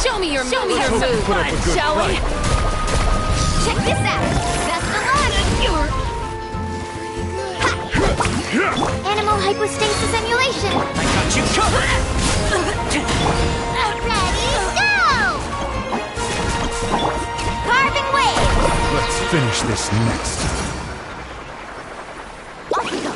Show me your move, shall we? Check this out. That's the line. Animal hypostasis emulation. I got you covered. Ready, go! Carving wave. Let's finish this next. Off we go.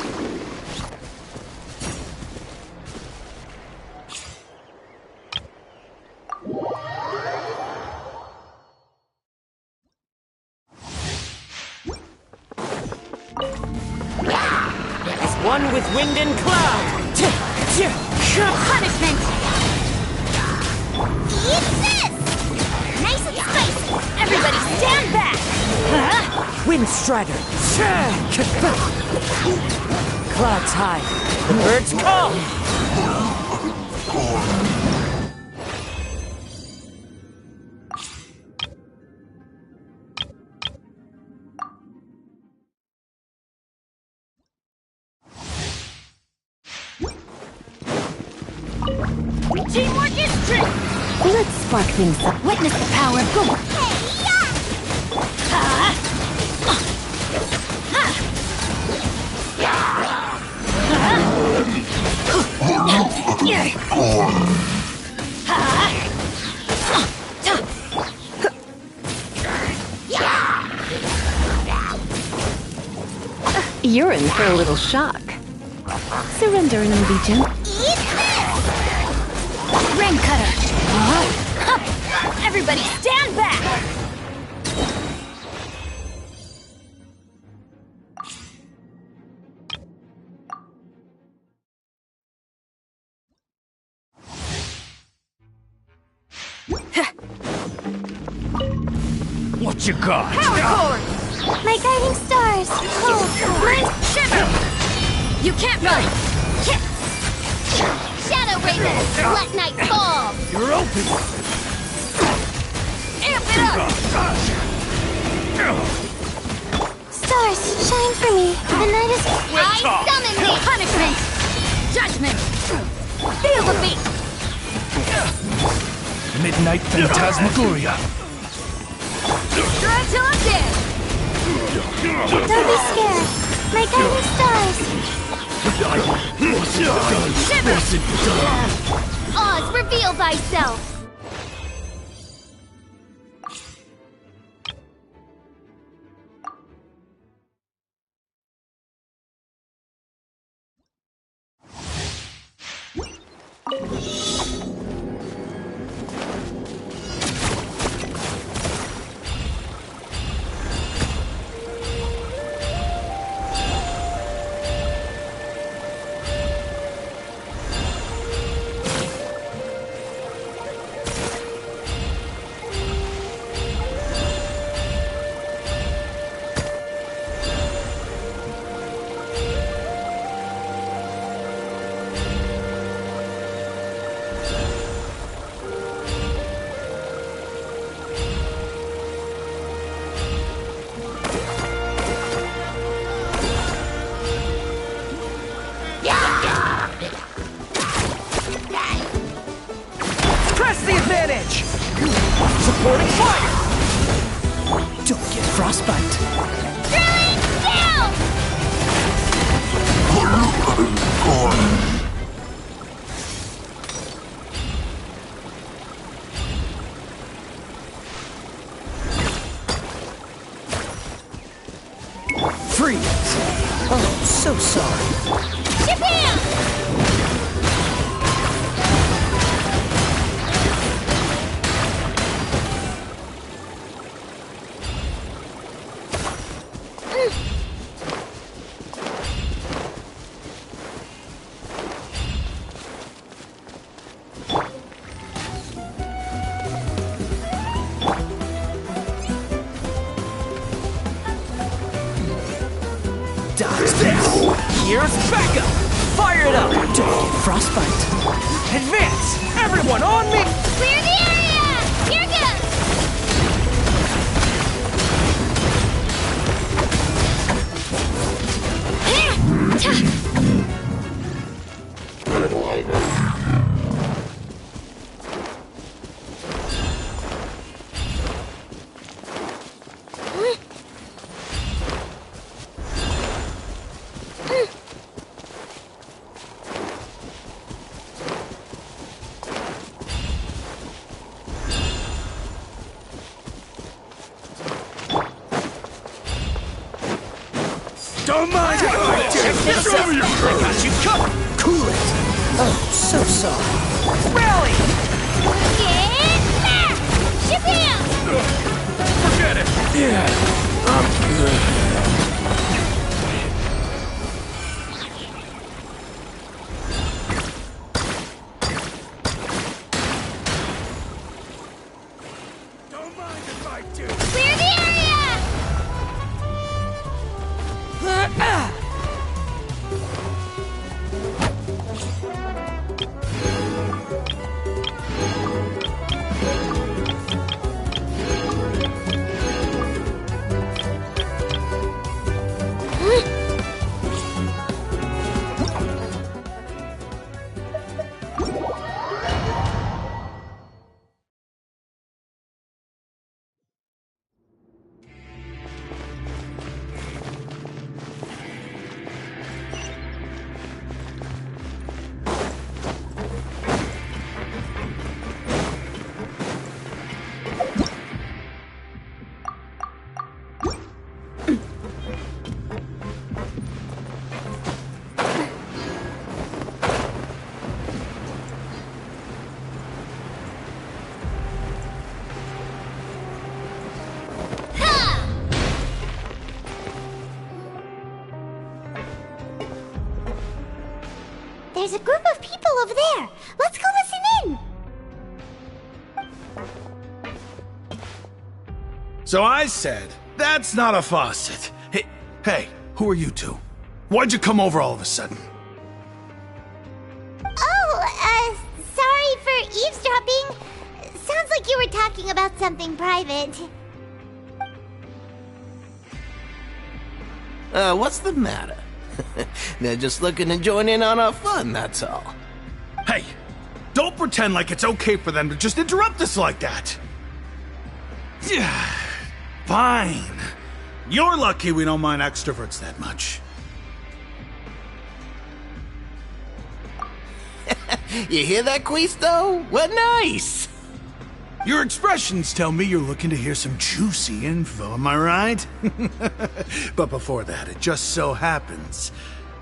One with wind and cloud. Punishment. Eat this. Nice and spicy. Everybody stand back. Wind strider. Clouds high. The birds call. Teamwork is strength! Let's spark things up. Witness the power of good. You're in for a little shock. Surrender and be gentle. Eat this! Ring cutter! Everybody stand back! What you got? Power cord! My guiding stars! Oh, mine shiver! You can't run! Shadow Raven! Let night fall! You're open! Amp it up! Stars, shine for me. The night is... I summon thee! Punishment! Judgment! Feel the beat! Midnight Phantasmagoria. Try till I'm dead! Don't be scared. My guiding stars. Oz, reveal thyself! Press the advantage! Supporting fire! Don't get frostbite. Drilling down! Freeze! Oh, so sorry. Japan! Dodge this! Here's backup! Fire it up! Don't get frostbite. Advance! Everyone on me! Clear the area! Here goes! Don't mind what I do! This Show me your I got you covered! Cool it! Oh, so sorry. Rally! Get back! Japan! Forget it! Yeah, I'm good. Don't mind if I do. Clear the area! There's a group of people over there. Let's go listen in. So I said, that's not a faucet. Hey, who are you two? Why'd you come over all of a sudden? Oh, sorry for eavesdropping. Sounds like you were talking about something private. What's the matter? They're just looking to join in on our fun, that's all. Hey, Don't pretend like it's okay for them to just interrupt us like that. Yeah, fine. You're lucky we don't mind extroverts that much. You hear that, Quisto? What nice! Your expressions tell me you're looking to hear some juicy info, am I right? But before that, it just so happens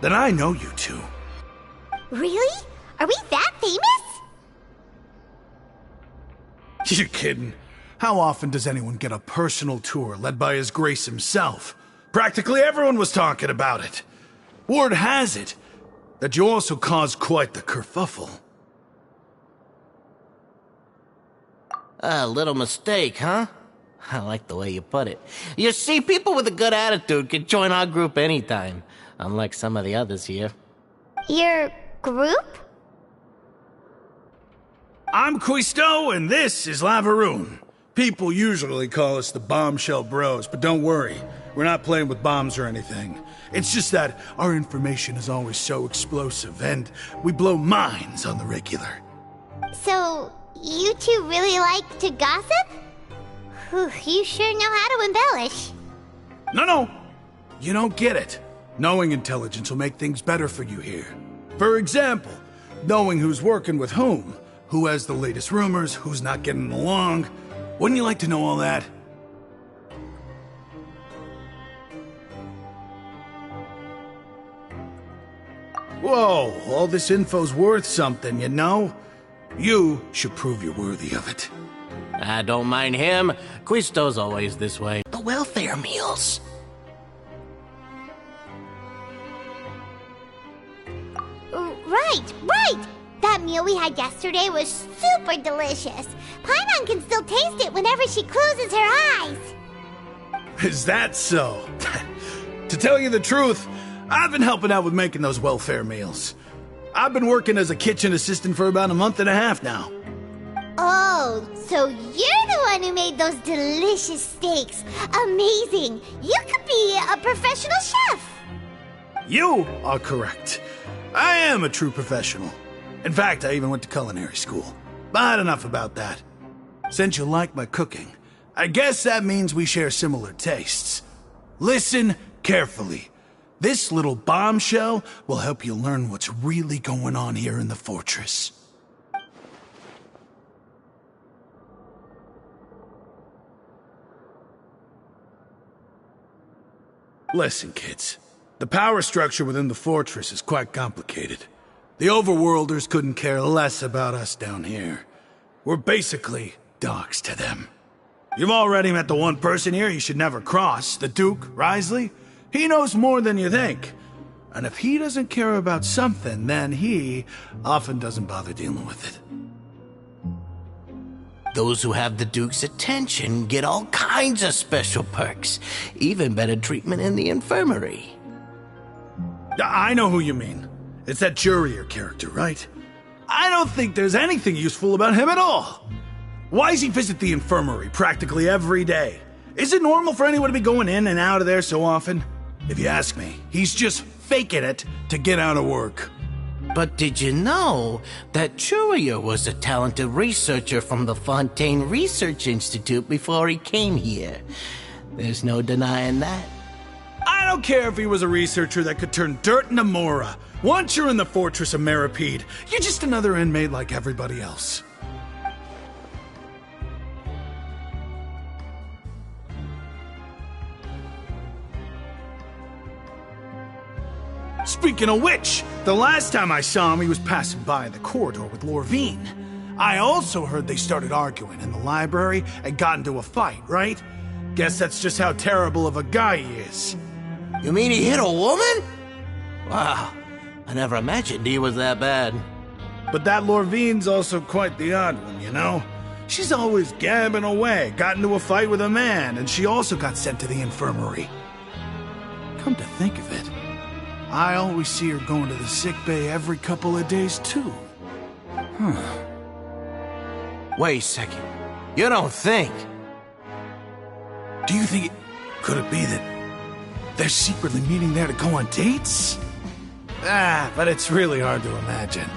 that I know you two. Really? Are we that famous? You're kidding. How often does anyone get a personal tour led by His Grace himself? Practically everyone was talking about it. Word has it that you also caused quite the kerfuffle. A little mistake, huh? I like the way you put it. You see, people with a good attitude can join our group anytime, unlike some of the others here. Your group? I'm Quisto, and this is Lavaroon. People usually call us the Bombshell Bros, but don't worry. We're not playing with bombs or anything. It's just that our information is always so explosive, and we blow minds on the regular. So, you two really like to gossip? Whew, you sure know how to embellish. No. You don't get it. Knowing intelligence will make things better for you here. For example, knowing who's working with whom, who has the latest rumors, who's not getting along. Wouldn't you like to know all that? Whoa, all this info's worth something, you know? You should prove you're worthy of it. I don't mind him. Quisto's always this way. The welfare meals. Right! That meal we had yesterday was super delicious. Paimon can still taste it whenever she closes her eyes. Is that so? To tell you the truth, I've been helping out with making those welfare meals. I've been working as a kitchen assistant for about a month and a half now. Oh, so you're the one who made those delicious steaks. Amazing. You could be a professional chef. You are correct. I am a true professional. In fact, I even went to culinary school. But enough about that. Since you like my cooking, I guess that means we share similar tastes. Listen carefully. This little bombshell will help you learn what's really going on here in the fortress. Listen, kids. The power structure within the fortress is quite complicated. The overworlders couldn't care less about us down here. We're basically dogs to them. You've already met the one person here you should never cross, the Duke, Risley. He knows more than you think. And if he doesn't care about something, then he often doesn't bother dealing with it. Those who have the Duke's attention get all kinds of special perks, even better treatment in the infirmary. I know who you mean. It's that Jurier character, right? I don't think there's anything useful about him at all. Why does he visit the infirmary practically every day? Is it normal for anyone to be going in and out of there so often? If you ask me, he's just faking it to get out of work. But did you know that Jurier was a talented researcher from the Fontaine Research Institute before he came here? There's no denying that. I don't care if he was a researcher that could turn dirt into Mora. Once you're in the fortress of Meripede, you're just another inmate like everybody else. Speaking of which, the last time I saw him, he was passing by the corridor with Lorvine. I also heard they started arguing in the library and got into a fight, right? Guess that's just how terrible of a guy he is. You mean he hit a woman? Wow, I never imagined he was that bad. But that Lorvine's also quite the odd one, you know? She's always gabbing away, got into a fight with a man, and she also got sent to the infirmary. Come to think of it, I always see her going to the sick bay every couple of days, too. Wait a second. You don't think? Do you think could it be that they're secretly meeting there to go on dates? But it's really hard to imagine.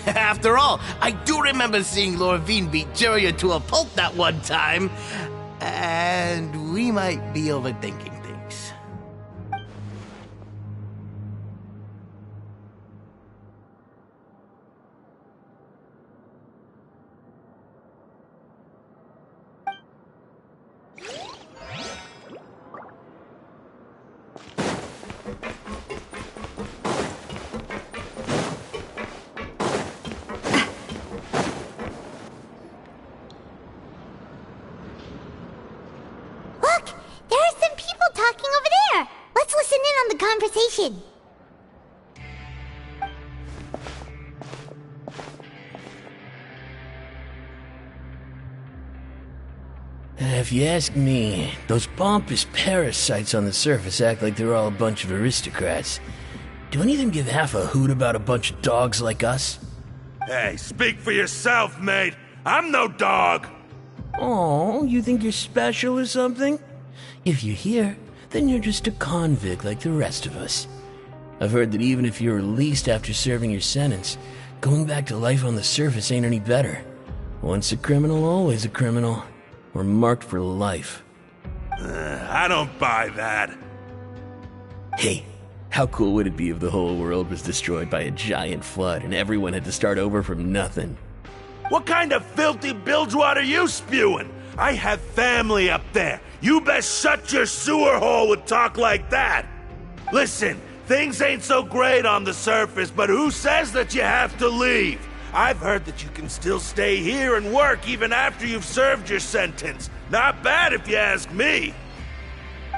After all, I do remember seeing Lorvine beat Juria to a pulp that one time. And we might be overthinking things. Look! There are some people talking over there! Let's listen in on the conversation. If you ask me, those pompous parasites on the surface act like they're all a bunch of aristocrats. Do any of them give half a hoot about a bunch of dogs like us? Hey, speak for yourself, mate. I'm no dog. Oh, you think you're special or something? If you're here, then you're just a convict like the rest of us. I've heard that even if you're released after serving your sentence, going back to life on the surface ain't any better. Once a criminal, always a criminal. We're marked for life. I don't buy that. Hey, how cool would it be if the whole world was destroyed by a giant flood and everyone had to start over from nothing? What kind of filthy bilgewater are you spewing? I have family up there. You best shut your sewer hole with talk like that. Listen, things ain't so great on the surface, but who says that you have to leave? I've heard that you can still stay here and work even after you've served your sentence. Not bad if you ask me.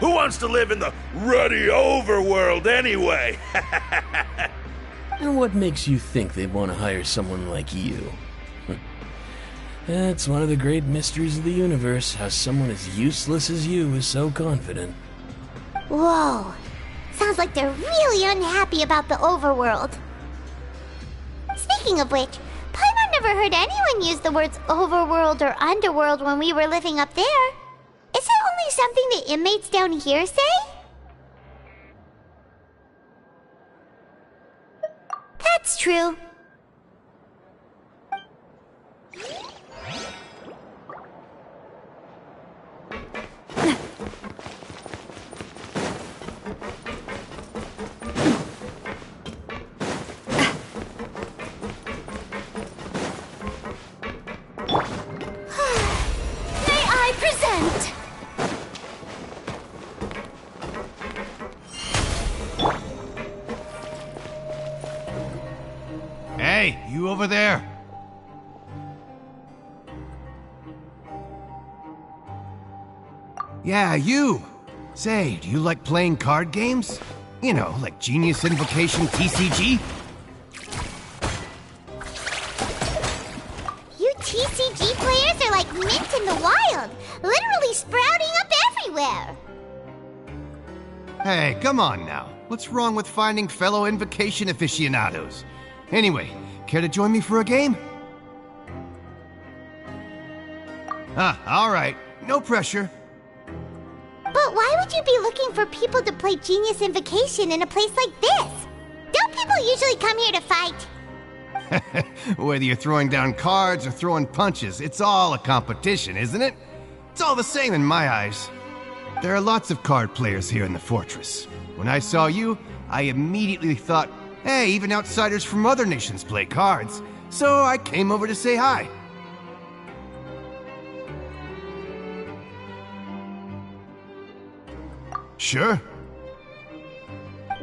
Who wants to live in the ruddy overworld anyway? And what makes you think they want to hire someone like you? That's one of the great mysteries of the universe, how someone as useless as you is so confident. Whoa. Sounds like they're really unhappy about the overworld. Speaking of which, Paimon never heard anyone use the words overworld or underworld when we were living up there. Is it only something the inmates down here say? That's true. May I present? Hey, you over there. Yeah, you. Say, do you like playing card games? You know, like Genius Invocation TCG? You TCG players are like mint in the wild, literally sprouting up everywhere. Hey, come on now. What's wrong with finding fellow Invocation aficionados? Anyway, care to join me for a game? All right. No pressure. But why would you be looking for people to play Genius Invocation in a place like this? Don't people usually come here to fight? Whether you're throwing down cards or throwing punches, it's all a competition, isn't it? It's all the same in my eyes. There are lots of card players here in the fortress. When I saw you, I immediately thought, hey, even outsiders from other nations play cards. So I came over to say hi. Sure.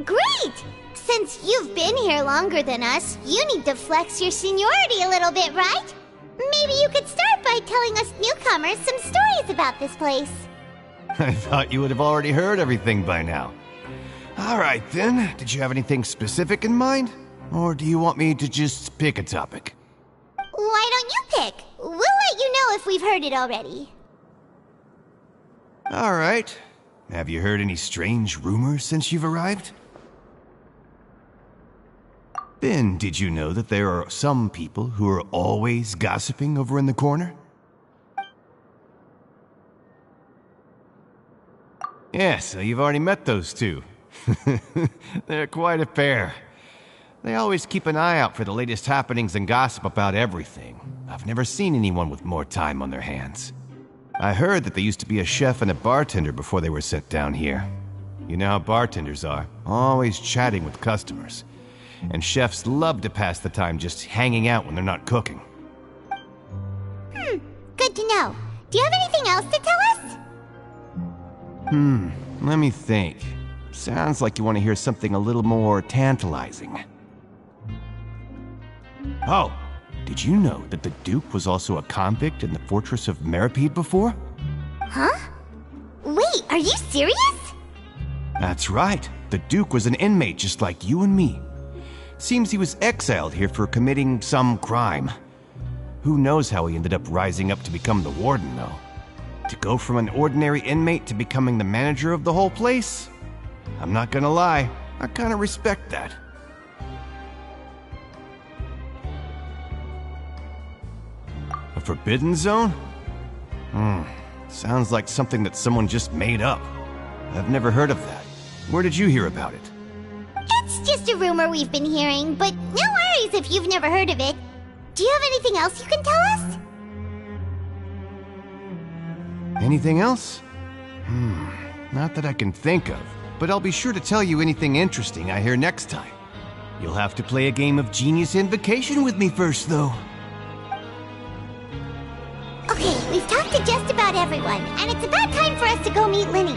Great! Since you've been here longer than us, you need to flex your seniority a little bit, right? Maybe you could start by telling us newcomers some stories about this place. I thought you would have already heard everything by now. All right, then. Did you have anything specific in mind? Or do you want me to just pick a topic? Why don't you pick? We'll let you know if we've heard it already. All right. Have you heard any strange rumors since you've arrived? Then, did you know that there are some people who are always gossiping over in the corner? Yeah, so you've already met those two. They're quite a pair. They always keep an eye out for the latest happenings and gossip about everything. I've never seen anyone with more time on their hands. I heard that there used to be a chef and a bartender before they were sent down here. You know how bartenders are, always chatting with customers. And chefs love to pass the time just hanging out when they're not cooking. Good to know. Do you have anything else to tell us? Let me think. Sounds like you want to hear something a little more tantalizing. Oh, did you know that the Duke was also a convict in the fortress of Meripede before? Huh? Wait, are you serious? That's right. The Duke was an inmate just like you and me. Seems he was exiled here for committing some crime. Who knows how he ended up rising up to become the warden, though. To go from an ordinary inmate to becoming the manager of the whole place? I'm not gonna lie, I kinda respect that. A forbidden zone? Sounds like something that someone just made up. I've never heard of that. Where did you hear about it? It's just a rumor we've been hearing, but no worries if you've never heard of it. Do you have anything else you can tell us? Anything else? Not that I can think of, but I'll be sure to tell you anything interesting I hear next time. You'll have to play a game of Genius Invocation with me first, though. Okay, we've talked to just about everyone, and it's about time for us to go meet Linny.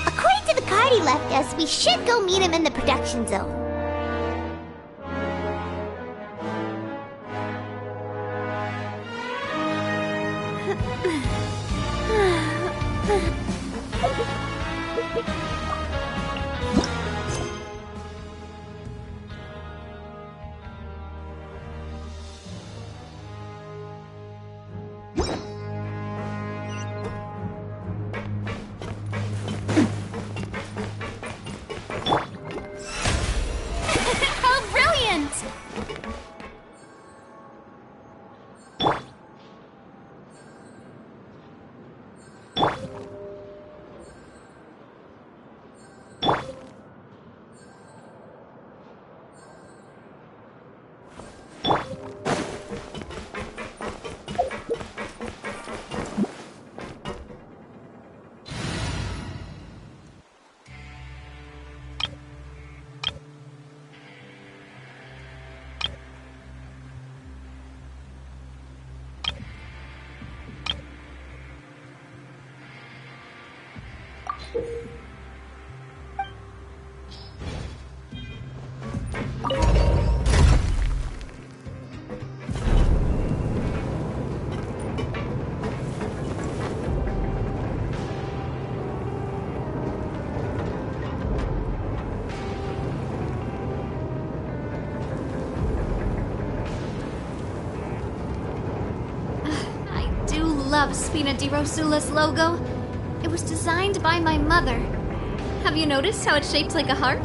According to the card he left us, we should go meet him in the production zone. How brilliant! Love Spina di Rosula's logo. It was designed by my mother. Have you noticed how it's shaped like a heart?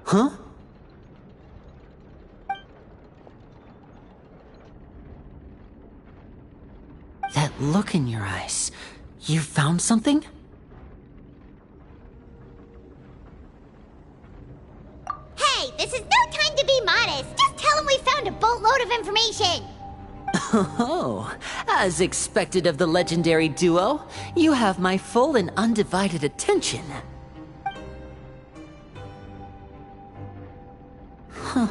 Huh? That look in your eyes. You found something? Hey, this is no time to be modest. Just tell him we found a boatload of information. Oh, as expected of the legendary duo, you have my full and undivided attention. Huh.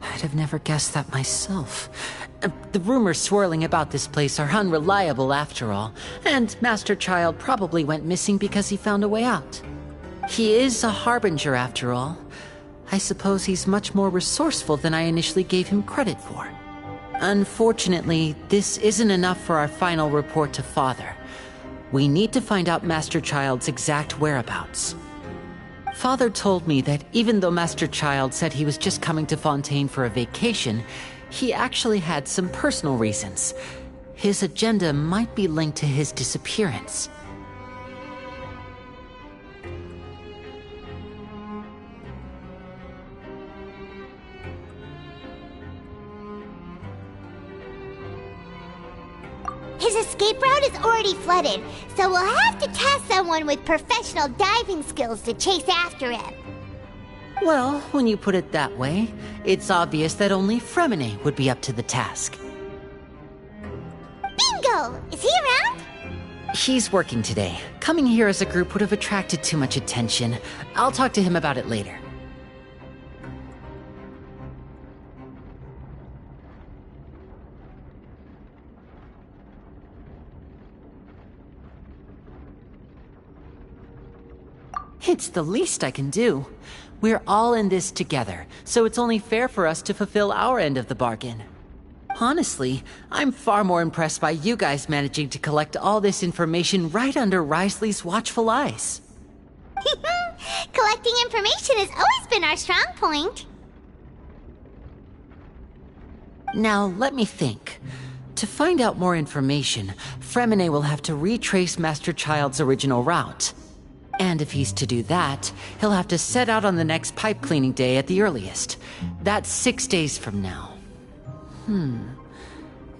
I'd have never guessed that myself. The rumors swirling about this place are unreliable after all, and Master Child probably went missing because he found a way out. He is a harbinger after all. I suppose he's much more resourceful than I initially gave him credit for. Unfortunately, this isn't enough for our final report to Father. We need to find out Master Child's exact whereabouts. Father told me that even though Master Child said he was just coming to Fontaine for a vacation, he actually had some personal reasons. His agenda might be linked to his disappearance. His escape route is already flooded, so we'll have to task someone with professional diving skills to chase after him. Well, when you put it that way, it's obvious that only Fremine would be up to the task. Bingo! Is he around? He's working today. Coming here as a group would have attracted too much attention. I'll talk to him about it later. It's the least I can do. We're all in this together, so it's only fair for us to fulfill our end of the bargain. Honestly, I'm far more impressed by you guys managing to collect all this information right under Risley's watchful eyes. Collecting information has always been our strong point. Now, let me think. To find out more information, Fremine will have to retrace Master Child's original route. And if he's to do that, he'll have to set out on the next pipe cleaning day at the earliest. That's 6 days from now.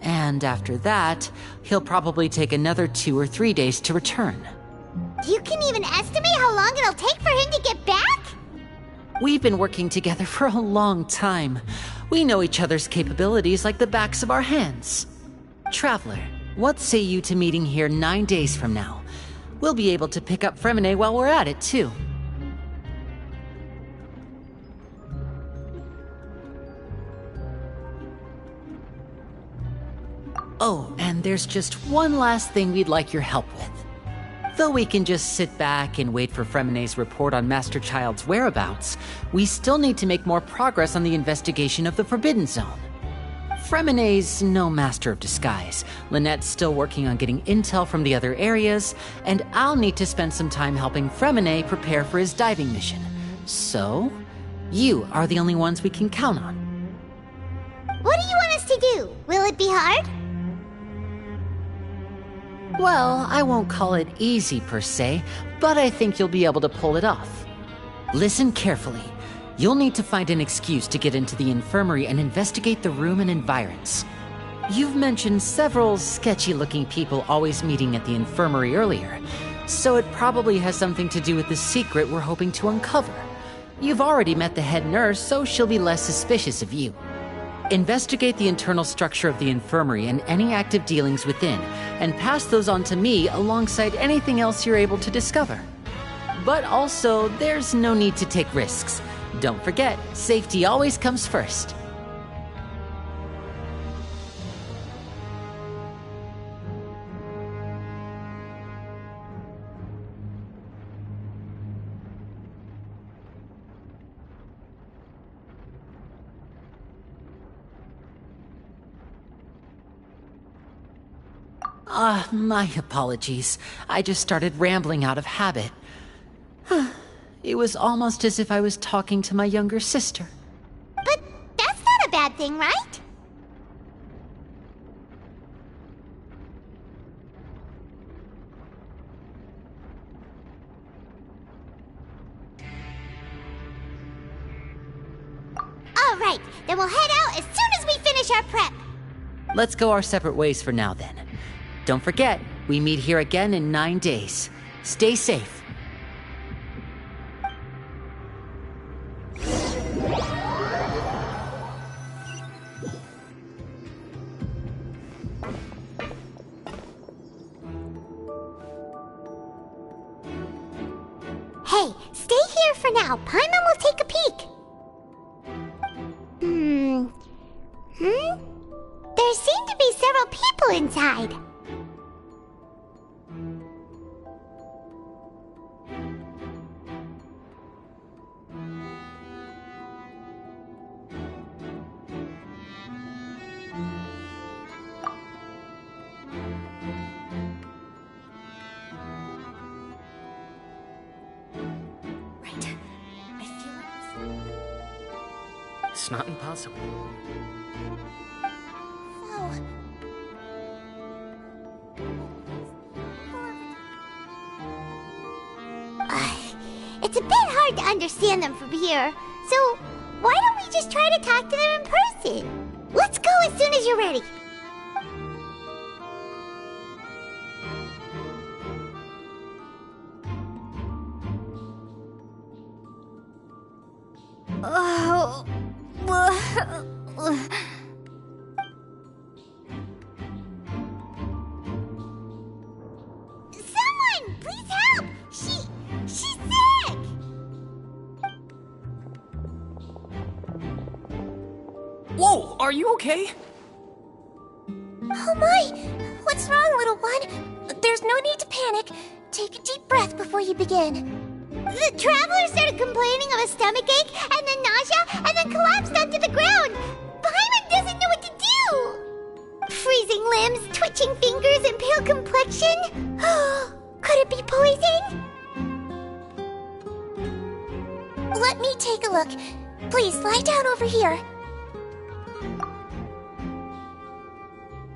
And after that, he'll probably take another 2 or 3 days to return. You can even estimate how long it'll take for him to get back? We've been working together for a long time. We know each other's capabilities like the backs of our hands. Traveler, what say you to meeting here 9 days from now? We'll be able to pick up Fremine while we're at it, too. Oh, and there's just one last thing we'd like your help with. Though we can just sit back and wait for Fremine's report on Master Child's whereabouts, we still need to make more progress on the investigation of the Forbidden Zone. Fremine's no master of disguise. Lynette's still working on getting intel from the other areas, and I'll need to spend some time helping Fremine prepare for his diving mission. So, you are the only ones we can count on. What do you want us to do? Will it be hard? Well, I won't call it easy per se, but I think you'll be able to pull it off. Listen carefully. You'll need to find an excuse to get into the infirmary and investigate the room and environs. You've mentioned several sketchy-looking people always meeting at the infirmary earlier, so it probably has something to do with the secret we're hoping to uncover. You've already met the head nurse, so she'll be less suspicious of you. Investigate the internal structure of the infirmary and any active dealings within, and pass those on to me alongside anything else you're able to discover. But also, there's no need to take risks. Don't forget, safety always comes first. My apologies. I just started rambling out of habit. It was almost as if I was talking to my younger sister. But that's not a bad thing, right? All right, then we'll head out as soon as we finish our prep. Let's go our separate ways for now, then. Don't forget, we meet here again in 9 days. Stay safe. for now. Paimon will take a peek. There seem to be several people inside. It's not impossible. It's a bit hard to understand them from here, so why don't we just try to talk to them in person? Let's go as soon as you're ready. Someone, please help! She's sick! Whoa, are you okay? Oh my! What's wrong, little one? There's no need to panic. Take a deep breath before you begin. The traveler started complaining of a stomachache, and then nausea, and then collapsed onto the ground. Paimon doesn't know what to do. Freezing limbs, twitching fingers, and pale complexion. Could it be poison? Let me take a look. Please, lie down over here.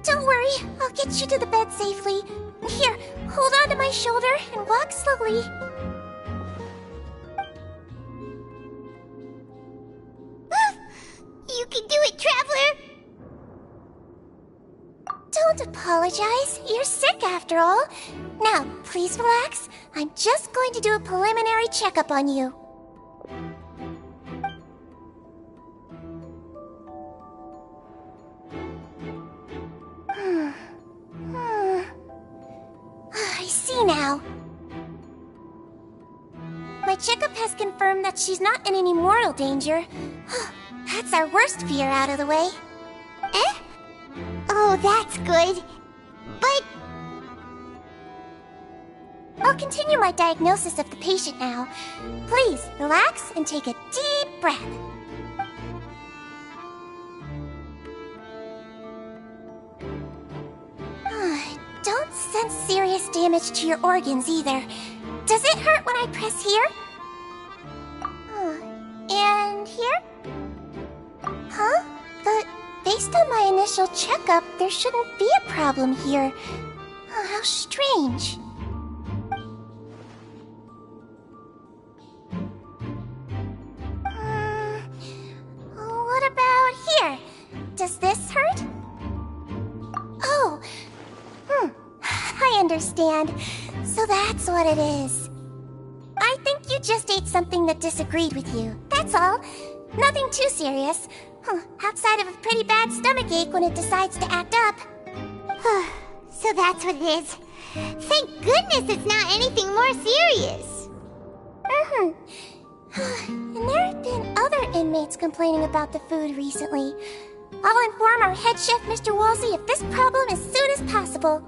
Don't worry, I'll get you to the bed safely. Here, hold on to my shoulder and walk slowly. You can do it, traveler! Don't apologize. You're sick after all. Now, please relax. I'm just going to do a preliminary checkup on you. I see now. My checkup has confirmed that she's not in any mortal danger. That's our worst fear out of the way. Eh? Oh, that's good. But... I'll continue my diagnosis of the patient now. Please, relax and take a deep breath. Don't sense serious damage to your organs either. Does it hurt when I press here? And here? Huh? But based on my initial checkup, there shouldn't be a problem here. How strange. What about here? Does this hurt? Oh. I understand. So that's what it is. I think you just ate something that disagreed with you. That's all. Nothing too serious. Outside of a pretty bad stomachache when it decides to act up. So that's what it is. Thank goodness it's not anything more serious. And there have been other inmates complaining about the food recently. I'll inform our head chef, Mr. Wolsey, of this problem as soon as possible.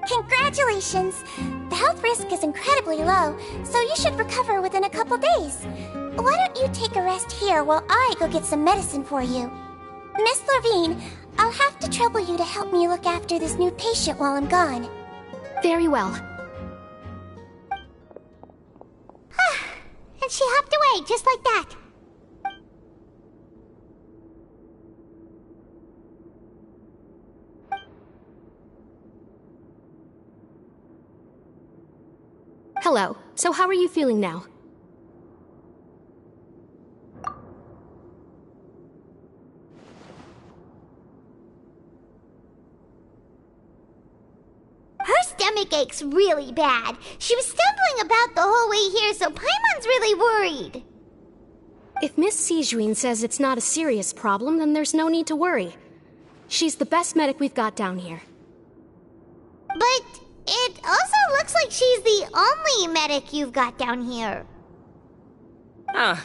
Congratulations! The health risk is incredibly low, so you should recover within a couple days. Why don't you take a rest here while I go get some medicine for you? Miss Levine, I'll have to trouble you to help me look after this new patient while I'm gone. Very well. And she hopped away just like that. Hello. So how are you feeling now? Her stomach ache's really bad. She was stumbling about the whole way here, so Paimon's really worried. If Miss Sijuin says it's not a serious problem, then there's no need to worry. She's the best medic we've got down here. But it also looks like she's the only medic you've got down here.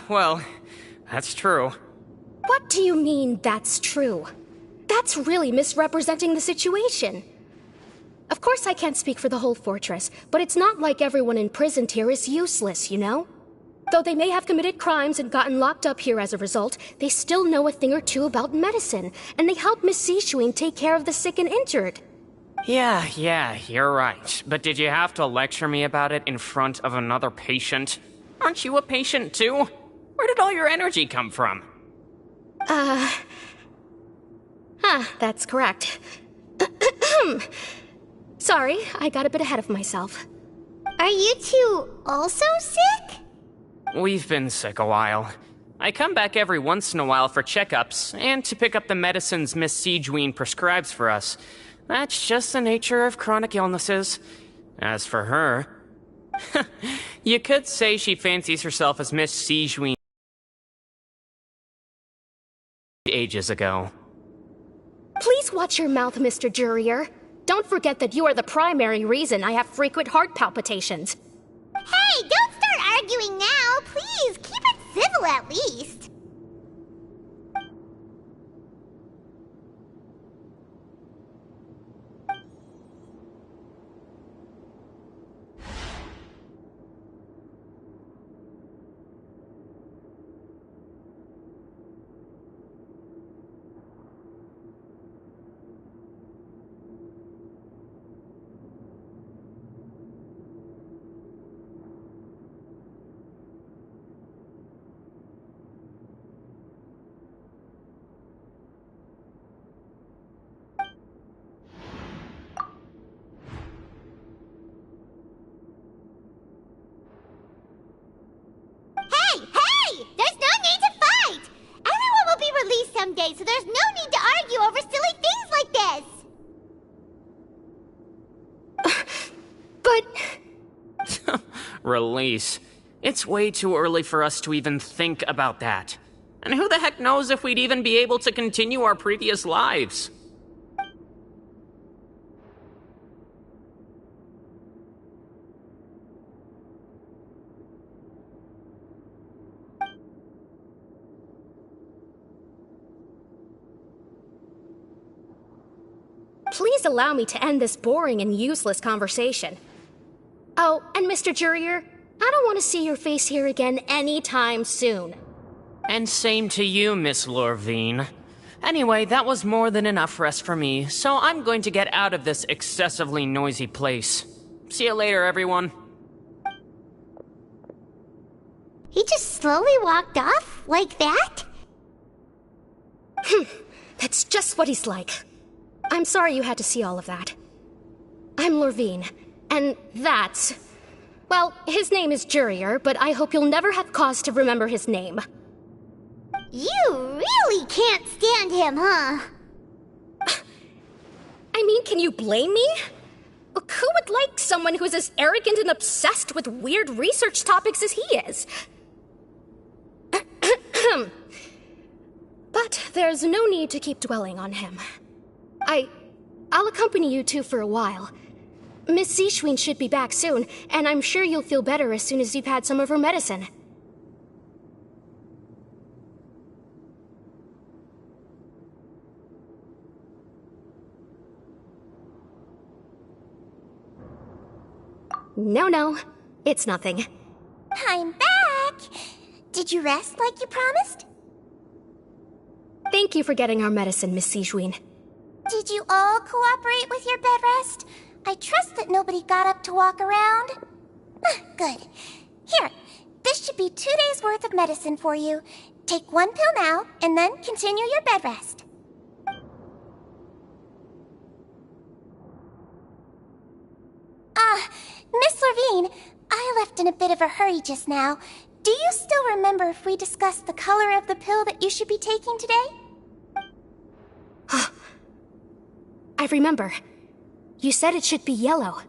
Well, that's true. What do you mean, that's true? That's really misrepresenting the situation. Of course I can't speak for the whole fortress, but it's not like everyone imprisoned here is useless, you know? Though they may have committed crimes and gotten locked up here as a result, they still know a thing or two about medicine, and they help Miss Sishuin take care of the sick and injured. Yeah, you're right. But did you have to lecture me about it in front of another patient? Aren't you a patient too? Where did all your energy come from? That's correct. Sorry, I got a bit ahead of myself. Are you two also sick? We've been sick a while. I come back every once in a while for checkups, and to pick up the medicines Miss Sijween prescribes for us. That's just the nature of chronic illnesses. As for her... you could say she fancies herself as Miss Sijween ages ago. Please watch your mouth, Mr. Jurier. Don't forget that you are the primary reason I have frequent heart palpitations. Hey, don't start arguing now! Please, keep it civil at least! Someday, so there's no need to argue over silly things like this! But... Release. It's way too early for us to even think about that. And who the heck knows if we'd even be able to continue our previous lives? Please allow me to end this boring and useless conversation. Oh, and Mr. Jurier, I don't want to see your face here again anytime soon. And same to you, Miss Lorvine. Anyway, that was more than enough rest for me, so I'm going to get out of this excessively noisy place. See you later, everyone. He just slowly walked off? Like that? That's just what he's like. I'm sorry you had to see all of that. I'm Lorvine, and that's... Well, his name is Jurier, but I hope you'll never have cause to remember his name. You really can't stand him, huh? I mean, can you blame me? Look, who would like someone who's as arrogant and obsessed with weird research topics as he is? But there's no need to keep dwelling on him. I'll accompany you two for a while. Miss Sishuin should be back soon, and I'm sure you'll feel better as soon as you've had some of her medicine. No, it's nothing. I'm back! Did you rest like you promised? Thank you for getting our medicine, Miss Sishuin. Did you all cooperate with your bed rest? I trust that nobody got up to walk around. Good. Here, this should be 2 days' worth of medicine for you. Take 1 pill now, and then continue your bed rest. Miss Lorvine, I left in a bit of a hurry just now. Do you still remember if we discussed the color of the pill that you should be taking today? I remember. You said it should be yellow.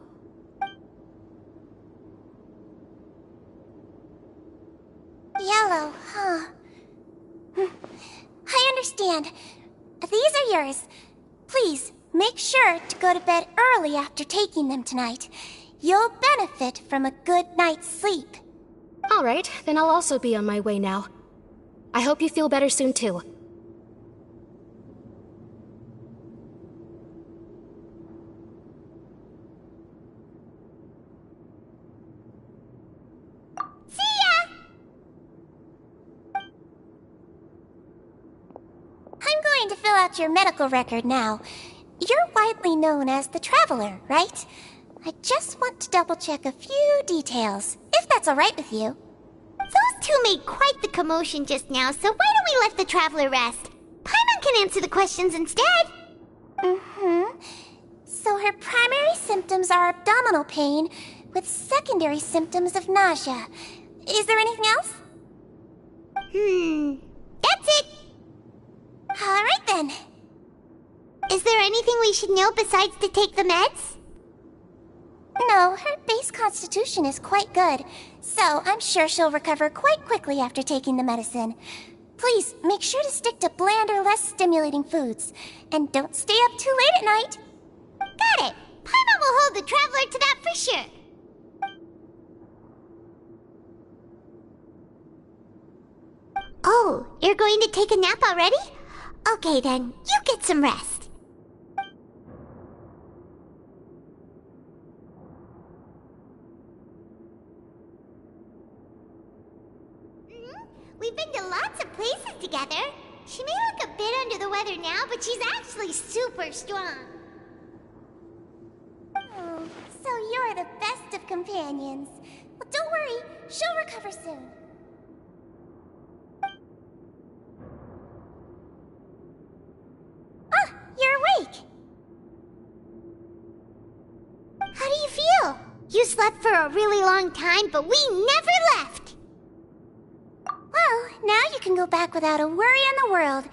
Yellow, huh? I understand. These are yours. Please, make sure to go to bed early after taking them tonight. You'll benefit from a good night's sleep. Alright, then I'll also be on my way now. I hope you feel better soon too. See ya! I'm going to fill out your medical record now. You're widely known as the Traveler, right? I just want to double-check a few details, if that's alright with you. Those two made quite the commotion just now, so why don't we let the Traveler rest? Paimon can answer the questions instead. So her primary symptoms are abdominal pain, with secondary symptoms of nausea. Is there anything else? That's it. Alright then. Is there anything we should know besides to take the meds? No, her base constitution is quite good, so I'm sure she'll recover quite quickly after taking the medicine. Please, make sure to stick to bland or less stimulating foods, and don't stay up too late at night. Got it. Paimon will hold the Traveler to that for sure. Oh, you're going to take a nap already? Okay then, you get some rest. We've been to lots of places together. She may look a bit under the weather now, but she's actually super strong. So you're the best of companions. Well, don't worry, she'll recover soon. Ah, you're awake. How do you feel? You slept for a really long time, but we never left. Well, now you can go back without a worry in the world.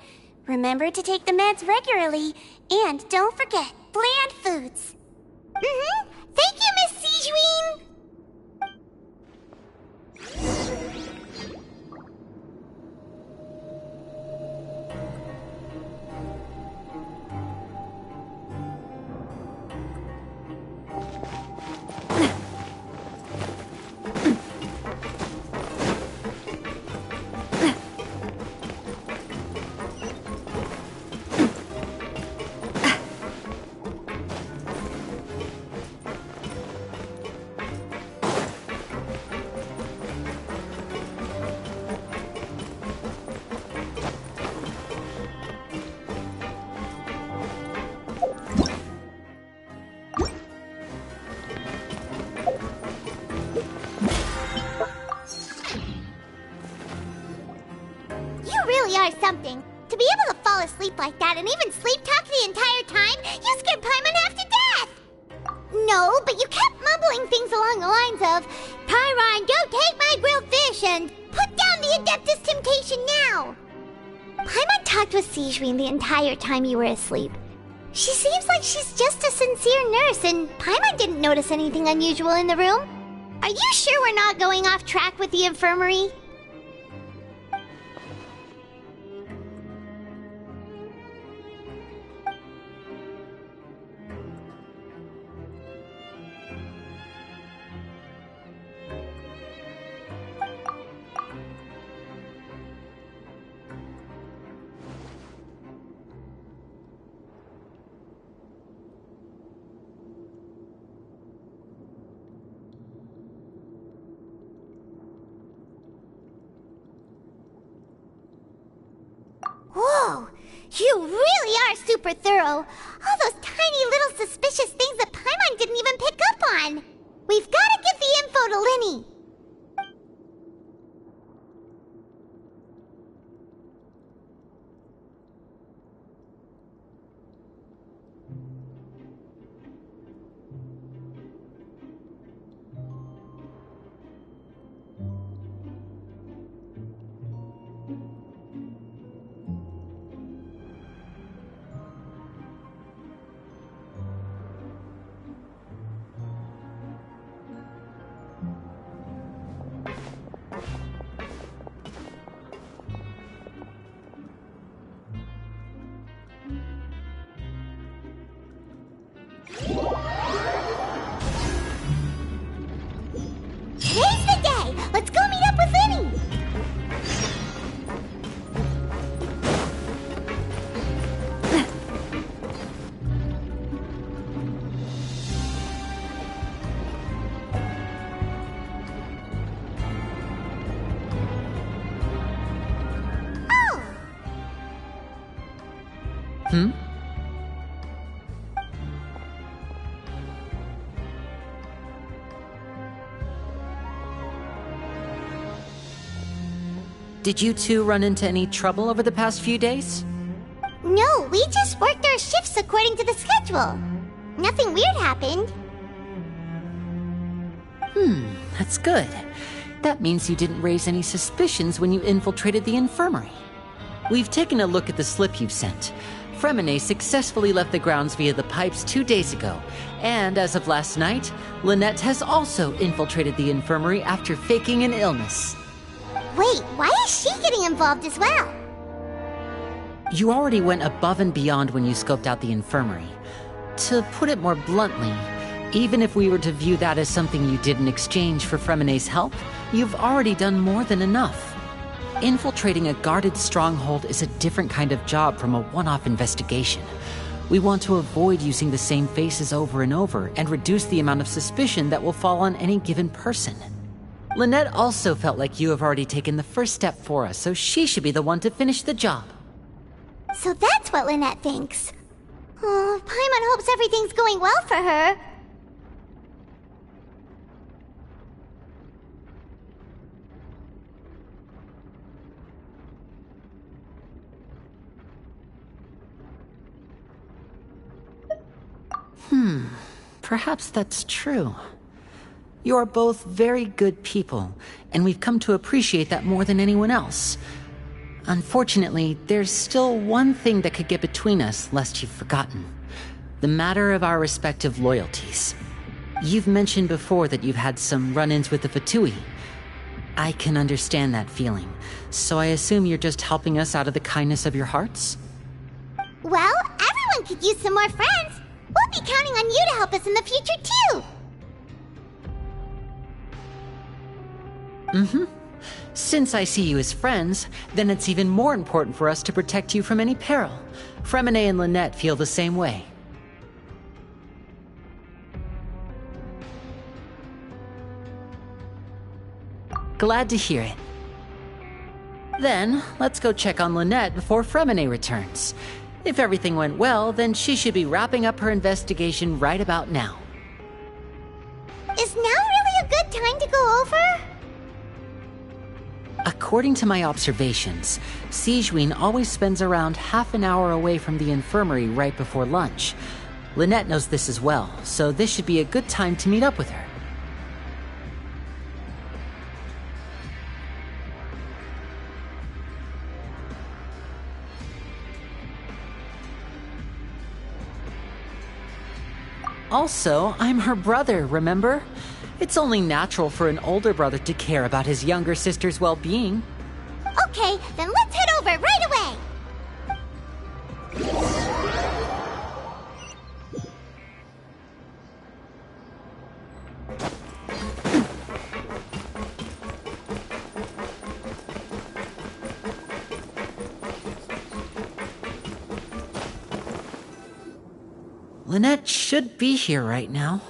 Remember to take the meds regularly, and don't forget, bland foods. Thank you, Miss Sijuin! Are something. To be able to fall asleep like that and even sleep talk the entire time, you scared Paimon half to death! No, but you kept mumbling things along the lines of, Pyron, don't take my grilled fish, and put down the Adeptus Temptation now! Paimon talked with Sijuin the entire time you were asleep. She seems like she's just a sincere nurse, and Paimon didn't notice anything unusual in the room. Are you sure we're not going off track with the infirmary? Whoa! You really are super thorough! All those tiny little suspicious things that Paimon didn't even pick up on! We've gotta get the info to Linny! Hmm? Did you two run into any trouble over the past few days? No, we just worked our shifts according to the schedule. Nothing weird happened. That's good. That means you didn't raise any suspicions when you infiltrated the infirmary. We've taken a look at the slip you've sent. Fremine successfully left the grounds via the pipes 2 days ago, and as of last night, Lynette has also infiltrated the infirmary after faking an illness. Wait, why is she getting involved as well? You already went above and beyond when you scoped out the infirmary. To put it more bluntly, even if we were to view that as something you did in exchange for Fremine's help, you've already done more than enough. Infiltrating a guarded stronghold is a different kind of job from a one-off investigation. We want to avoid using the same faces over and over and reduce the amount of suspicion that will fall on any given person. Lynette also felt like you have already taken the first step for us, so she should be the one to finish the job. So that's what Lynette thinks. Oh, Paimon hopes everything's going well for her. Perhaps that's true. You are both very good people, and we've come to appreciate that more than anyone else. Unfortunately, there's still one thing that could get between us, lest you've forgotten. The matter of our respective loyalties. You've mentioned before that you've had some run-ins with the Fatui. I can understand that feeling, so I assume you're just helping us out of the kindness of your hearts? Well, everyone could use some more friends. We'll be counting on you to help us in the future, too. Since I see you as friends, then it's even more important for us to protect you from any peril. Fremine and Lynette feel the same way. Glad to hear it. Then, let's go check on Lynette before Fremine returns. If everything went well, then she should be wrapping up her investigation right about now. Is now really a good time to go over? According to my observations, Sigewinne always spends around half an hour away from the infirmary right before lunch. Lynette knows this as well, so this should be a good time to meet up with her. Also, I'm her brother, remember? It's only natural for an older brother to care about his younger sister's well-being. Okay, then let's head over right away. Lynette should be here right now.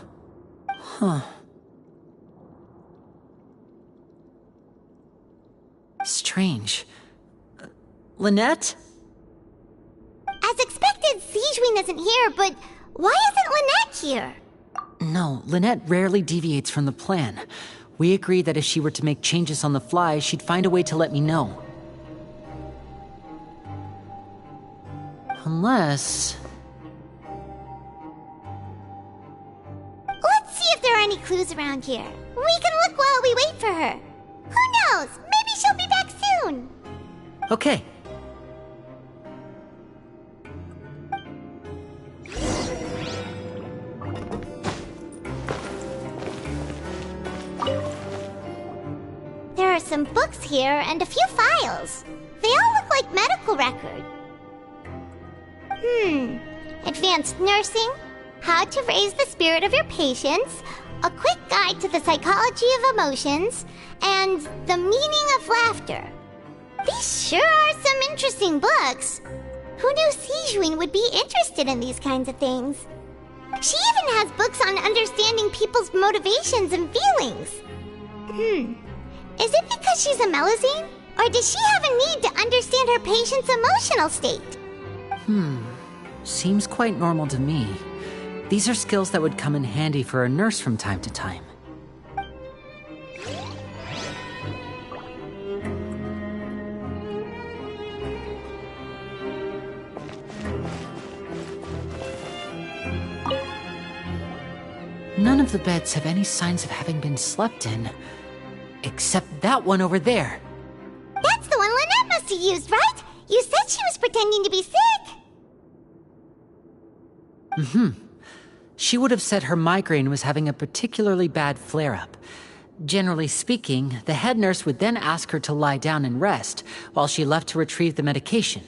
Strange. Lynette? As expected, Sigewinne isn't here, but why isn't Lynette here? No, Lynette rarely deviates from the plan. We agreed that if she were to make changes on the fly, she'd find a way to let me know. Unless... Let's see if there are any clues around here. We can look while we wait for her. Who knows? Maybe she'll be back soon. Okay. There are some books here and a few files. They all look like medical records. Advanced nursing, how to raise the spirit of your patients, a quick guide to the psychology of emotions, and the meaning of laughter. These sure are some interesting books. Who knew Sigewinne would be interested in these kinds of things? She even has books on understanding people's motivations and feelings. Is it because she's a Melusine? Or does she have a need to understand her patient's emotional state? Seems quite normal to me. These are skills that would come in handy for a nurse from time to time. None of the beds have any signs of having been slept in. Except that one over there. That's the one Lynette must have used, right? You said she was pretending to be sick. Mm-hmm. She would have said her migraine was having a particularly bad flare-up. Generally speaking, the head nurse would then ask her to lie down and rest while she left to retrieve the medication.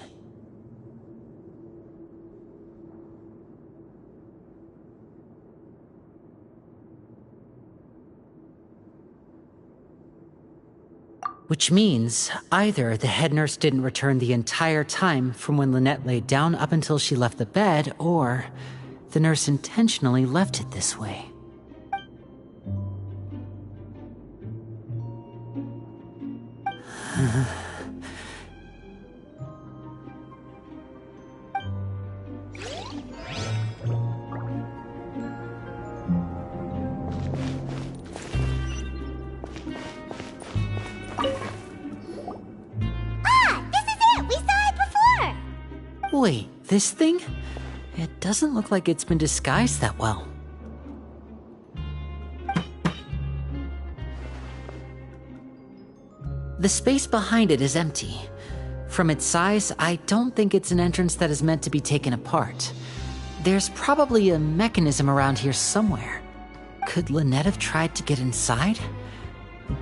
Which means either the head nurse didn't return the entire time from when Lynette laid down up until she left the bed, or the nurse intentionally left it this way. Wait, this thing? It doesn't look like it's been disguised that well. The space behind it is empty. From its size, I don't think it's an entrance that is meant to be taken apart. There's probably a mechanism around here somewhere. Could Lynette have tried to get inside?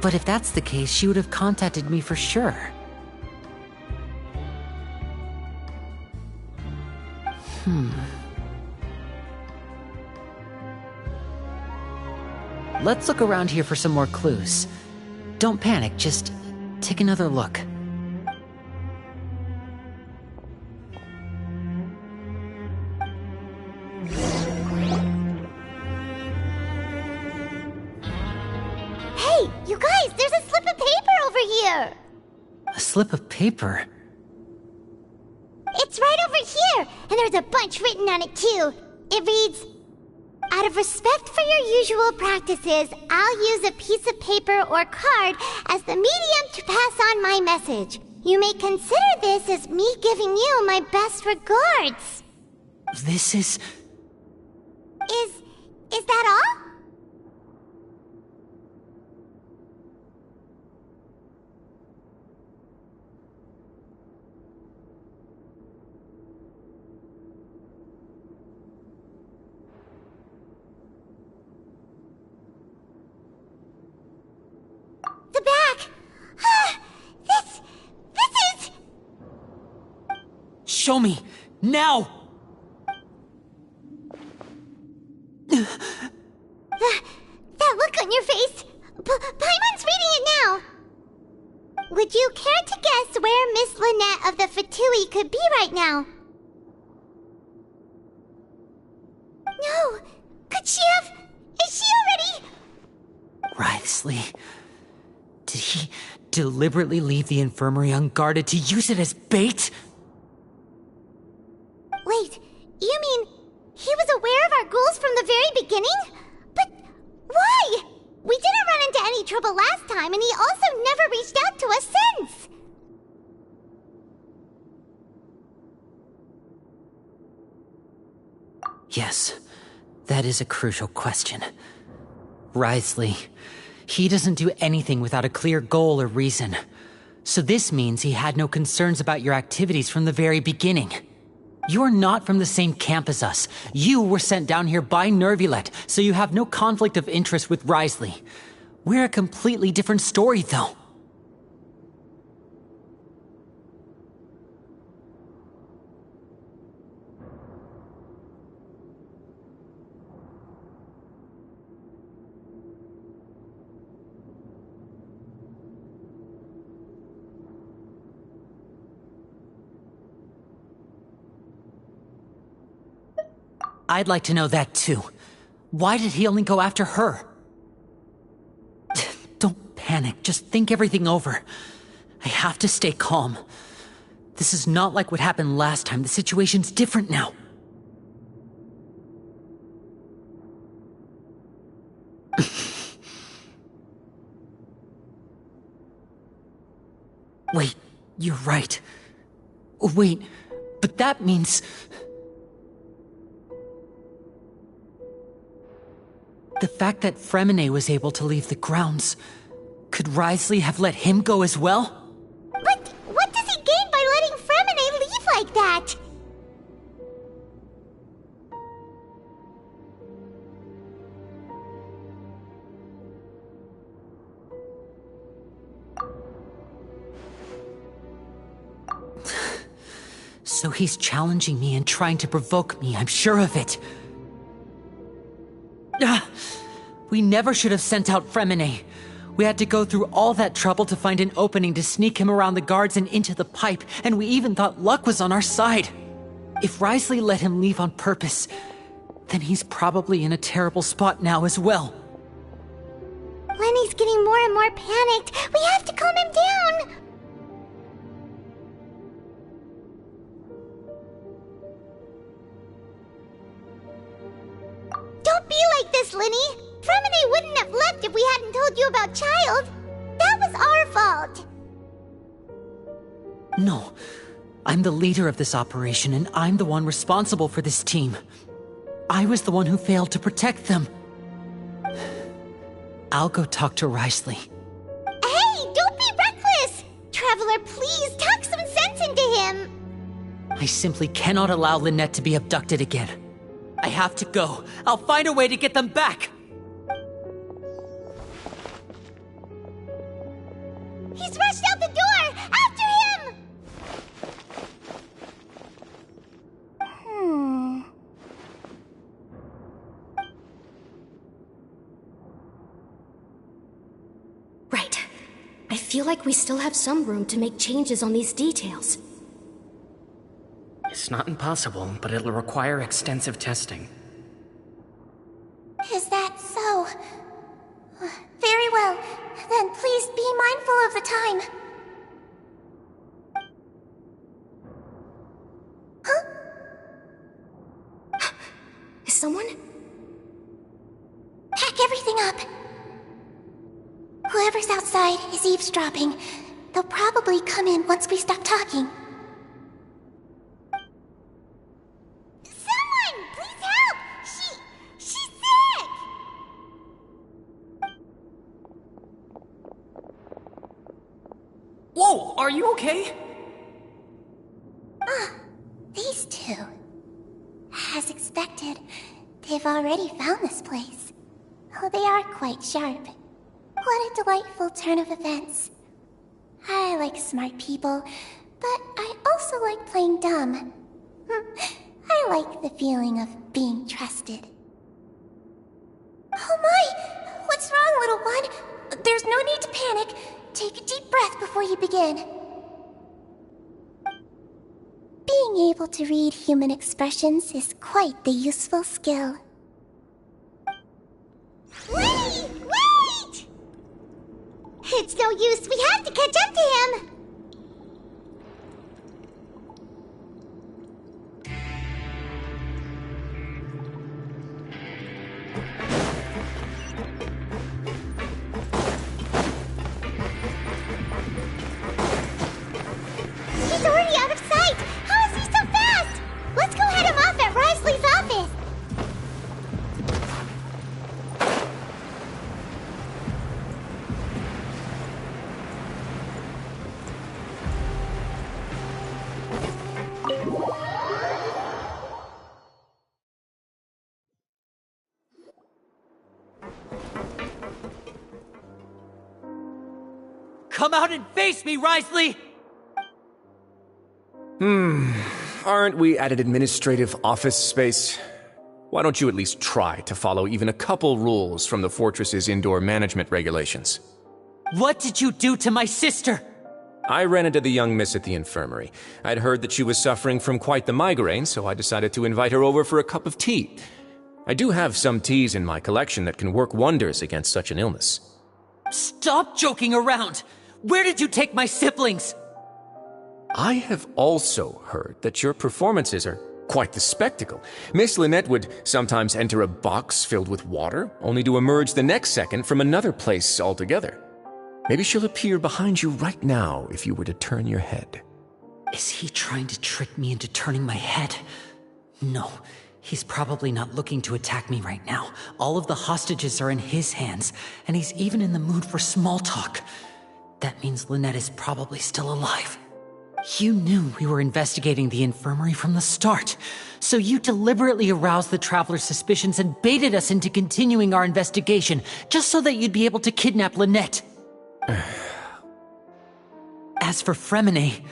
But if that's the case, she would have contacted me for sure. Let's look around here for some more clues. Don't panic, just take another look. Hey, you guys, there's a slip of paper over here! A slip of paper? It's right over here, and there's a bunch written on it too. It reads, "Out of respect for your usual practices, I'll use a piece of paper or card as the medium to pass on my message. You may consider this as me giving you my best regards." This is... Is that all? The back! This is... Show me! Now! That look on your face! Paimon's reading it now! Would you care to guess where Miss Lynette of the Fatui could be right now? No! Could she have... Is she already... Writhsley. Did he deliberately leave the infirmary unguarded to use it as bait? Wait, you mean he was aware of our goals from the very beginning? But why? We didn't run into any trouble last time, and he also never reached out to us since. Yes, that is a crucial question. Writhsley. He doesn't do anything without a clear goal or reason. So this means he had no concerns about your activities from the very beginning. You're not from the same camp as us. You were sent down here by Nervulet, so you have no conflict of interest with Writhsley. We're a completely different story, though. I'd like to know that too. Why did he only go after her? Don't panic, just think everything over. I have to stay calm. This is not like what happened last time. The situation's different now. You're right. Wait, but that means... The fact that Fremine was able to leave the grounds... Could Wriothesley have let him go as well? But what does he gain by letting Fremine leave like that? So he's challenging me and trying to provoke me, I'm sure of it. We never should have sent out Fremine. We had to go through all that trouble to find an opening to sneak him around the guards and into the pipe, and we even thought luck was on our side. If Wriothesley let him leave on purpose, then he's probably in a terrible spot now as well. Lenny's getting more and more panicked. We have to calm him down. Don't be like this, Lenny. Fremine wouldn't have left if we hadn't told you about Child. That was our fault. No. I'm the leader of this operation, and I'm the one responsible for this team. I was the one who failed to protect them. I'll go talk to Wriothesley. Hey, don't be reckless! Traveler, please, talk some sense into him! I simply cannot allow Lynette to be abducted again. I have to go. I'll find a way to get them back! He's rushed out the door! After him! Right. I feel like we still have some room to make changes on these details. It's not impossible, but it'll require extensive testing. Is that so? Very well. Then please be mindful of the time. Huh? Is someone? Pack everything up. Whoever's outside is eavesdropping. They'll probably come in once we stop talking. Someone! Please help! She's sick! Whoa, are you okay? These two. As expected, they've already found this place. Oh, they are quite sharp. What a delightful turn of events. I like smart people, but I also like playing dumb. I like the feeling of being trusted. Oh my! What's wrong, little one? There's no need to panic. Take a deep breath before you begin. Being able to read human expressions is quite the useful skill. Wait! It's no use. We have to catch up to him. He's already out of sight. How is he so fast? Let's go head him off at Wriothesley's office. Come out and face me, Wriothesley! Aren't we at an administrative office space? Why don't you at least try to follow even a couple rules from the fortress's indoor management regulations? What did you do to my sister? I ran into the young miss at the infirmary. I'd heard that she was suffering from quite the migraine, so I decided to invite her over for a cup of tea. I do have some teas in my collection that can work wonders against such an illness. Stop joking around! Where did you take my siblings? I have also heard that your performances are quite the spectacle. Miss Lynette would sometimes enter a box filled with water, only to emerge the next second from another place altogether. Maybe she'll appear behind you right now if you were to turn your head. Is he trying to trick me into turning my head? No, he's probably not looking to attack me right now. All of the hostages are in his hands, and he's even in the mood for small talk. That means Lynette is probably still alive. You knew we were investigating the infirmary from the start, so you deliberately aroused the Traveler's suspicions and baited us into continuing our investigation, just so that you'd be able to kidnap Lynette. As for Fremine,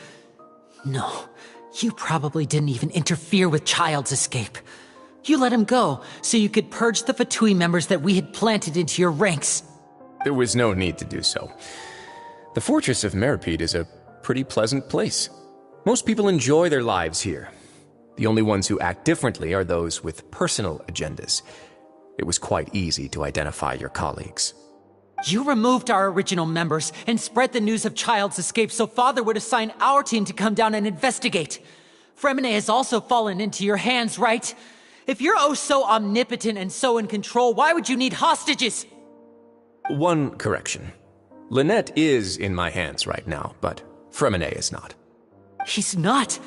no, you probably didn't even interfere with Child's escape. You let him go, so you could purge the Fatui members that we had planted into your ranks. There was no need to do so. The Fortress of Meripede is a pretty pleasant place. Most people enjoy their lives here. The only ones who act differently are those with personal agendas. It was quite easy to identify your colleagues. You removed our original members and spread the news of Child's escape so Father would assign our team to come down and investigate. Fremine has also fallen into your hands, right? If you're oh so omnipotent and so in control, why would you need hostages? One correction. Lynette is in my hands right now, but Fremine is not. He's not?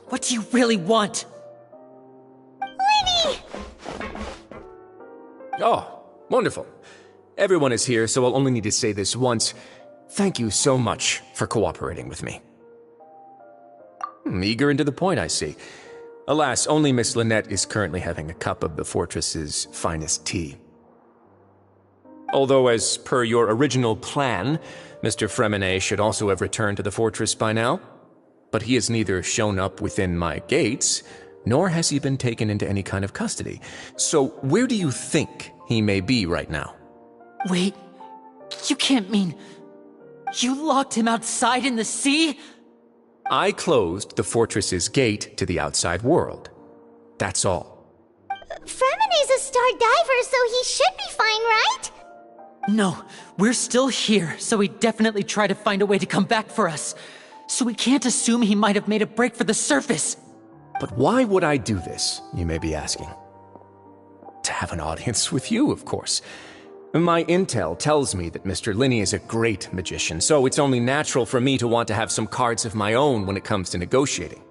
What do you really want? Lenny! Oh, wonderful. Everyone is here, so I'll only need to say this once. Thank you so much for cooperating with me. Eager and to the point, I see. Alas, only Miss Lynette is currently having a cup of the fortress's finest tea. Although, as per your original plan, Mr. Fremine should also have returned to the fortress by now. But he has neither shown up within my gates, nor has he been taken into any kind of custody. So where do you think he may be right now? Wait, you can't mean... You locked him outside in the sea? I closed the fortress's gate to the outside world. That's all. Fremine's a star diver, so he should be fine, right? No, we're still here, so he definitely tried to find a way to come back for us. So we can't assume he might have made a break for the surface. But why would I do this, you may be asking? To have an audience with you, of course. My intel tells me that Mr. Linney is a great magician, so it's only natural for me to want to have some cards of my own when it comes to negotiating.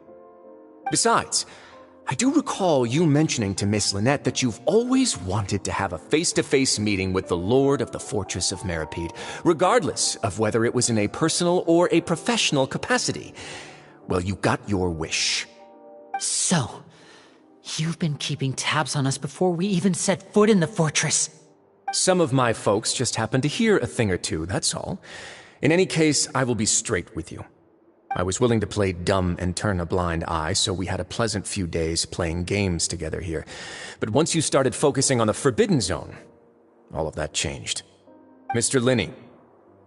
Besides, I do recall you mentioning to Miss Lynette that you've always wanted to have a face-to-face meeting with the Lord of the Fortress of Meripede, regardless of whether it was in a personal or a professional capacity. Well, you got your wish. So, you've been keeping tabs on us before we even set foot in the fortress. Some of my folks just happened to hear a thing or two, that's all. In any case, I will be straight with you. I was willing to play dumb and turn a blind eye, so we had a pleasant few days playing games together here. But once you started focusing on the Forbidden Zone, all of that changed. Mr. Linney,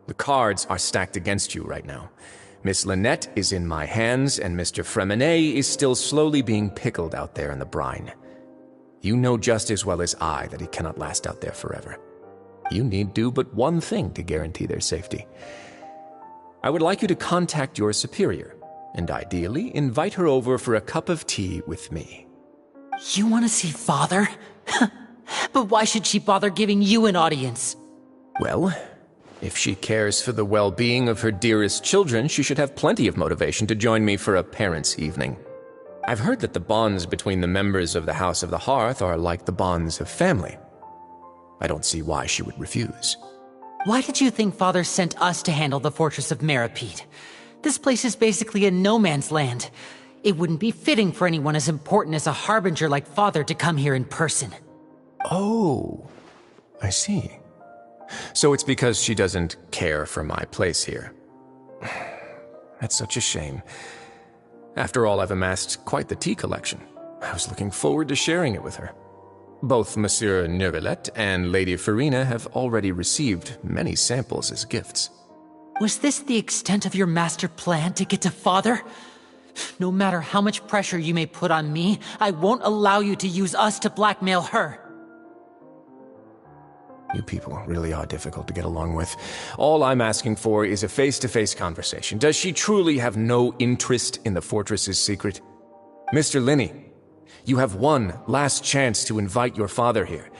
the cards are stacked against you right now. Miss Lynette is in my hands, and Mr. Fremine is still slowly being pickled out there in the brine. You know just as well as I that he cannot last out there forever. You need do but one thing to guarantee their safety. I would like you to contact your superior, and ideally invite her over for a cup of tea with me. You want to see Father? But why should she bother giving you an audience? Well, if she cares for the well-being of her dearest children, she should have plenty of motivation to join me for a parents' evening. I've heard that the bonds between the members of the House of the Hearth are like the bonds of family. I don't see why she would refuse. Why did you think Father sent us to handle the Fortress of Meripede? This place is basically a no-man's land. It wouldn't be fitting for anyone as important as a harbinger like Father to come here in person. Oh, I see. So it's because she doesn't care for my place here. That's such a shame. After all, I've amassed quite the tea collection. I was looking forward to sharing it with her. Both Monsieur Neuvillette and Lady Farina have already received many samples as gifts. Was this the extent of your master plan to get to Father? No matter how much pressure you may put on me, I won't allow you to use us to blackmail her. You people really are difficult to get along with. All I'm asking for is a face-to-face conversation. Does she truly have no interest in the fortress's secret? Mr. Linney, you have one last chance to invite your father here.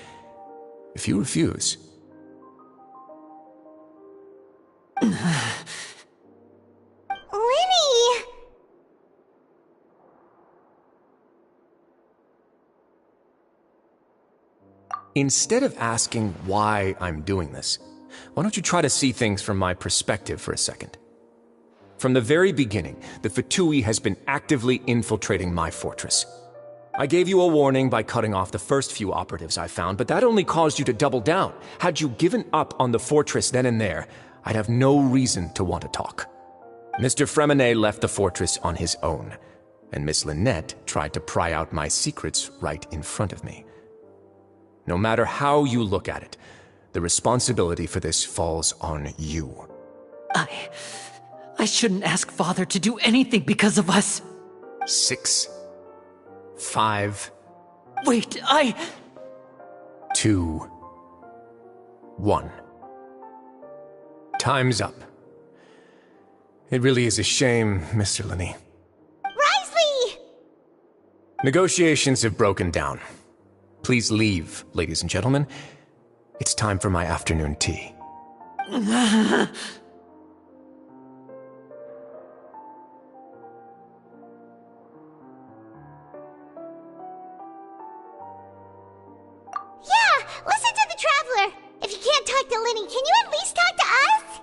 If you refuse, Lenny! Instead of asking why I'm doing this, why don't you try to see things from my perspective for a second? From the very beginning, the Fatui has been actively infiltrating my fortress. I gave you a warning by cutting off the first few operatives I found, but that only caused you to double down. Had you given up on the fortress then and there, I'd have no reason to want to talk. Mr. Fremenet left the fortress on his own, and Miss Lynette tried to pry out my secrets right in front of me. No matter how you look at it, the responsibility for this falls on you. I shouldn't ask Father to do anything because of us. 6, 5... Wait, 2, 1. Time's up. It really is a shame, Mr. Linney. Risley! Negotiations have broken down. Please leave, ladies and gentlemen. It's time for my afternoon tea. Yeah, listen to the Traveler! If you can't talk to Lenny, can you at least talk to us?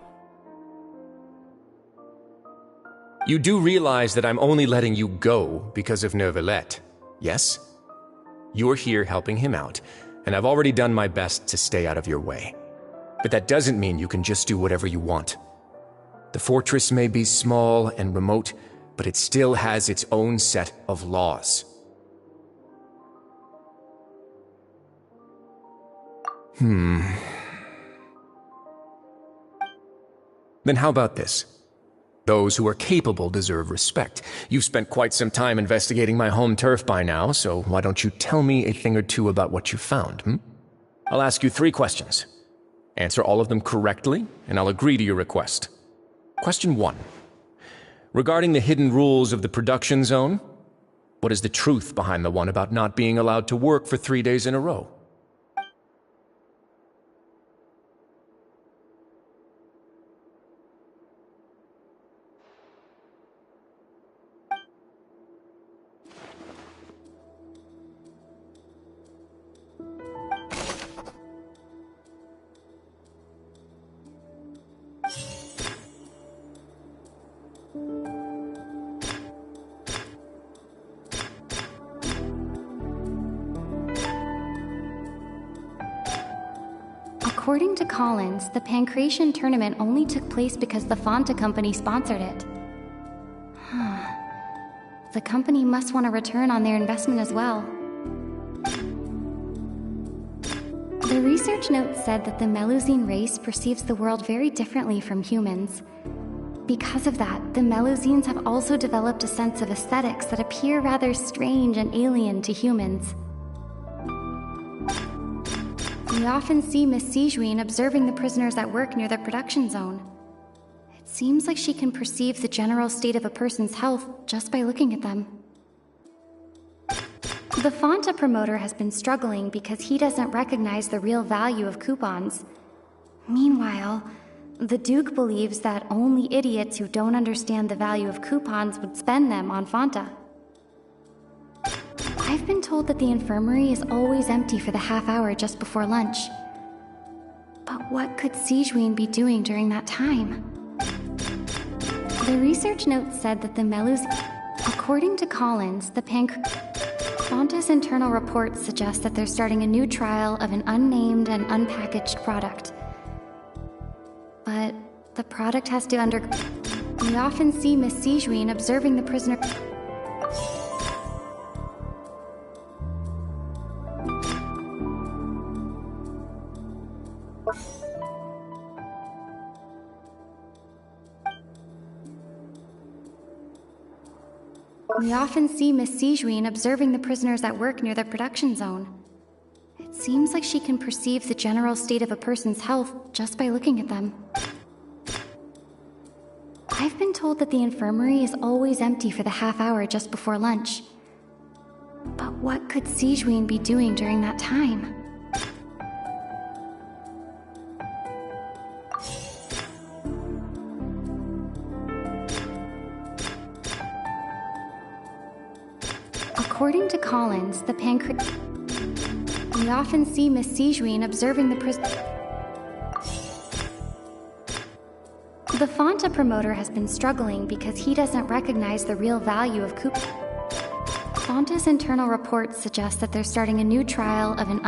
You do realize that I'm only letting you go because of Neuvillette, yes? You're here helping him out, and I've already done my best to stay out of your way. But that doesn't mean you can just do whatever you want. The fortress may be small and remote, but it still has its own set of laws. Then how about this? Those who are capable deserve respect. You've spent quite some time investigating my home turf by now, so why don't you tell me a thing or two about what you found, I'll ask you 3 questions. Answer all of them correctly, and I'll agree to your request. Question 1. Regarding the hidden rules of the production zone, what is the truth behind the one about not being allowed to work for 3 days in a row? According to Collins, the Pancration tournament only took place because the Fonta company sponsored it. The company must want a return on their investment as well. The research note said that the Melusine race perceives the world very differently from humans. Because of that, the Melusines have also developed a sense of aesthetics that appear rather strange and alien to humans. We often see Miss Sijuin observing the prisoners at work near the production zone. It seems like she can perceive the general state of a person's health just by looking at them. The Fonta promoter has been struggling because he doesn't recognize the real value of coupons. Meanwhile, the Duke believes that only idiots who don't understand the value of coupons would spend them on Fonta. I've been told that the infirmary is always empty for the half hour just before lunch. But what could Sijuin be doing during that time? The research note said that the Melus... According to Collins, the Fonta's internal reports suggest that they're starting a new trial of an unnamed and unpackaged product. But the product has to We often see Miss Sijuin observing the prisoner... We often see Miss Sijuin observing the prisoners at work near the production zone. It seems like she can perceive the general state of a person's health just by looking at them. I've been told that the infirmary is always empty for the half hour just before lunch. But what could Sijuin be doing during that time? According to Collins, the we often see Miss Sijuin observing the The Fonta promoter has been struggling because he doesn't recognize the real value of coupons. Fonta's internal reports suggest that they're starting a new trial of an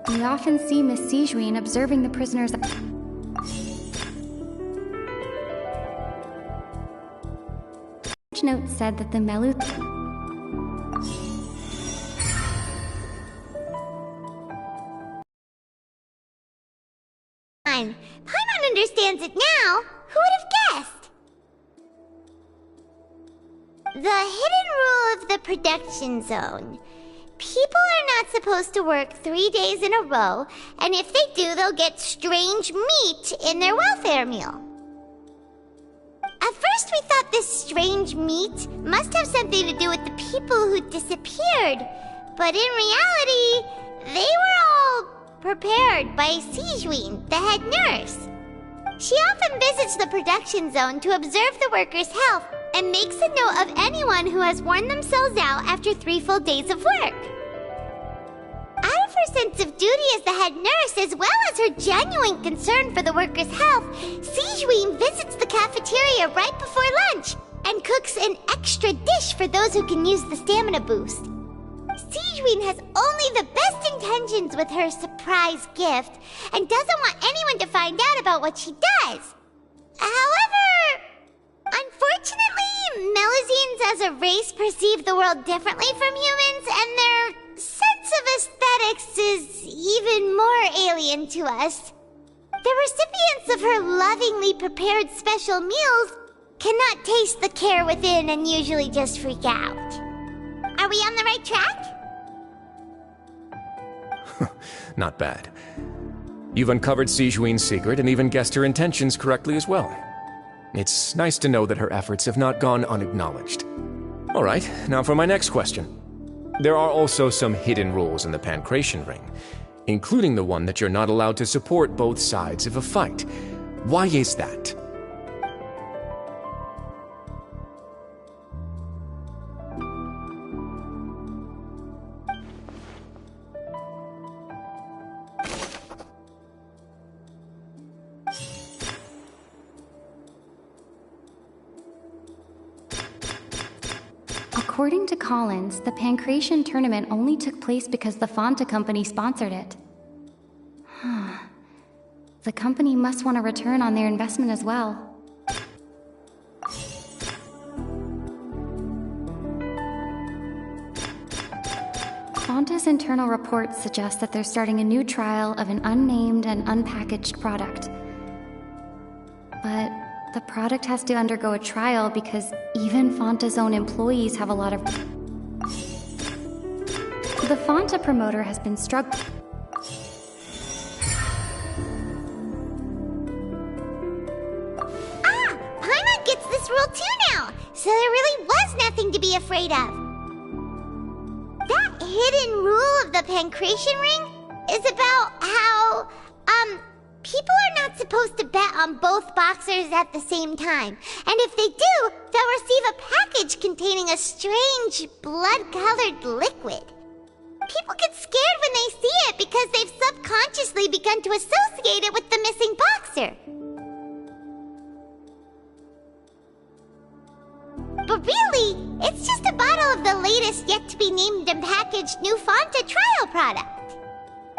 We often see Miss Sijuin observing the prisoners. Note said that the Melu. Paimon understands it now. Who would have guessed? The hidden rule of the production zone. People are not supposed to work 3 days in a row, and if they do, they'll get strange meat in their welfare meal. At first we thought this strange meat must have something to do with the people who disappeared, but in reality, they were all prepared by Sijuin, the head nurse. She often visits the production zone to observe the workers' health and makes a note of anyone who has worn themselves out after 3 full days of work. Out of her sense of duty as the head nurse, as well as her genuine concern for the workers' health, Sijuin visits the cafeteria right before lunch and cooks an extra dish for those who can use the stamina boost. Sijuin has only the best intentions with her surprise gift and doesn't want anyone to find out about what she does. However, unfortunately, Melusines as a race perceive the world differently from humans, and their sense of aesthetics is even more alien to us. The recipients of her lovingly prepared special meals cannot taste the care within and usually just freak out. Are we on the right track? Not bad. You've uncovered Sijuin's secret and even guessed her intentions correctly as well. It's nice to know that her efforts have not gone unacknowledged. All right, now for my next question. There are also some hidden rules in the Pancration Ring, including the one that you're not allowed to support both sides of a fight. Why is that? According to Collins, the Pancration tournament only took place because the Fonta company sponsored it. The company must want a return on their investment as well. Fonta's internal reports suggest that they're starting a new trial of an unnamed and unpackaged product. But the product has to undergo a trial because even Fonta's own employees have a lot of... The Fonta promoter has been struggling. Paimon gets this rule too now, so there really was nothing to be afraid of. That hidden rule of the Pancration Ring is about how, people are not supposed to bet on both boxers at the same time. And if they do, they'll receive a package containing a strange, blood-colored liquid. People get scared when they see it because they've subconsciously begun to associate it with the missing boxer. But really, it's just a bottle of the latest yet-to-be-named and packaged new Fonta trial product.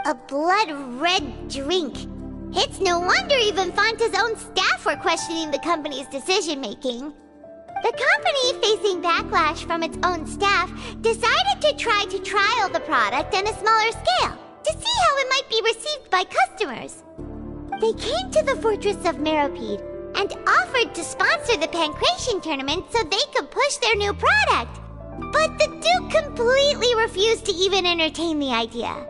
A blood-red drink. It's no wonder even Fonta's own staff were questioning the company's decision-making. The company, facing backlash from its own staff, decided to try to trial the product on a smaller scale, to see how it might be received by customers. They came to the fortress of Meropide and offered to sponsor the Pancration tournament so they could push their new product. But the Duke completely refused to even entertain the idea.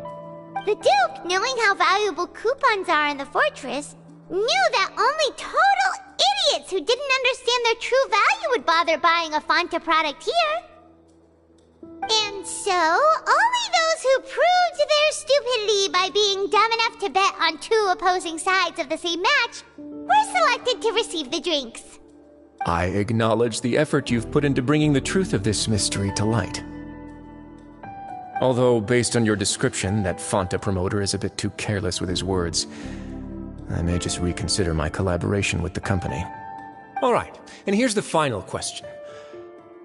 The Duke, knowing how valuable coupons are in the fortress, knew that only total idiots who didn't understand their true value would bother buying a Fanta product here. And so, only those who proved their stupidity by being dumb enough to bet on two opposing sides of the same match were selected to receive the drinks. I acknowledge the effort you've put into bringing the truth of this mystery to light. Although, based on your description, that Fanta promoter is a bit too careless with his words, I may just reconsider my collaboration with the company. All right, and here's the final question.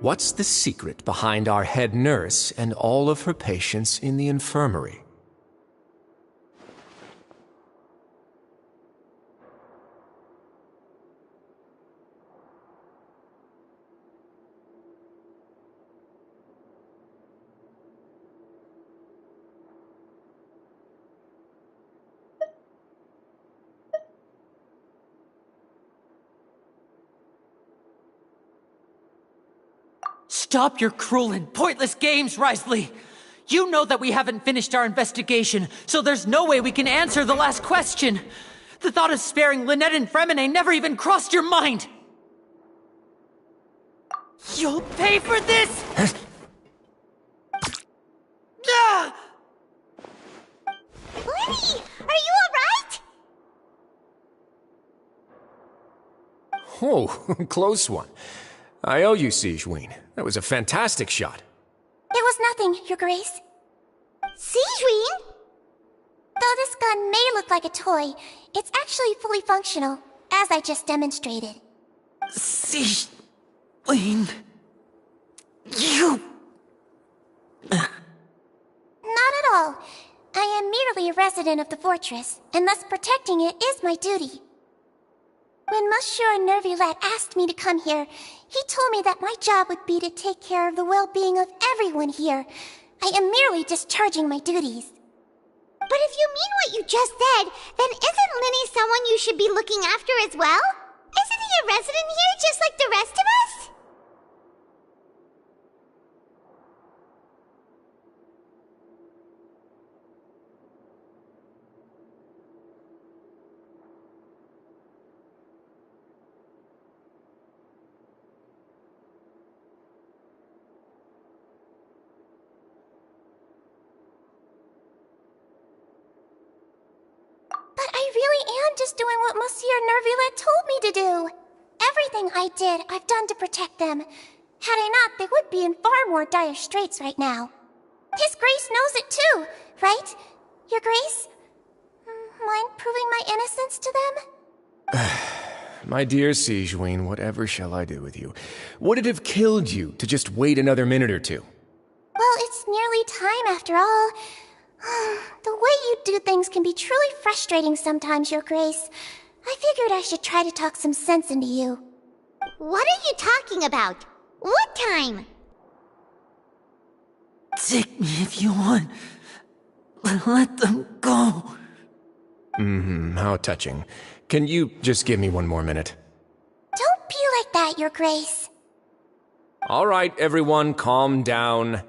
What's the secret behind our head nurse and all of her patients in the infirmary? Stop your cruel and pointless games, Risley! You know that we haven't finished our investigation, so there's no way we can answer the last question! The thought of sparing Lynette and Fremine never even crossed your mind! You'll pay for this! Ah! Lenny, are you alright? Oh, close one. I owe you, Sigewinne. That was a fantastic shot. It was nothing, Your Grace. Sigewinne? Though this gun may look like a toy, it's actually fully functional, as I just demonstrated. Sigewinne... You... Not at all. I am merely a resident of the fortress, and thus protecting it is my duty. When Monsieur Nervillette asked me to come here, he told me that my job would be to take care of the well-being of everyone here. I am merely discharging my duties. But if you mean what you just said, then isn't Linny someone you should be looking after as well? Isn't he a resident here just like the rest of us? Just doing what Monsieur Nervillette told me to do. Everything I did, I've done to protect them. Had I not, they would be in far more dire straits right now. His Grace knows it too, right? Your Grace? Mind proving my innocence to them? My dear Sigewinne, whatever shall I do with you? Would it have killed you to just wait another minute or two? Well, it's nearly time after all. The way you do things can be truly frustrating sometimes, Your Grace. I figured I should try to talk some sense into you. What are you talking about? What time? Take me if you want. Let them go. How touching. Can you just give me one more minute? Don't be like that, Your Grace. All right, everyone, calm down.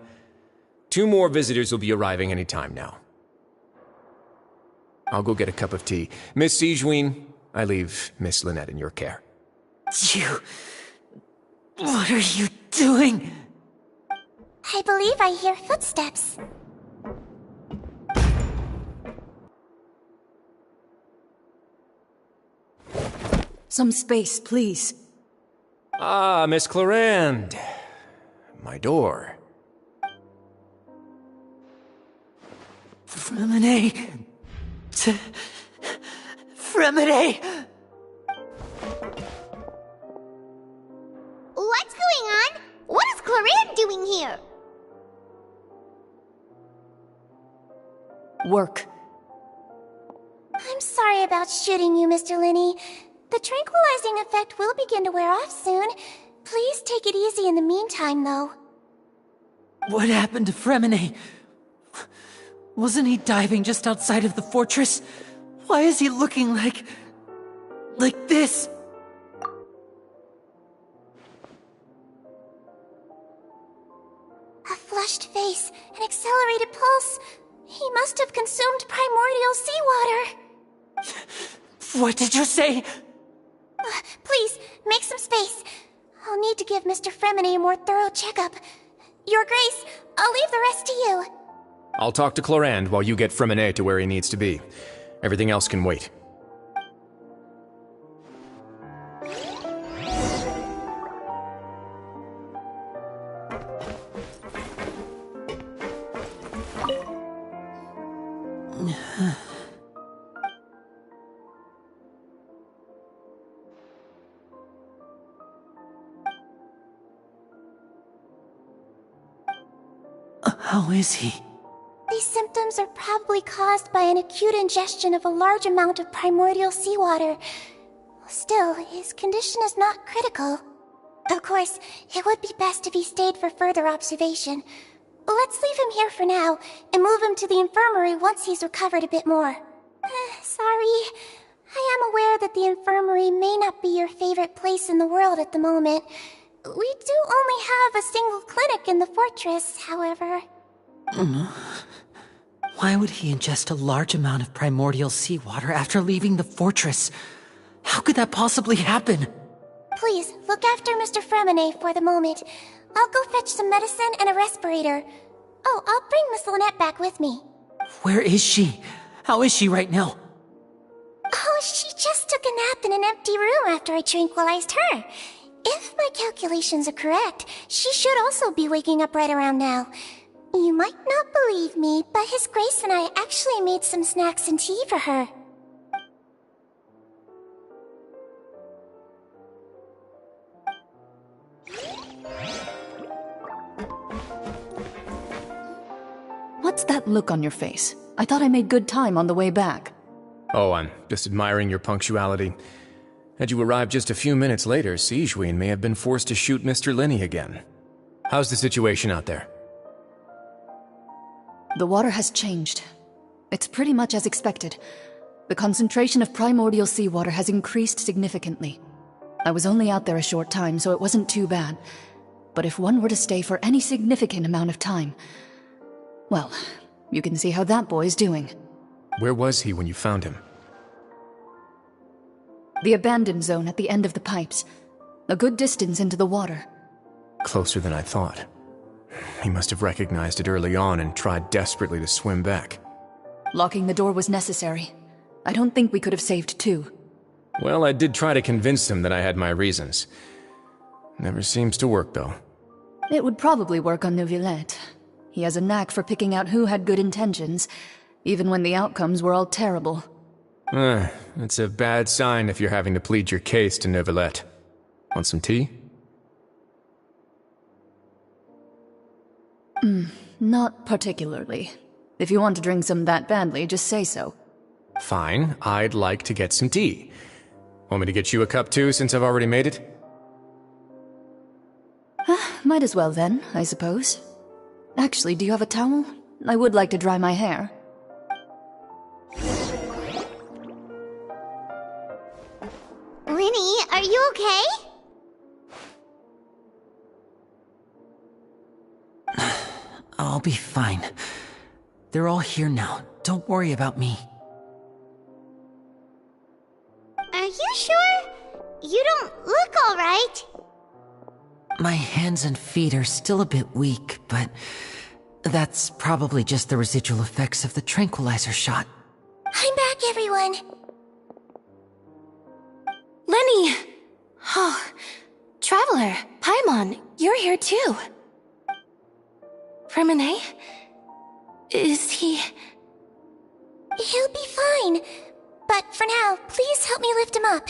2 more visitors will be arriving any time now. I'll go get a cup of tea. Miss Sigewinne, I leave Miss Lynette in your care. You... What are you doing? I believe I hear footsteps. Some space, please. Ah, Miss Clarande. My door. Fremine... Fremine... What's going on? What is Clarande doing here? Work. I'm sorry about shooting you, Mr. Linney. The tranquilizing effect will begin to wear off soon. Please take it easy in the meantime, though. What happened to Fremine? Wasn't he diving just outside of the fortress? Why is he looking like this? A flushed face, an accelerated pulse. He must have consumed primordial seawater. What did you say? Please, make some space. I'll need to give Mr. Fremini a more thorough checkup. Your Grace, I'll leave the rest to you. I'll talk to Clorand while you get Fremine to where he needs to be. Everything else can wait. How is he? These symptoms are probably caused by an acute ingestion of a large amount of primordial seawater. Still, his condition is not critical. Of course, it would be best if he stayed for further observation. Let's leave him here for now, and move him to the infirmary once he's recovered a bit more. Sorry. I am aware that the infirmary may not be your favorite place in the world at the moment. We do only have a single clinic in the fortress, however. Why would he ingest a large amount of primordial seawater after leaving the fortress? How could that possibly happen? Please, look after Mr. Fremine for the moment. I'll go fetch some medicine and a respirator. Oh, I'll bring Miss Lynette back with me. Where is she? How is she right now? Oh, she just took a nap in an empty room after I tranquilized her. If my calculations are correct, she should also be waking up right around now. You might not believe me, but His Grace and I actually made some snacks and tea for her. What's that look on your face? I thought I made good time on the way back. Oh, I'm just admiring your punctuality. Had you arrived just a few minutes later, Sigewinne may have been forced to shoot Mr. Linney again. How's the situation out there? The water has changed. It's pretty much as expected. The concentration of primordial seawater has increased significantly. I was only out there a short time, so it wasn't too bad. But if one were to stay for any significant amount of time... well, you can see how that boy's doing. Where was he when you found him? The abandoned zone at the end of the pipes. A good distance into the water. Closer than I thought. He must have recognized it early on and tried desperately to swim back. Locking the door was necessary. I don't think we could have saved two. Well, I did try to convince him that I had my reasons. Never seems to work, though. It would probably work on Neuvillette. He has a knack for picking out who had good intentions, even when the outcomes were all terrible. It's a bad sign if you're having to plead your case to Neuvillette. Want some tea? Not particularly. If you want to drink some that badly, just say so. Fine, I'd like to get some tea. Want me to get you a cup too, since I've already made it? Might as well then, I suppose. Actually, do you have a towel? I would like to dry my hair. Linny, are you okay? I'll be fine. They're all here now. Don't worry about me. Are you sure? You don't look alright. My hands and feet are still a bit weak, but that's probably just the residual effects of the tranquilizer shot. I'm back, everyone. Lenny! Oh, Traveler, Paimon, you're here too. Fremine? Is he... He'll be fine. But for now, please help me lift him up.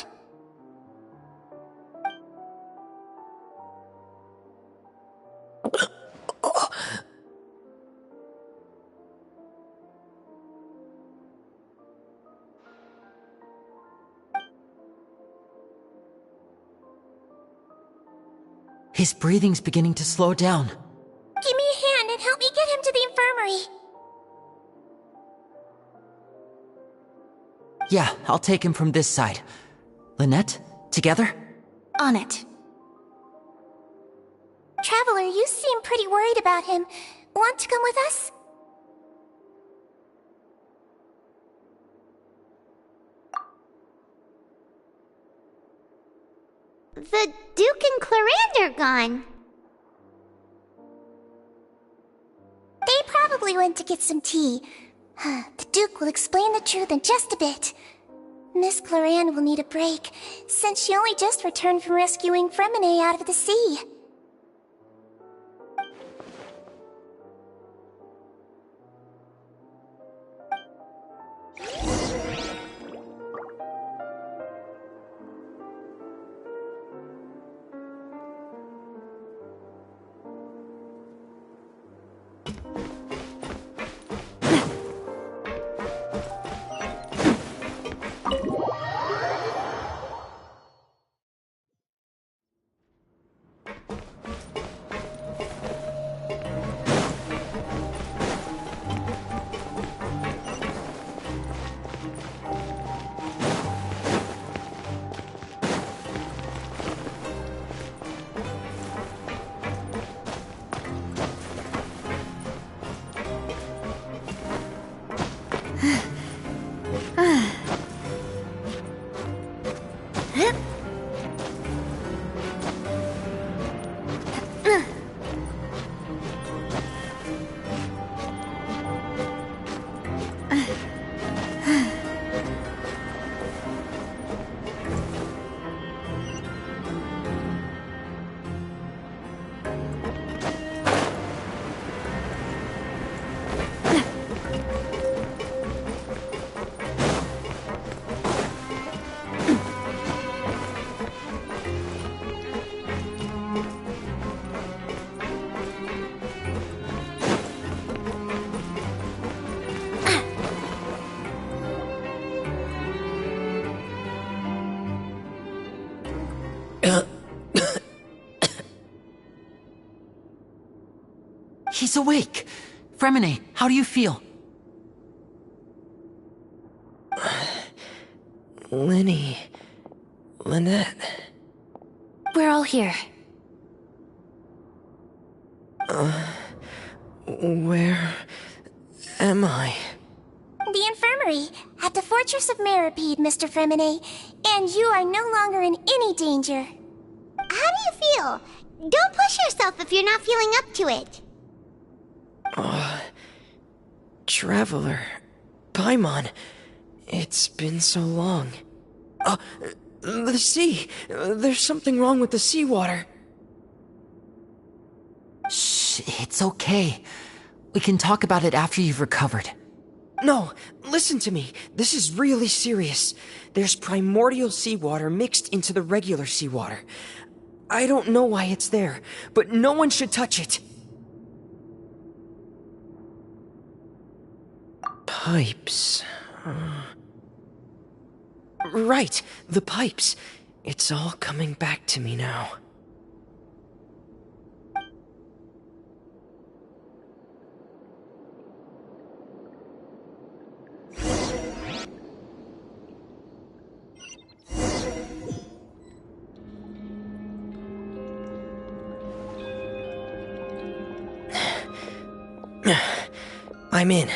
His breathing's beginning to slow down. Give me a hand and help me get him to the infirmary. Yeah, I'll take him from this side. Lynette, together? On it. Traveler, you seem pretty worried about him. Want to come with us? The Duke and Clarande are gone. They probably went to get some tea. The Duke will explain the truth in just a bit. Miss Clarande will need a break, since she only just returned from rescuing Fremine out of the sea. He's awake! Fremine, how do you feel? Lynette. We're all here. Where am I? The infirmary, at the Fortress of Meripede, Mr. Fremine, and you are no longer in any danger. How do you feel? Don't push yourself if you're not feeling up to it. Traveler. Paimon. It's been so long. The sea. There's something wrong with the seawater. Shh, it's okay. We can talk about it after you've recovered. No, listen to me. This is really serious. There's primordial seawater mixed into the regular seawater. I don't know why it's there, but no one should touch it. Pipes. Right, the pipes. It's all coming back to me now. I'm in.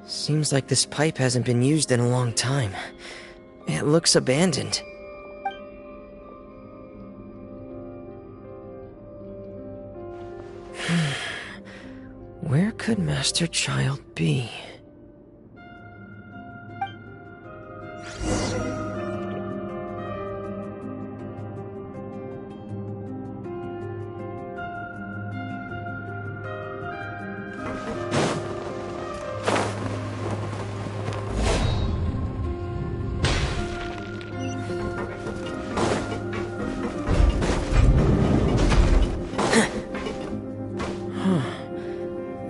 Seems like this pipe hasn't been used in a long time. It looks abandoned. Where could Master Child be?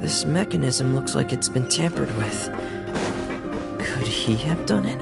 This mechanism looks like it's been tampered with. Could he have done it?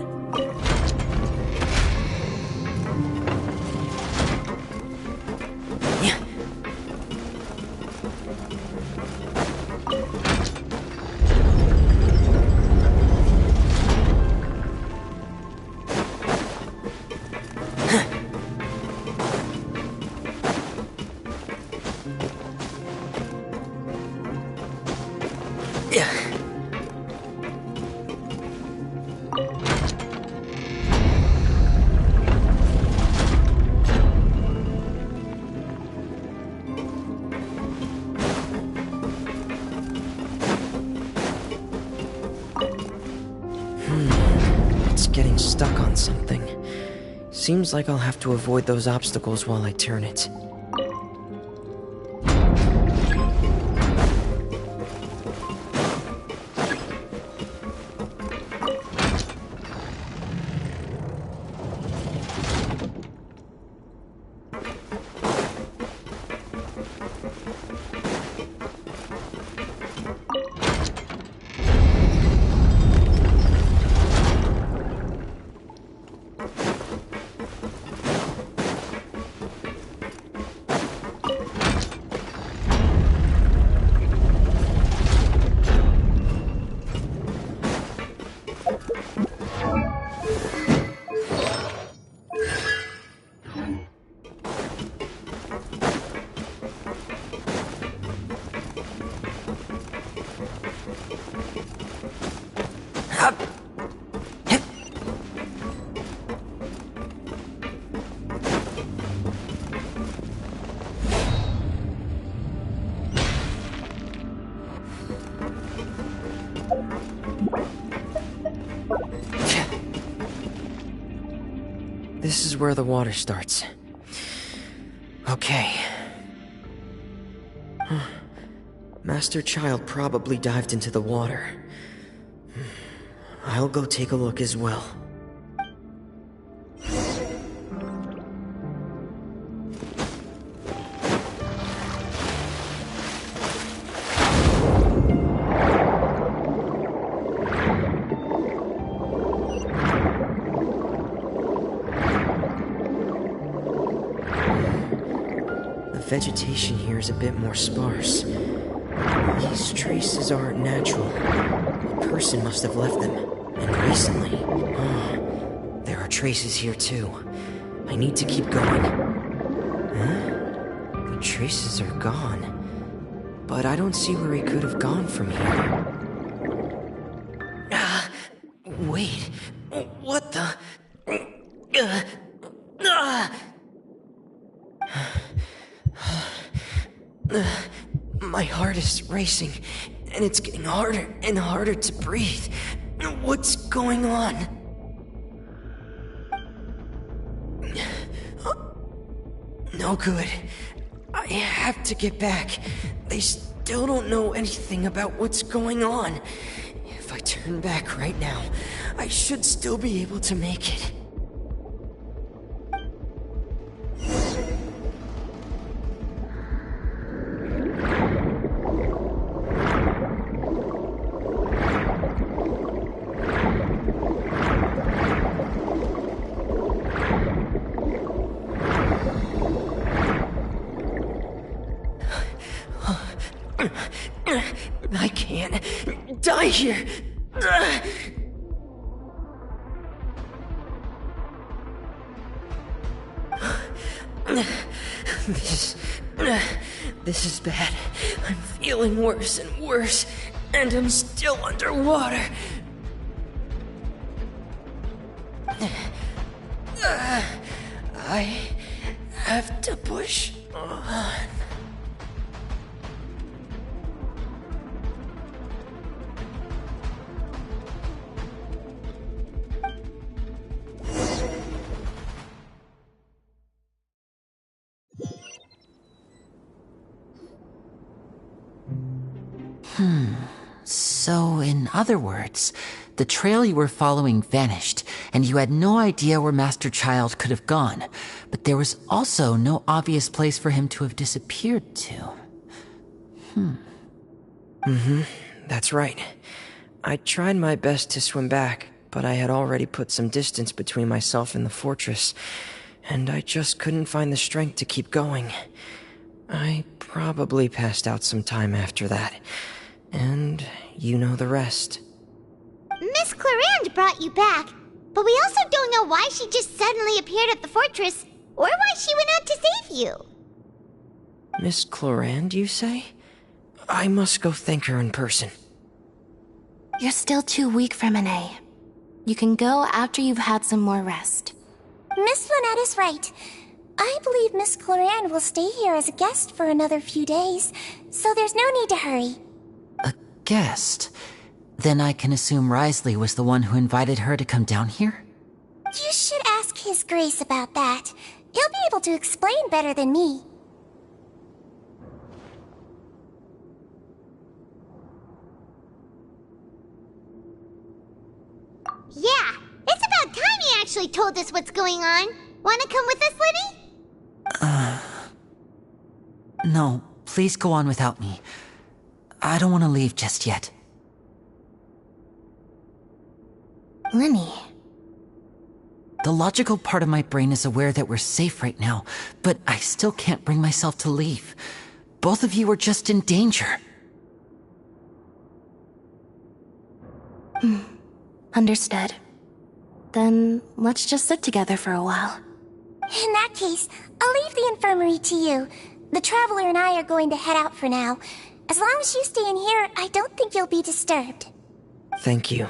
It's getting stuck on something. Seems like I'll have to avoid those obstacles while I turn it. This is where the water starts. Okay. Master Child probably dived into the water. I'll go take a look as well. Vegetation here is a bit more sparse. These traces aren't natural. A person must have left them, and recently. There are traces here too. I need to keep going. The traces are gone, but I don't see where he could have gone from here. Wait, what the? My heart is racing, and it's getting harder and harder to breathe. What's going on? No good. I have to get back. They still don't know anything about what's going on. If I turn back right now, I should still be able to make it. I can't die here. This is bad. I'm feeling worse and worse, and I'm still underwater. I have to push on. So, in other words, the trail you were following vanished, and you had no idea where Master Child could have gone, but there was also no obvious place for him to have disappeared to. That's right. I tried my best to swim back, but I had already put some distance between myself and the fortress, and I just couldn't find the strength to keep going. I probably passed out some time after that. And you know the rest. Miss Clarande brought you back, but we also don't know why she just suddenly appeared at the fortress, or why she went out to save you. Miss Clarande, you say? I must go thank her in person. You're still too weak for Monet. You can go after you've had some more rest. Miss Lynette is right. I believe Miss Clorian will stay here as a guest for another few days, so there's no need to hurry. A guest? Then I can assume Risley was the one who invited her to come down here? You should ask His Grace about that. He'll be able to explain better than me. Yeah, it's about time he actually told us what's going on. Wanna come with us, Lenny? No, please go on without me. I don't want to leave just yet. Lenny. The logical part of my brain is aware that we're safe right now, but I still can't bring myself to leave. Both of you are just in danger. Understood. Then let's just sit together for a while. In that case, I'll leave the infirmary to you. The Traveler and I are going to head out for now. As long as you stay in here, I don't think you'll be disturbed. Thank you.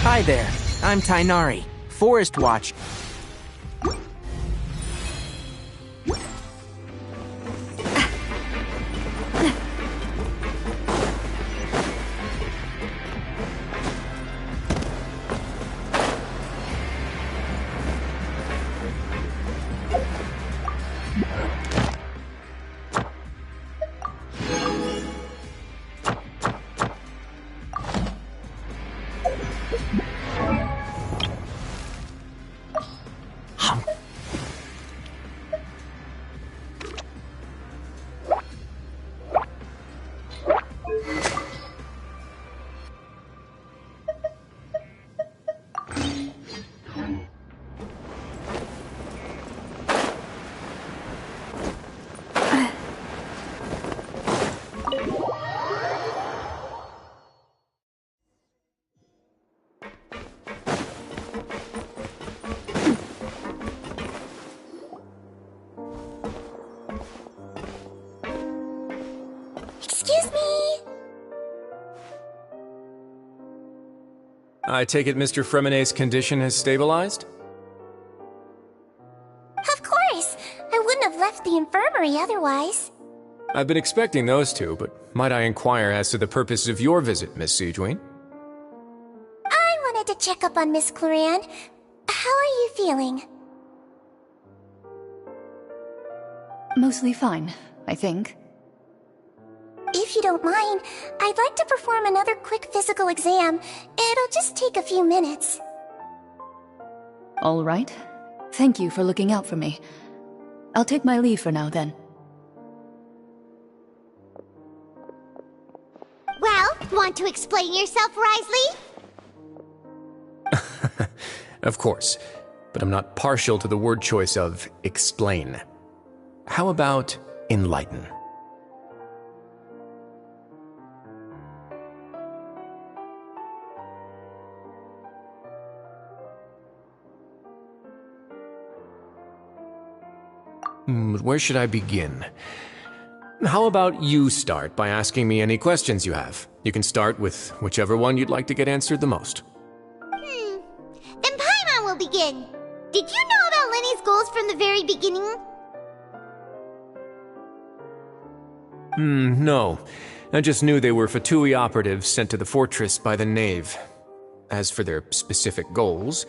Hi there, I'm Tainari, Forest Watch. Excuse me! I take it Mr. Fremonet's condition has stabilized? Of course! I wouldn't have left the infirmary otherwise. I've been expecting those two, but might I inquire as to the purpose of your visit, Miss Siegewien? I wanted to check up on Miss Clorian. How are you feeling? Mostly fine, I think. If you don't mind, I'd like to perform another quick physical exam. It'll just take a few minutes. All right. Thank you for looking out for me. I'll take my leave for now, then. Well, want to explain yourself, Risley? Of course, but I'm not partial to the word choice of explain. How about enlighten? But where should I begin? How about you start by asking me any questions you have? You can start with whichever one you'd like to get answered the most. Then Paimon will begin. Did you know about Lenny's goals from the very beginning? No. I just knew they were Fatui operatives sent to the fortress by the Knave. As for their specific goals,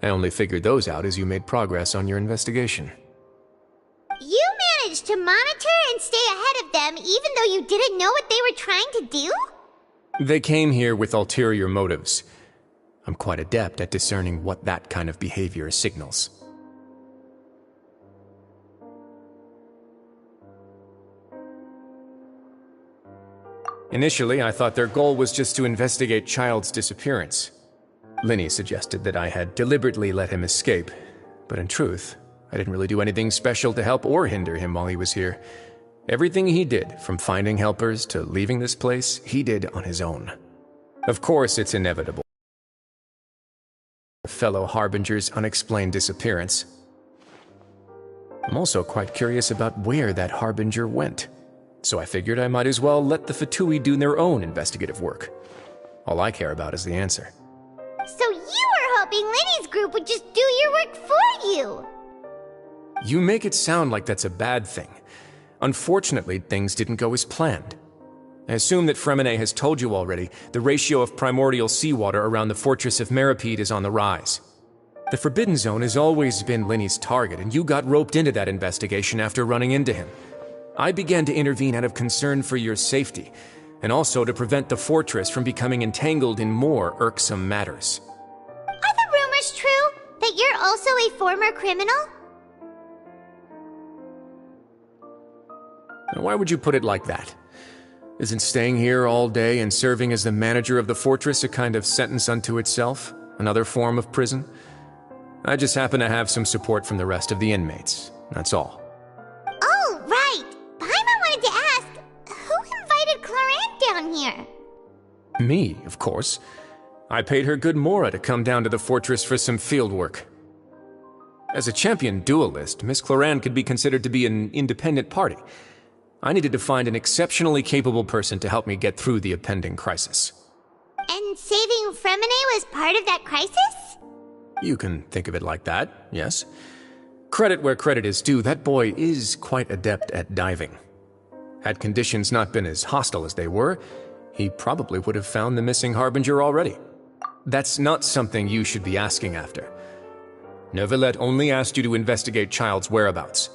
I only figured those out as you made progress on your investigation. You managed to monitor and stay ahead of them even though you didn't know what they were trying to do? They came here with ulterior motives. I'm quite adept at discerning what that kind of behavior signals. Initially, I thought their goal was just to investigate Child's disappearance. Linny suggested that I had deliberately let him escape, but in truth, I didn't really do anything special to help or hinder him while he was here. Everything he did, from finding helpers to leaving this place, he did on his own. Of course, it's inevitable. Fellow Harbinger's unexplained disappearance. I'm also quite curious about where that Harbinger went. So I figured I might as well let the Fatui do their own investigative work. All I care about is the answer. So you were hoping Linny's group would just do your work for you! You make it sound like that's a bad thing. Unfortunately, things didn't go as planned. I assume that Fremine has told you already the ratio of primordial seawater around the fortress of Meripede is on the rise. The Forbidden Zone has always been Linny's target, and you got roped into that investigation after running into him. I began to intervene out of concern for your safety, and also to prevent the fortress from becoming entangled in more irksome matters. Are the rumors true? That you're also a former criminal? Now, why would you put it like that? Isn't staying here all day and serving as the manager of the fortress a kind of sentence unto itself? Another form of prison? I just happen to have some support from the rest of the inmates, that's all. Oh, right! Paimon wanted to ask, who invited Clorant down here? Me, of course. I paid her good mora to come down to the fortress for some field work. As a champion duelist, Miss Clorant could be considered to be an independent party. I needed to find an exceptionally capable person to help me get through the impending crisis. And saving Fremine was part of that crisis? You can think of it like that, yes. Credit where credit is due, that boy is quite adept at diving. Had conditions not been as hostile as they were, he probably would have found the missing Harbinger already. That's not something you should be asking after. Neuvillette only asked you to investigate Child's whereabouts.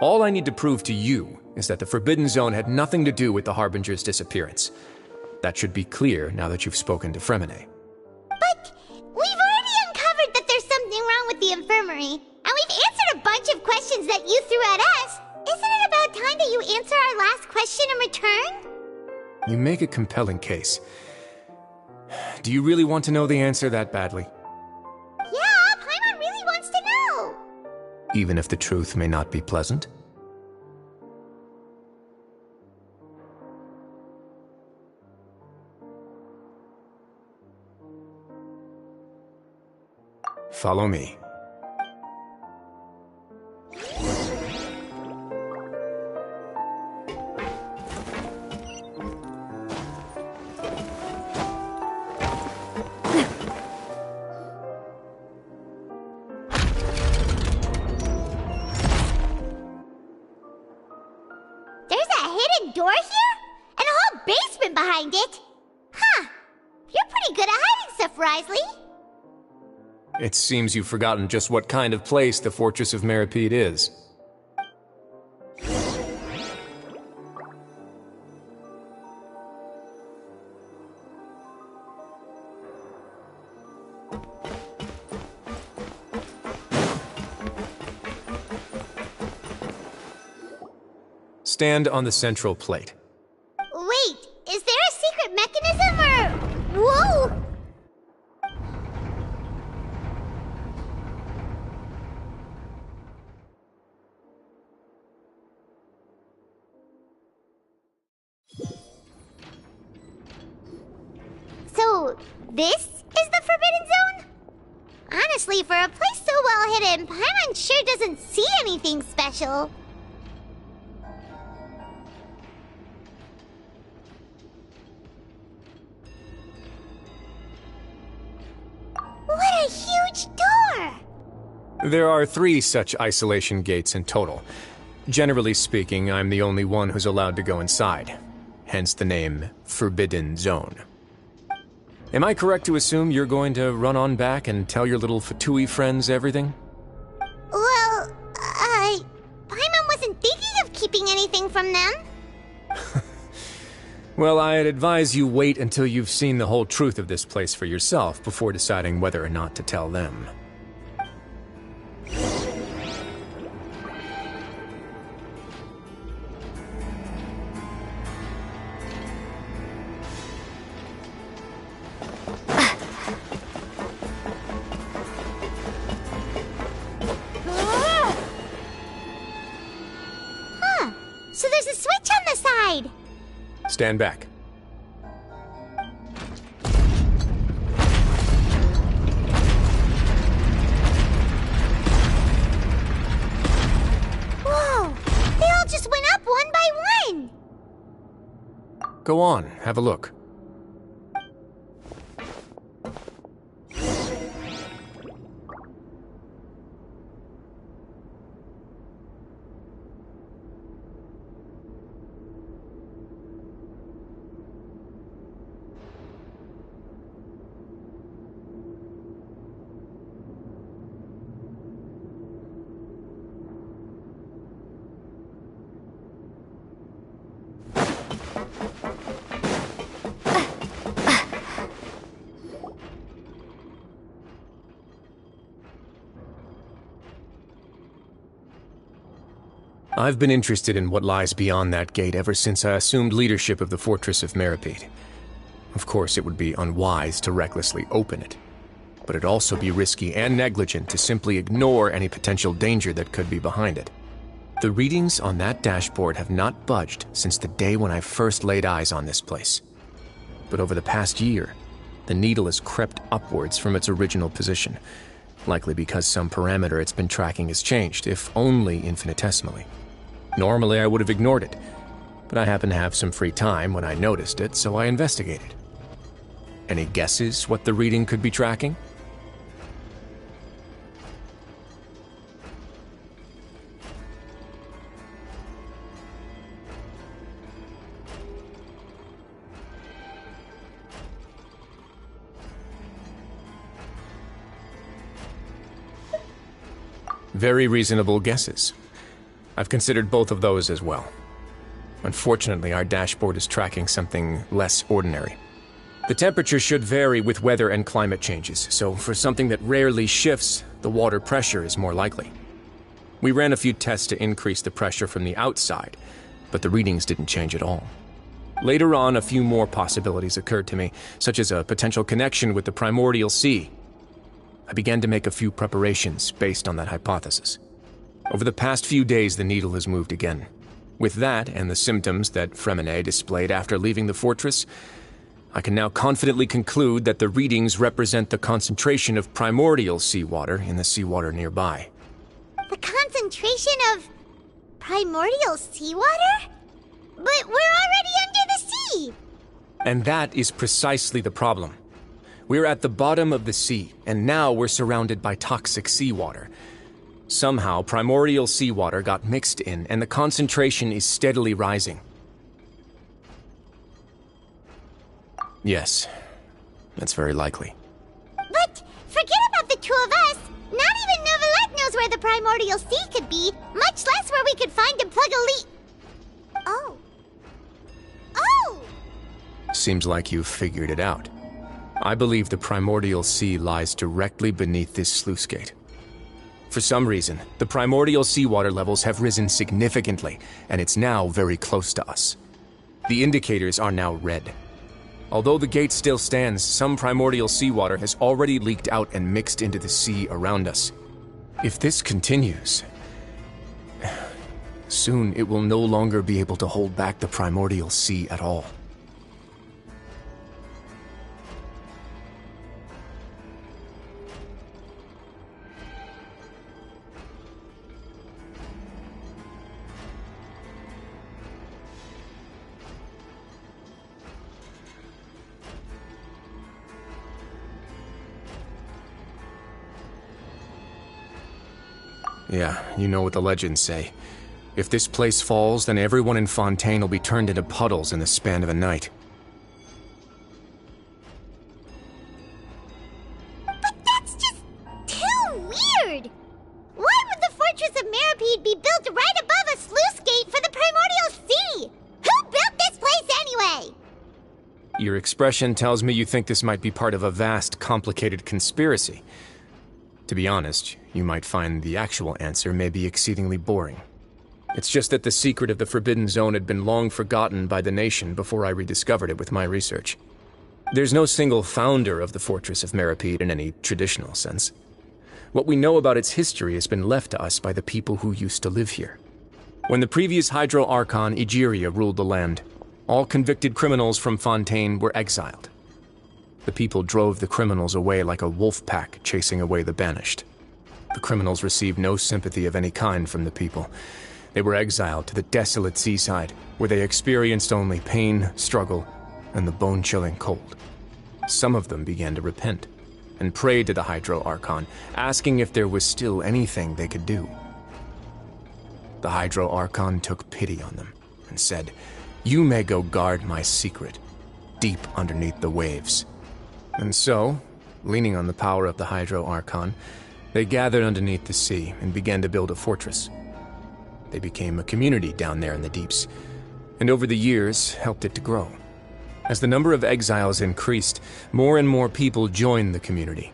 All I need to prove to you is that the Forbidden Zone had nothing to do with the Harbinger's disappearance. That should be clear now that you've spoken to Fremine. But we've already uncovered that there's something wrong with the infirmary, and we've answered a bunch of questions that you threw at us. Isn't it about time that you answer our last question in return? You make a compelling case. Do you really want to know the answer that badly? Yeah, Paimon really wants to know. Even if the truth may not be pleasant? Follow me. There's a hidden door here? And a whole basement behind it? Huh. You're pretty good at hiding stuff, Risley. It seems you've forgotten just what kind of place the Fortress of Meripede is. Stand on the central plate. Wait, is there a secret mechanism or... Whoa! So, this is the Forbidden Zone? Honestly, for a place so well hidden, Paimon sure doesn't see anything special. What a huge door! There are 3 such isolation gates in total. Generally speaking, I'm the only one who's allowed to go inside. Hence the name Forbidden Zone. Am I correct to assume you're going to run on back and tell your little Fatui friends everything? Well, Paimon wasn't thinking of keeping anything from them. Well, I'd advise you wait until you've seen the whole truth of this place for yourself before deciding whether or not to tell them. Huh. So there's a switch on the side. Stand back. Whoa! They all just went up one by one! Go on, have a look. I've been interested in what lies beyond that gate ever since I assumed leadership of the Fortress of Meripede. Of course, it would be unwise to recklessly open it, but it'd also be risky and negligent to simply ignore any potential danger that could be behind it. The readings on that dashboard have not budged since the day when I first laid eyes on this place. But over the past year, the needle has crept upwards from its original position, likely because some parameter it's been tracking has changed, if only infinitesimally. Normally, I would have ignored it, but I happened to have some free time when I noticed it, so I investigated. Any guesses what the reading could be tracking? Very reasonable guesses. I've considered both of those as well. Unfortunately, our dashboard is tracking something less ordinary. The temperature should vary with weather and climate changes, so for something that rarely shifts, the water pressure is more likely. We ran a few tests to increase the pressure from the outside, but the readings didn't change at all. Later on, a few more possibilities occurred to me, such as a potential connection with the primordial sea. I began to make a few preparations based on that hypothesis. Over the past few days, the needle has moved again. With that, and the symptoms that Fremine displayed after leaving the fortress, I can now confidently conclude that the readings represent the concentration of primordial seawater in the seawater nearby. The concentration of primordial seawater? But we're already under the sea! And that is precisely the problem. We're at the bottom of the sea, and now we're surrounded by toxic seawater. Somehow, primordial seawater got mixed in, and the concentration is steadily rising. Yes, that's very likely. But forget about the two of us! Not even Neuvillette knows where the primordial sea could be, much less where we could find and plug a leak. Oh. Oh! Seems like you've figured it out. I believe the primordial sea lies directly beneath this sluice gate. For some reason, the primordial seawater levels have risen significantly, and it's now very close to us. The indicators are now red. Although the gate still stands, some primordial seawater has already leaked out and mixed into the sea around us. If this continues, soon it will no longer be able to hold back the primordial sea at all. Yeah, you know what the legends say. If this place falls, then everyone in Fontaine will be turned into puddles in the span of a night. But that's just too weird! Why would the Fortress of Meripede be built right above a sluice gate for the Primordial Sea? Who built this place anyway? Your expression tells me you think this might be part of a vast, complicated conspiracy. To be honest, you might find the actual answer may be exceedingly boring. It's just that the secret of the Forbidden Zone had been long forgotten by the nation before I rediscovered it with my research. There's no single founder of the Fortress of Meripede in any traditional sense. What we know about its history has been left to us by the people who used to live here. When the previous Hydro Archon, Egeria, ruled the land, all convicted criminals from Fontaine were exiled. The people drove the criminals away like a wolf pack chasing away the banished. The criminals received no sympathy of any kind from the people. They were exiled to the desolate seaside, where they experienced only pain, struggle, and the bone-chilling cold. Some of them began to repent, and prayed to the Hydro Archon, asking if there was still anything they could do. The Hydro Archon took pity on them, and said, "You may go guard my secret, deep underneath the waves." And so, leaning on the power of the Hydro Archon, they gathered underneath the sea and began to build a fortress. They became a community down there in the deeps, and over the years helped it to grow. As the number of exiles increased, more and more people joined the community.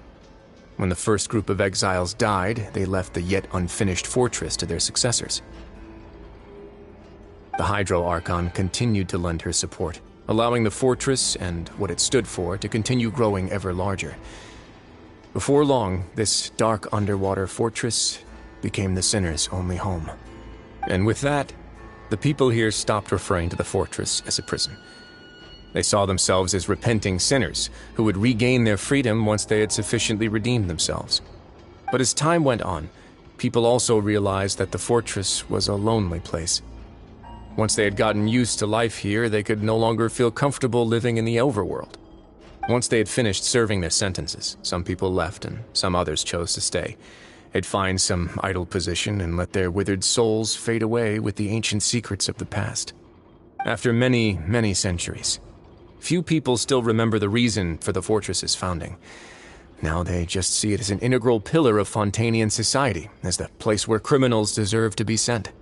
When the first group of exiles died, they left the yet unfinished fortress to their successors. The Hydro Archon continued to lend her support, allowing the fortress and what it stood for to continue growing ever larger. Before long, this dark underwater fortress became the sinner's only home. And with that, the people here stopped referring to the fortress as a prison. They saw themselves as repenting sinners who would regain their freedom once they had sufficiently redeemed themselves. But as time went on, people also realized that the fortress was a lonely place. Once they had gotten used to life here, they could no longer feel comfortable living in the overworld. Once they had finished serving their sentences, some people left and some others chose to stay. They'd find some idle position and let their withered souls fade away with the ancient secrets of the past. After many, many centuries, few people still remember the reason for the fortress's founding. Now they just see it as an integral pillar of Fontainian society, as the place where criminals deserve to be sent.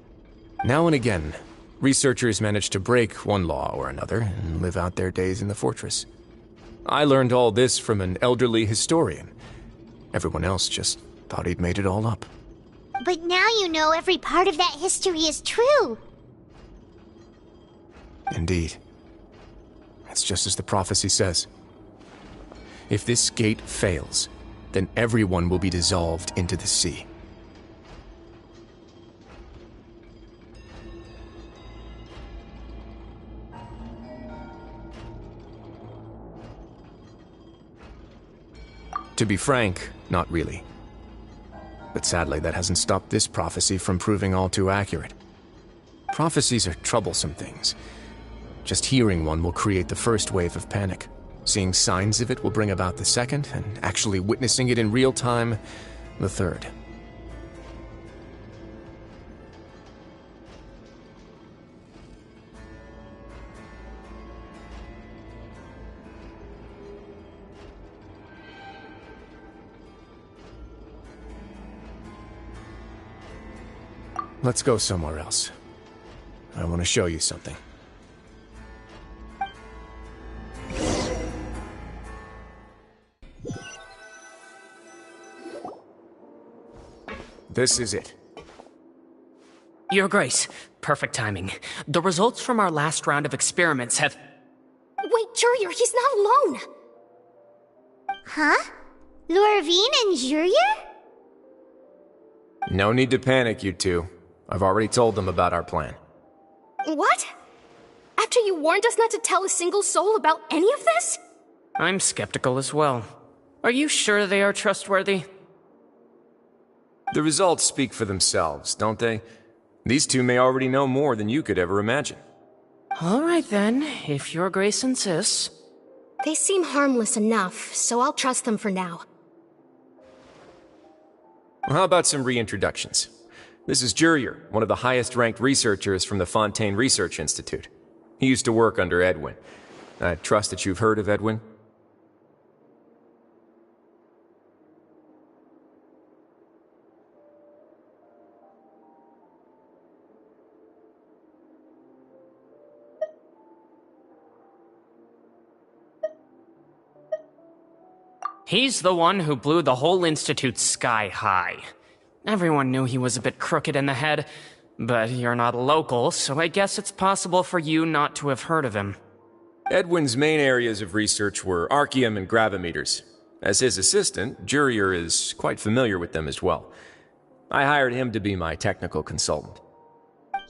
Now and again, researchers manage to break one law or another and live out their days in the fortress. I learned all this from an elderly historian. Everyone else just thought he'd made it all up. But now you know every part of that history is true. Indeed. It's just as the prophecy says. If this gate fails, then everyone will be dissolved into the sea. To be frank, not really. But sadly, that hasn't stopped this prophecy from proving all too accurate. Prophecies are troublesome things. Just hearing one will create the first wave of panic. Seeing signs of it will bring about the second, and actually witnessing it in real time, the third. Let's go somewhere else. I want to show you something. This is it. Your Grace, perfect timing. The results from our last round of experiments have... Wait, Jurier, he's not alone! Huh? Lorvine and Jurier? No need to panic, you two. I've already told them about our plan. What? After you warned us not to tell a single soul about any of this? I'm skeptical as well. Are you sure they are trustworthy? The results speak for themselves, don't they? These two may already know more than you could ever imagine. All right then, if Your Grace insists. They seem harmless enough, so I'll trust them for now. How about some reintroductions? This is Jurier, one of the highest-ranked researchers from the Fontaine Research Institute. He used to work under Edwin. I trust that you've heard of Edwin? He's the one who blew the whole institute sky high. Everyone knew he was a bit crooked in the head, but you're not local, so I guess it's possible for you not to have heard of him. Edwin's main areas of research were archaeum and gravimeters. As his assistant, Jurier is quite familiar with them as well. I hired him to be my technical consultant.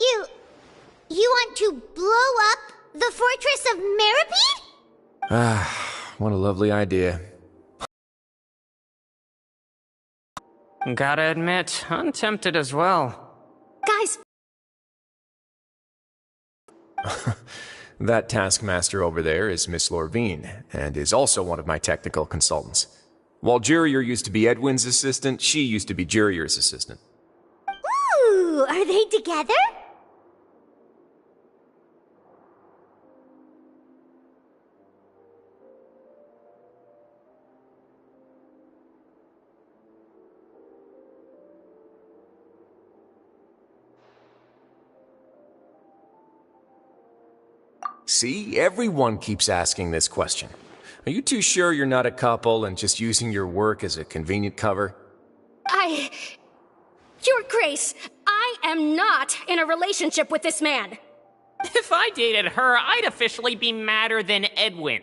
You want to blow up the fortress of Meripede? Ah, what a lovely idea. Gotta admit, I'm tempted as well. Guys! That taskmaster over there is Miss Lorvine, and is also one of my technical consultants. While Jurier used to be Edwin's assistant, she used to be Jurier's assistant. Ooh, are they together? See, everyone keeps asking this question. Are you too sure you're not a couple and just using your work as a convenient cover? Your Grace, I am not in a relationship with this man. If I dated her, I'd officially be madder than Edwin.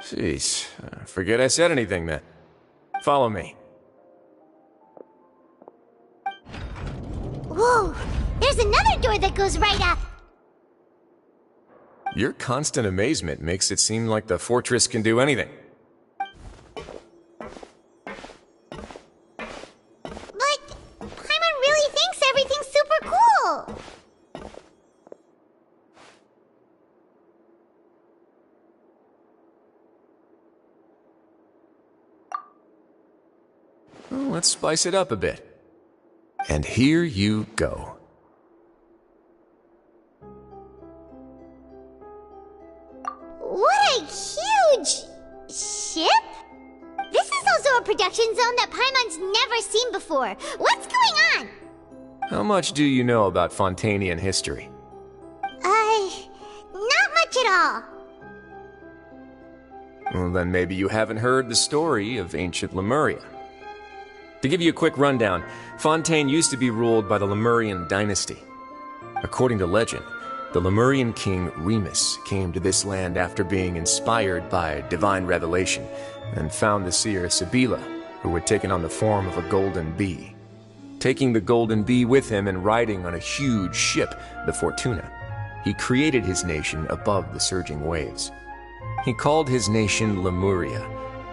Jeez, forget I said anything then. Follow me. Whoa, there's another door that goes right up. Your constant amazement makes it seem like the fortress can do anything. But Paimon really thinks everything's super cool. Well, let's spice it up a bit. And here you go. What a huge ship! This is also a production zone that Paimon's never seen before. What's going on? How much do you know about Fontainian history? Not much at all. Well, then maybe you haven't heard the story of ancient Lemuria. To give you a quick rundown, Fontaine used to be ruled by the Lemurian dynasty. According to legend, the Lemurian king Remus came to this land after being inspired by divine revelation and found the seer Sibila, who had taken on the form of a golden bee. Taking the golden bee with him and riding on a huge ship, the Fortuna, he created his nation above the surging waves. He called his nation Lemuria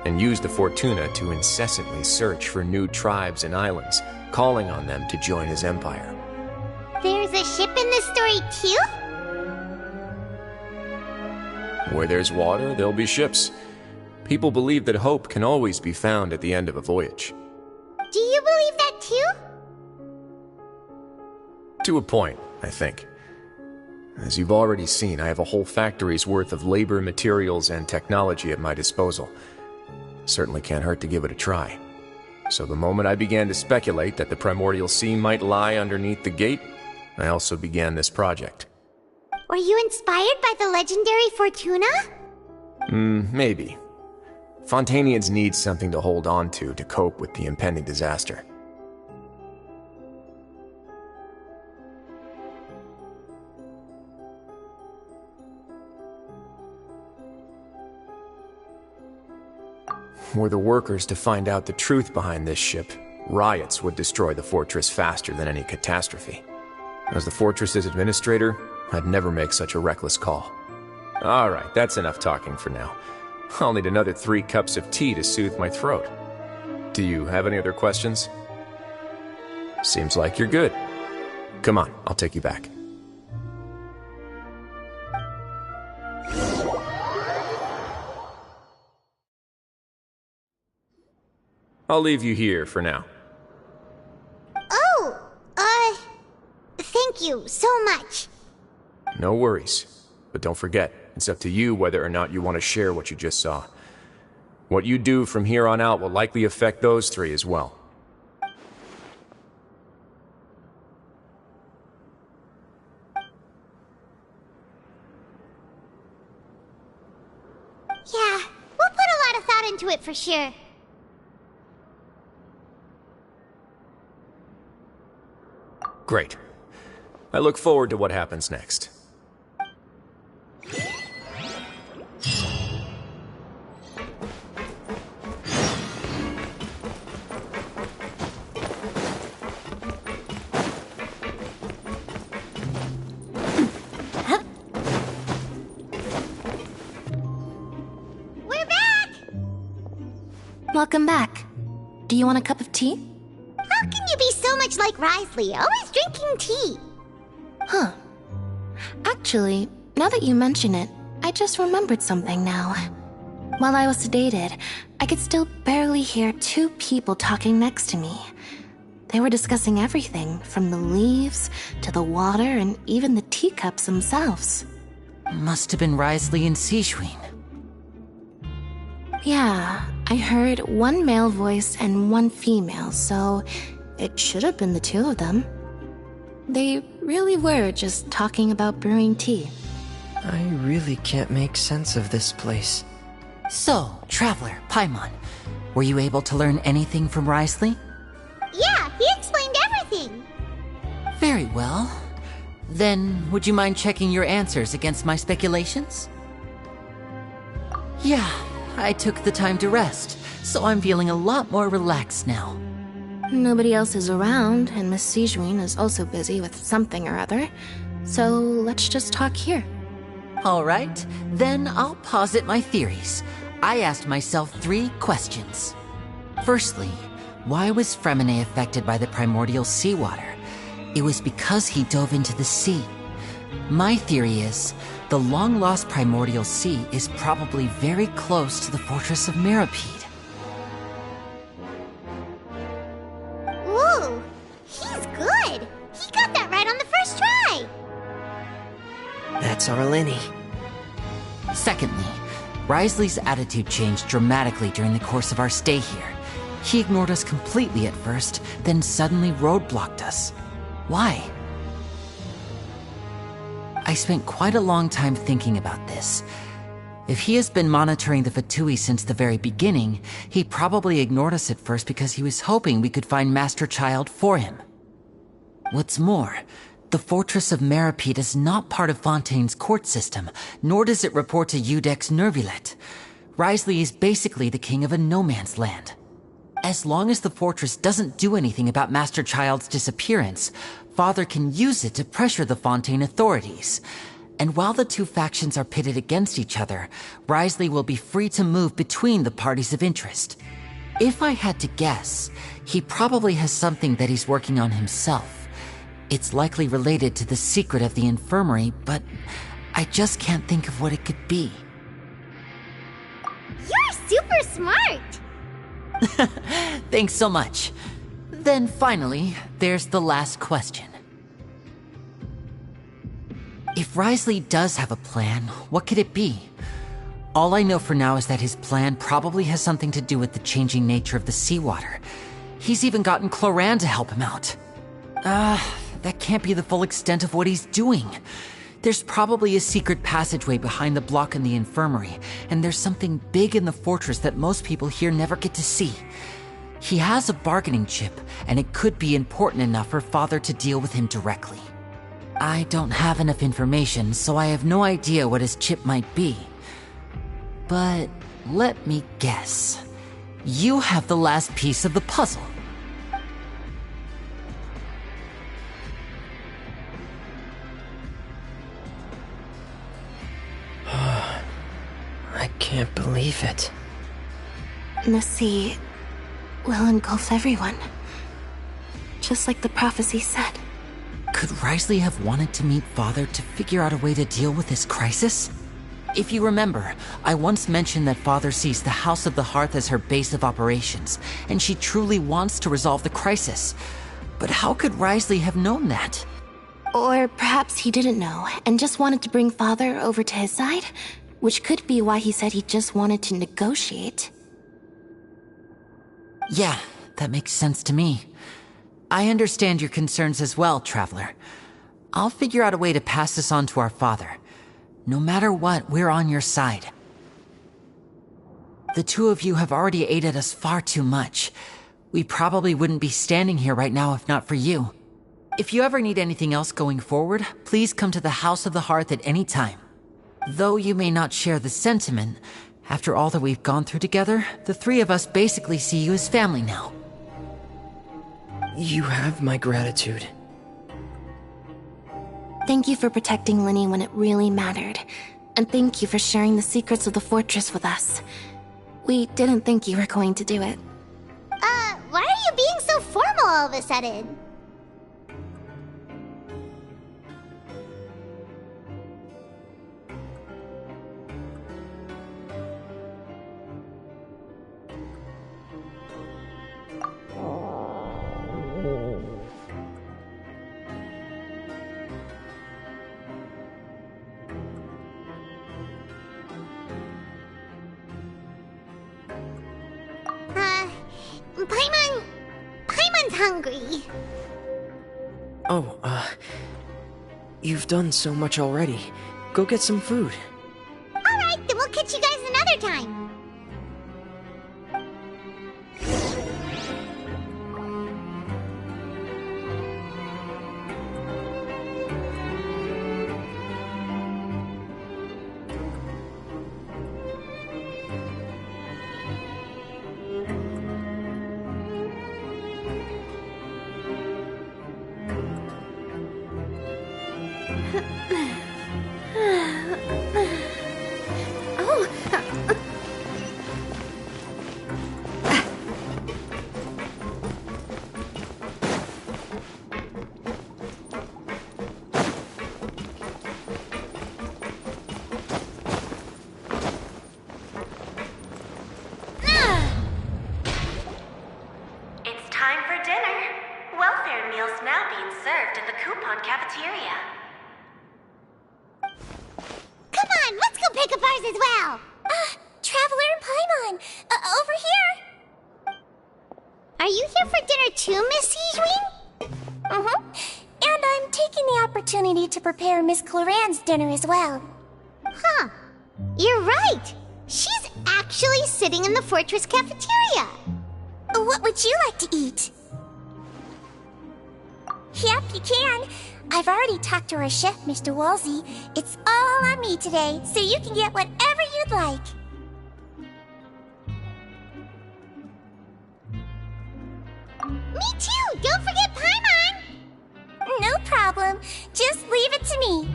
and used the Fortuna to incessantly search for new tribes and islands, calling on them to join his empire. There's a ship in this story too? Where there's water, there'll be ships. People believe that hope can always be found at the end of a voyage. Do you believe that too? To a point, I think. As you've already seen, I have a whole factory's worth of labor, materials, and technology at my disposal. Certainly can't hurt to give it a try. So the moment I began to speculate that the primordial sea might lie underneath the gate, I also began this project. Were you inspired by the legendary Fortuna? Maybe. Fontainians need something to hold on to cope with the impending disaster. Were the workers to find out the truth behind this ship, riots would destroy the fortress faster than any catastrophe. As the fortress's administrator, I'd never make such a reckless call. Alright, that's enough talking for now. I'll need another 3 cups of tea to soothe my throat. Do you have any other questions? Seems like you're good. Come on, I'll take you back. I'll leave you here for now. Oh, Thank you so much. No worries. But don't forget, it's up to you whether or not you want to share what you just saw. What you do from here on out will likely affect those three as well. Yeah, we'll put a lot of thought into it for sure. Great. I look forward to what happens next. Welcome back. Do you want a cup of tea? How can you be so much like Risley, always drinking tea? Huh. Actually, now that you mention it, I just remembered something now. While I was sedated, I could still barely hear two people talking next to me. They were discussing everything, from the leaves to the water and even the teacups themselves. Must have been Risley and Sejuin. Yeah, I heard one male voice and one female, so it should have been the two of them. They really were just talking about brewing tea. I really can't make sense of this place. So, Traveler, Paimon, were you able to learn anything from Risley? Yeah, he explained everything. Very well. Then, would you mind checking your answers against my speculations? Yeah, I took the time to rest, so I'm feeling a lot more relaxed now. Nobody else is around, and Miss Sejuin is also busy with something or other, so let's just talk here. All right, then I'll posit my theories. I asked myself 3 questions. Firstly, why was Fremine affected by the primordial seawater? It was because he dove into the sea. My theory is, the long-lost primordial sea is probably very close to the fortress of Meripede. Ooh, he's good. He got that right on the first try. That's our Lenny. Secondly, Risley's attitude changed dramatically during the course of our stay here. He ignored us completely at first, then suddenly roadblocked us. Why? I spent quite a long time thinking about this. If he has been monitoring the Fatui since the very beginning, he probably ignored us at first because he was hoping we could find Master Child for him. What's more, the Fortress of Meripede is not part of Fontaine's court system, nor does it report to Iudex Nervulet. Risley is basically the king of a no-man's land. As long as the fortress doesn't do anything about Master Child's disappearance, Father can use it to pressure the Fontaine authorities. And while the two factions are pitted against each other, Risley will be free to move between the parties of interest. If I had to guess, he probably has something that he's working on himself. It's likely related to the secret of the infirmary, but I just can't think of what it could be. You're super smart! Thanks so much. Then finally, there's the last question. If Risley does have a plan, what could it be? All I know for now is that his plan probably has something to do with the changing nature of the seawater. He's even gotten Cloran to help him out. That can't be the full extent of what he's doing. There's probably a secret passageway behind the block in the infirmary, and there's something big in the fortress that most people here never get to see. He has a bargaining chip, and it could be important enough for Father to deal with him directly. I don't have enough information, so I have no idea what his chip might be. But let me guess. You have the last piece of the puzzle. I can't believe it. The sea will engulf everyone. Just like the prophecy said. Could Risley have wanted to meet Father to figure out a way to deal with this crisis? If you remember, I once mentioned that Father sees the House of the Hearth as her base of operations, and she truly wants to resolve the crisis. But how could Risley have known that? Or perhaps he didn't know and just wanted to bring Father over to his side, which could be why he said he just wanted to negotiate. Yeah, that makes sense to me. I understand your concerns as well, Traveler. I'll figure out a way to pass this on to our father. No matter what, we're on your side. The two of you have already aided us far too much. We probably wouldn't be standing here right now if not for you. If you ever need anything else going forward, please come to the House of the Hearth at any time. Though you may not share the sentiment, after all that we've gone through together, the three of us basically see you as family now. You have my gratitude. Thank you for protecting Linny when it really mattered. And thank you for sharing the secrets of the fortress with us. We didn't think you were going to do it. Why are you being so formal all of a sudden? Paimon's hungry. Oh, you've done so much already. Go get some food. Alright, then we'll catch you guys another time. As well. Traveler and Paimon, over here. Are you here for dinner too, Miss Sijween? And I'm taking the opportunity to prepare Miss Cloran's dinner as well. Huh. You're right. She's actually sitting in the fortress cafeteria. What would you like to eat? Yep, you can. I've already talked to our chef, Mr. Wolsey. It's all on me today, so you can get whatever you'd like. Me too! Don't forget Paimon! No problem. Just leave it to me.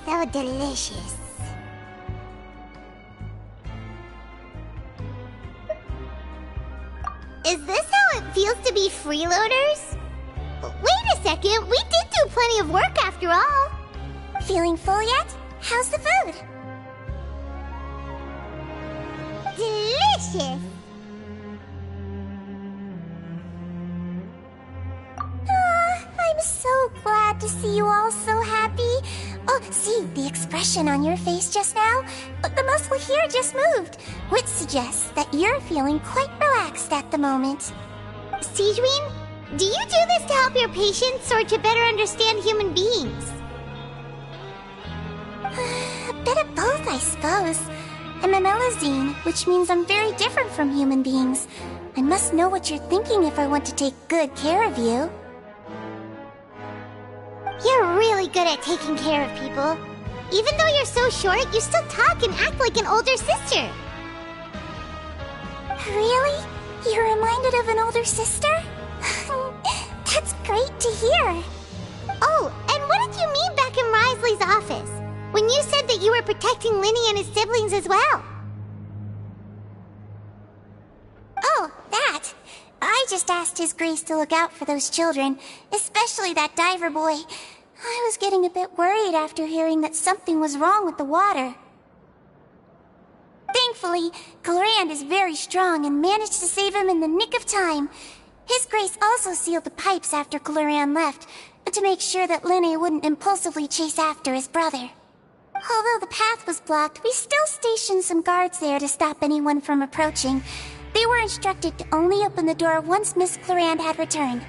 So delicious. Is this how it feels to be freeloaders? Wait a second, we did do plenty of work after all. Feeling full yet? How's the food? Delicious. I'm so glad to see you all so happy. Oh, see, the expression on your face just now? The muscle here just moved, which suggests that you're feeling quite relaxed at the moment. Sijween, do you do this to help your patients or to better understand human beings? A bit of both, I suppose. I'm a Melazine, which means I'm very different from human beings. I must know what you're thinking if I want to take good care of you. You're really good at taking care of people. Even though you're so short, you still talk and act like an older sister. Really? You're reminded of an older sister? That's great to hear. Oh, and what did you mean back in Risley's office? When you said that you were protecting Linny and his siblings as well? Oh, that. I just asked His Grace to look out for those children, especially that diver boy. I was getting a bit worried after hearing that something was wrong with the water. Thankfully, Glorand is very strong and managed to save him in the nick of time. His Grace also sealed the pipes after Glorand left, to make sure that Linne wouldn't impulsively chase after his brother. Although the path was blocked, we still stationed some guards there to stop anyone from approaching. They were instructed to only open the door once Miss Glorand had returned.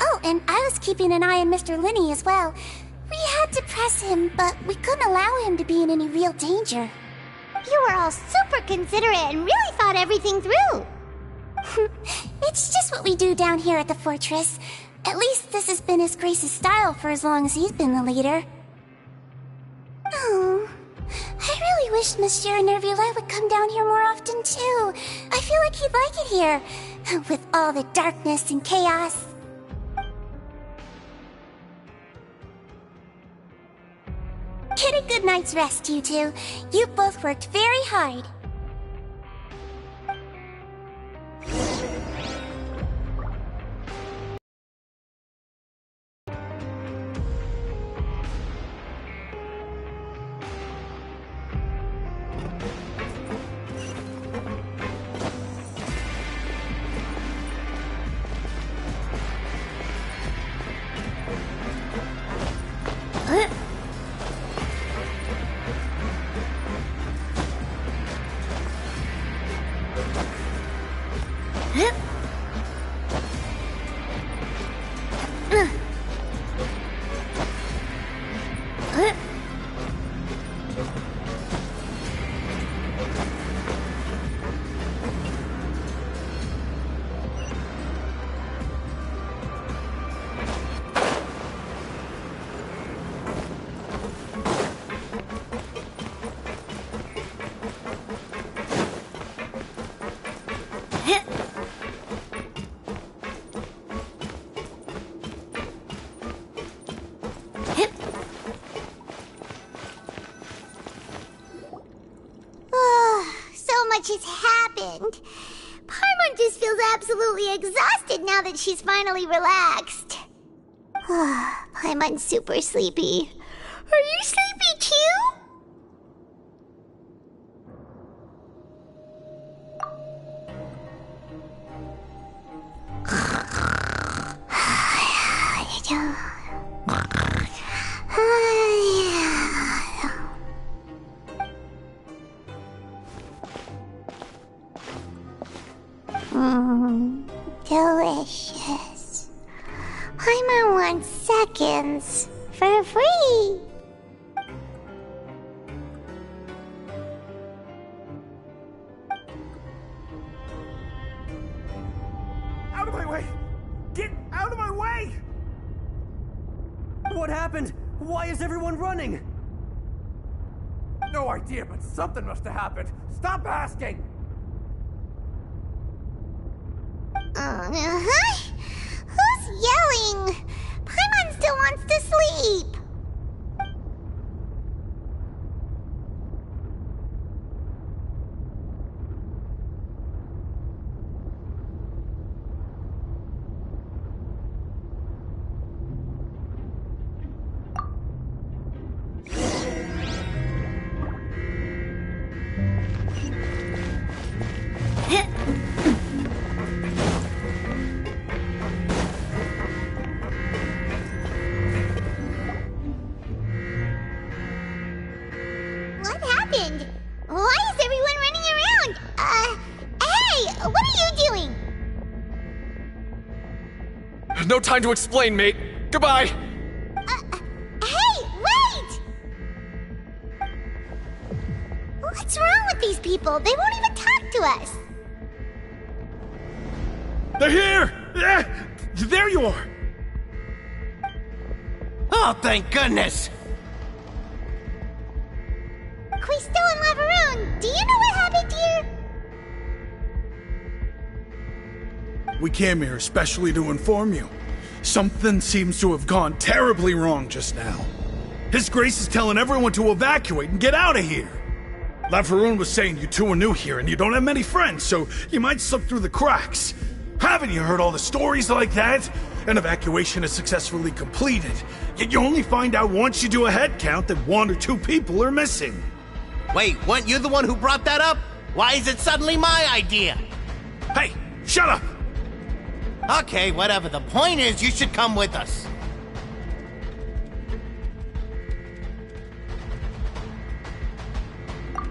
Oh, and I was keeping an eye on Mr. Linne as well. We had to press him, but we couldn't allow him to be in any real danger. You were all super considerate and really thought everything through. It's just what we do down here at the fortress. At least this has been His Grace's style for as long as he's been the leader. Oh, I really wish Monsieur Nervula would come down here more often too. I feel like he'd like it here, with all the darkness and chaos. Get a good night's rest, you two. You both worked very hard. Has happened. Paimon just feels absolutely exhausted now that she's finally relaxed. Paimon's super sleepy. Are you sleepy too? Delicious. Paimon wants seconds for free. Out of my way! Get out of my way! What happened? Why is everyone running? No idea, but something must have happened. Stop asking! Who's yelling? Paimon still wants to sleep. Why is everyone running around? Hey! What are you doing? No time to explain, mate. Goodbye! Hey! Wait! What's wrong with these people? They won't even talk to us. They're here! There you are! Oh, thank goodness! Quisto and Laveroon, do you know what happened here? We came here especially to inform you. Something seems to have gone terribly wrong just now. His Grace is telling everyone to evacuate and get out of here. Laveroon was saying you two are new here and you don't have many friends, so you might slip through the cracks. Haven't you heard all the stories like that? An evacuation is successfully completed, yet you only find out once you do a head count that 1 or 2 people are missing. Wait, weren't you the one who brought that up? Why is it suddenly my idea? Hey, shut up! Okay, whatever. The point is, you should come with us.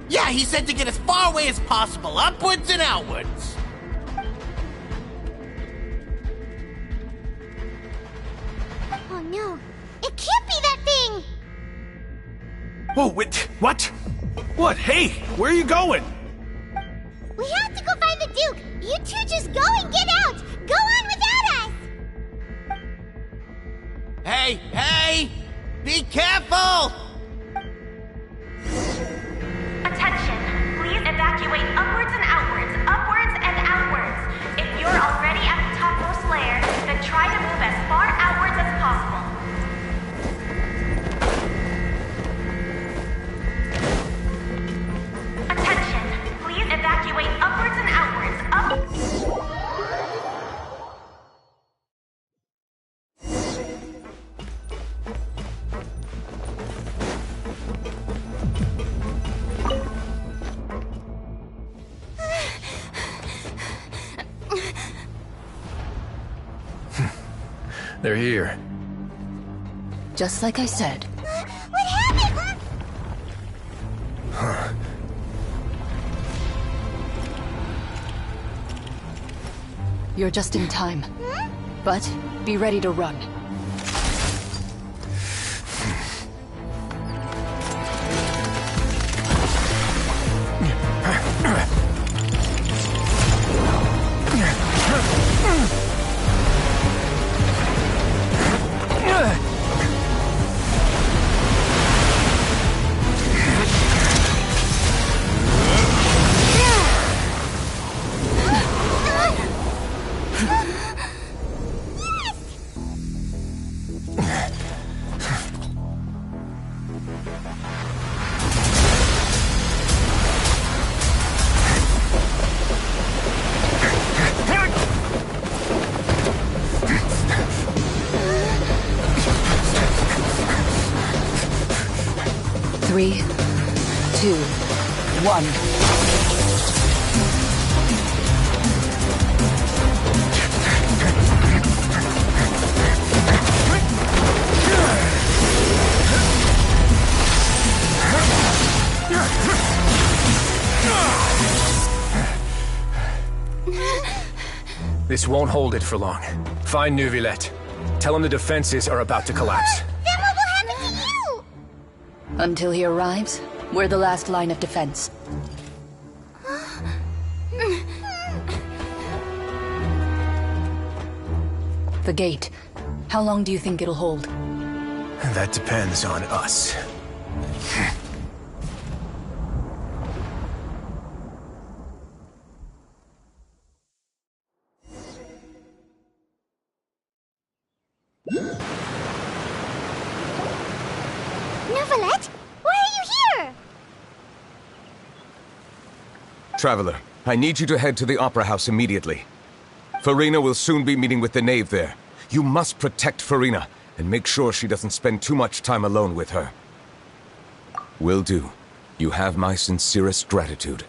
Yeah, he said to get as far away as possible, upwards and outwards. Oh no, it can't be that thing! Whoa, wait, what? What? Hey, where are you going? We have to go find the Duke! You two just go and get out! Go on without us! Hey! Be careful! Attention! Please evacuate upwards and outwards, upwards and outwards. If you're already at the topmost layer, then try to move as far outwards as possible. Attention! Please evacuate upwards and outwards, They're here. Just like I said. What happened? Huh. You're just in time. But be ready to run. Three, 2, 1. This won't hold it for long. Find Neuvillette. Tell him the defenses are about to collapse. Then what will happen to you? Until he arrives, we're the last line of defense. The gate. How long do you think it'll hold? That depends on us. Neuvillette? Why are you here? Traveler, I need you to head to the Opera House immediately. Farina will soon be meeting with the knave there. You must protect Farina, and make sure she doesn't spend too much time alone with her. Will do. You have my sincerest gratitude.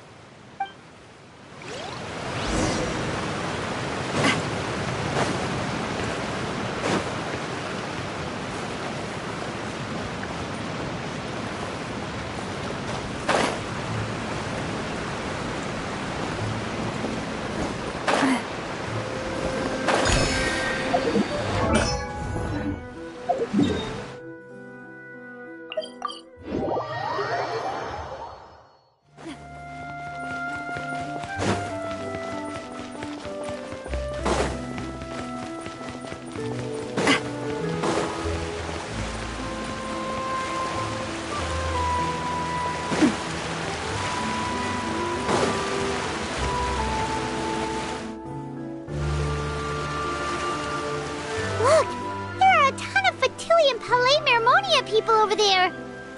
People over there.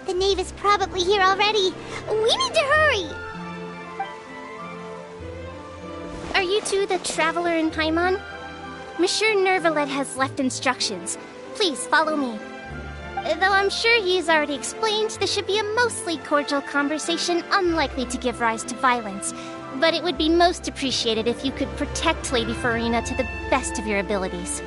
The knave is probably here already. We need to hurry. Are you two the Traveler in Paimon? Monsieur Nervalet has left instructions. Please follow me. Though I'm sure he's already explained, this should be a mostly cordial conversation, unlikely to give rise to violence. But it would be most appreciated if you could protect Lady Farina to the best of your abilities.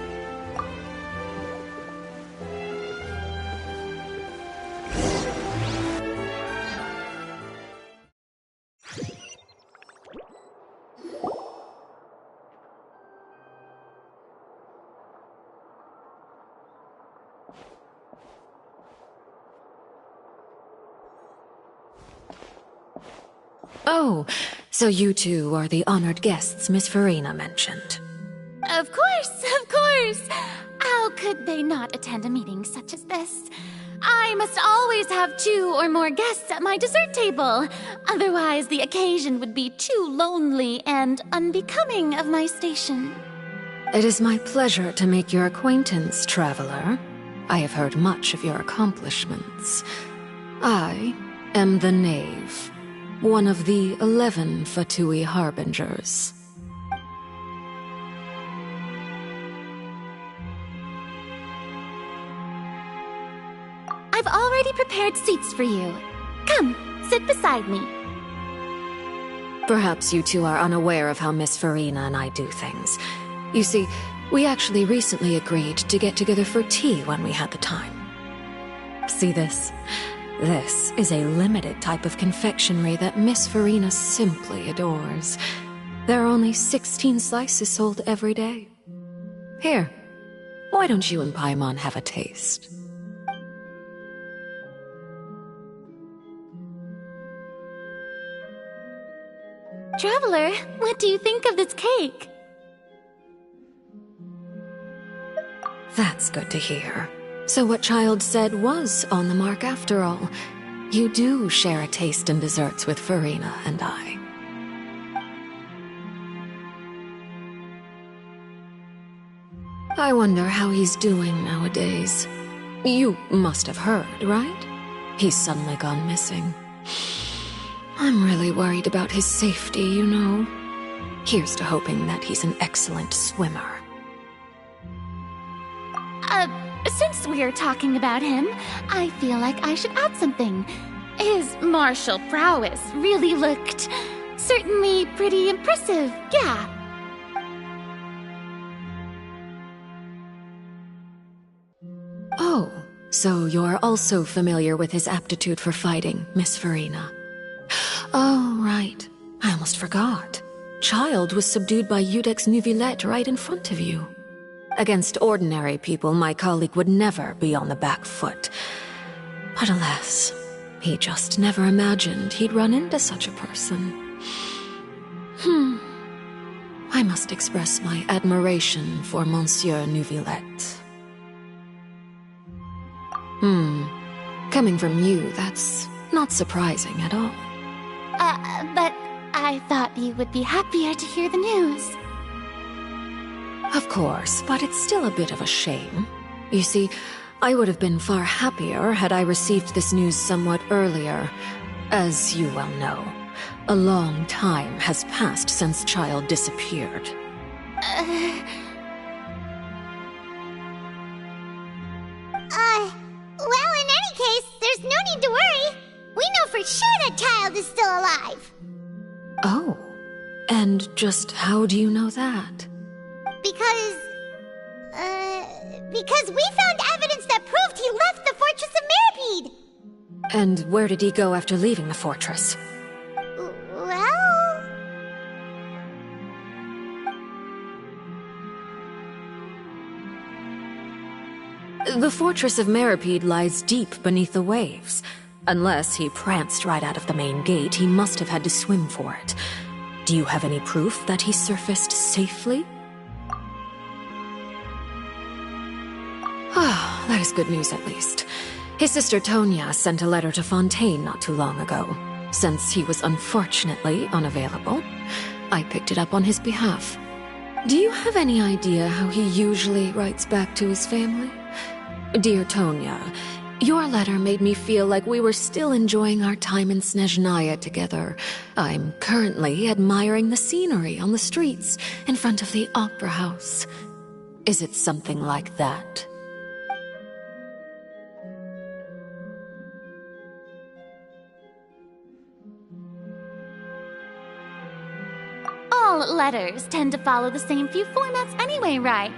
Oh, so you two are the honored guests Miss Farina mentioned. Of course, of course! How could they not attend a meeting such as this? I must always have 2 or more guests at my dessert table. Otherwise, the occasion would be too lonely and unbecoming of my station. It is my pleasure to make your acquaintance, traveler. I have heard much of your accomplishments. I am the Knave, one of the 11 Fatui Harbingers. I've already prepared seats for you. Come, sit beside me. Perhaps you two are unaware of how Miss Farina and I do things. You see, we actually recently agreed to get together for tea when we had the time. See this? This is a limited type of confectionery that Miss Farina simply adores. There are only 16 slices sold every day. Here, why don't you and Paimon have a taste? Traveler, what do you think of this cake? That's good to hear. So what Child said was on the mark after all. You do share a taste in desserts with Farina and I. I wonder how he's doing nowadays. You must have heard, right? He's suddenly gone missing. I'm really worried about his safety, you know. Here's to hoping that he's an excellent swimmer. Since we're talking about him, I feel like I should add something. His martial prowess really looked certainly pretty impressive, yeah. Oh, so you're also familiar with his aptitude for fighting, Miss Farina. Oh, right. I almost forgot. Child was subdued by Udex Nuvillette right in front of you. Against ordinary people, my colleague would never be on the back foot. But alas, he just never imagined he'd run into such a person. I must express my admiration for Monsieur Nuvillette. Coming from you, that's not surprising at all. But I thought you would be happier to hear the news. Of course, but it's still a bit of a shame. You see, I would have been far happier had I received this news somewhat earlier. As you well know, a long time has passed since Child disappeared. Well, in any case, there's no need to worry. We know for sure that Child is still alive. Oh, and just how do you know that? Because we found evidence that proved he left the Fortress of Meripede. And where did he go after leaving the fortress? Well... The Fortress of Meripede lies deep beneath the waves. Unless he pranced right out of the main gate, he must have had to swim for it. Do you have any proof that he surfaced safely? Ah, that is good news at least. His sister Tonya sent a letter to Fontaine not too long ago. Since he was unfortunately unavailable, I picked it up on his behalf. Do you have any idea how he usually writes back to his family? Dear Tonya, your letter made me feel like we were still enjoying our time in Snezhnaya together. I'm currently admiring the scenery on the streets in front of the Opera House. Is it something like that? All letters tend to follow the same few formats anyway, right?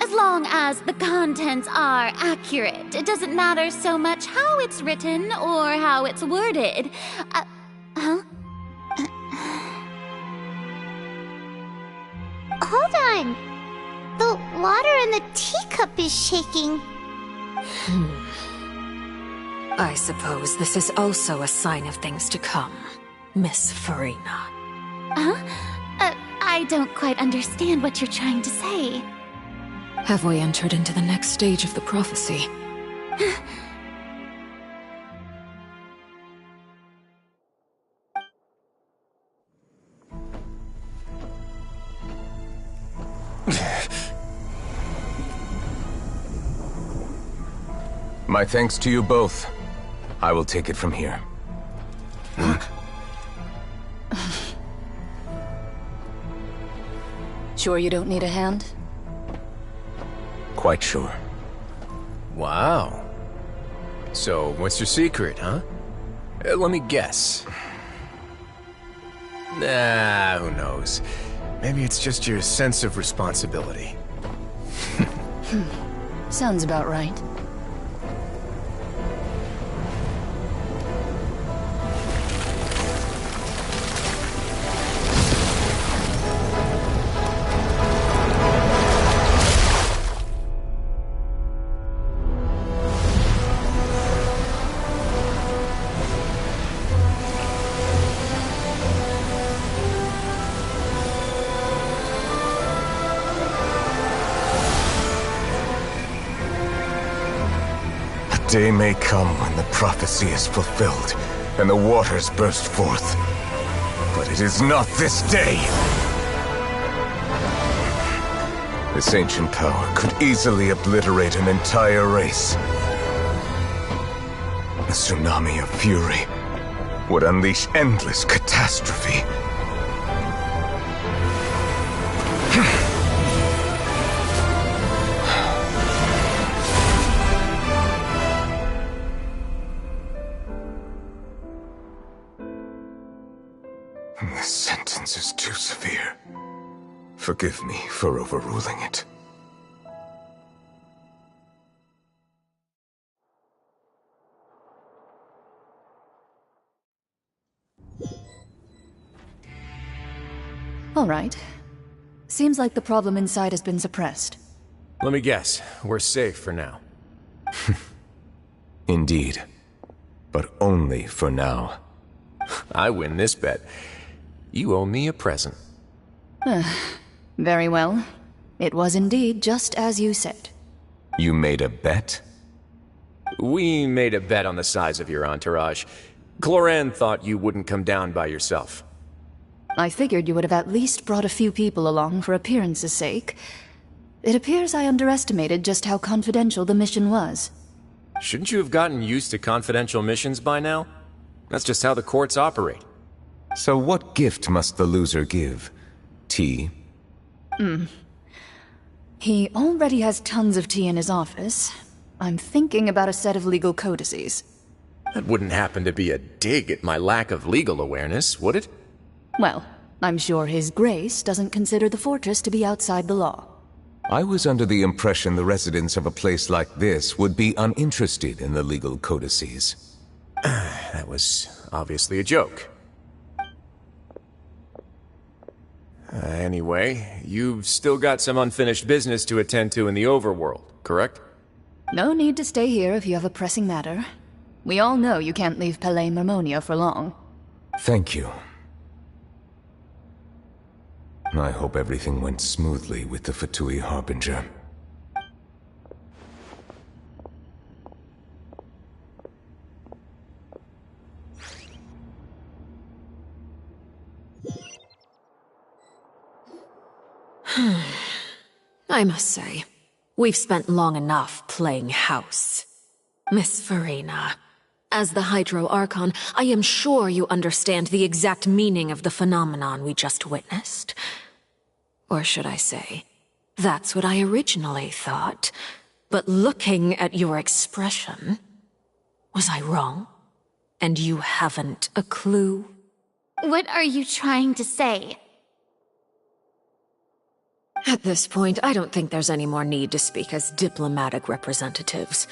As long as the contents are accurate, it doesn't matter so much how it's written or how it's worded. Hold on. The water in the teacup is shaking. I suppose this is also a sign of things to come, Miss Farina. I don't quite understand what you're trying to say. Have we entered into the next stage of the prophecy? My thanks to you both. I will take it from here. Sure you don't need a hand? Quite sure. Wow. So, what's your secret, huh? Let me guess. Nah, who knows? Maybe it's just your sense of responsibility. Sounds about right. Day may come when the prophecy is fulfilled, and the waters burst forth. But it is not this day! This ancient power could easily obliterate an entire race. A tsunami of fury would unleash endless catastrophe. This sentence is too severe. Forgive me for overruling it. All right. Seems like the problem inside has been suppressed. Let me guess, we're safe for now. Indeed. But only for now. I win this bet. You owe me a present. Very well. It was indeed just as you said. You made a bet? We made a bet on the size of your entourage. Cloran thought you wouldn't come down by yourself. I figured you would have at least brought a few people along for appearance's sake. It appears I underestimated just how confidential the mission was. Shouldn't you have gotten used to confidential missions by now? That's just how the courts operate. So what gift must the loser give? Tea? He already has tons of tea in his office. I'm thinking about a set of legal codices. That wouldn't happen to be a dig at my lack of legal awareness, would it? Well, I'm sure His Grace doesn't consider the fortress to be outside the law. I was under the impression the residents of a place like this would be uninterested in the legal codices. That was obviously a joke. Anyway, you've still got some unfinished business to attend to in the overworld, correct? No need to stay here if you have a pressing matter. We all know you can't leave Palais Marmonia for long. Thank you. I hope everything went smoothly with the Fatui Harbinger. I must say, we've spent long enough playing house. Miss Farina, as the Hydro Archon, I am sure you understand the exact meaning of the phenomenon we just witnessed. Or should I say, That's what I originally thought. But looking at your expression, was I wrong? And you haven't a clue? What are you trying to say? At this point, I don't think there's any more need to speak as diplomatic representatives.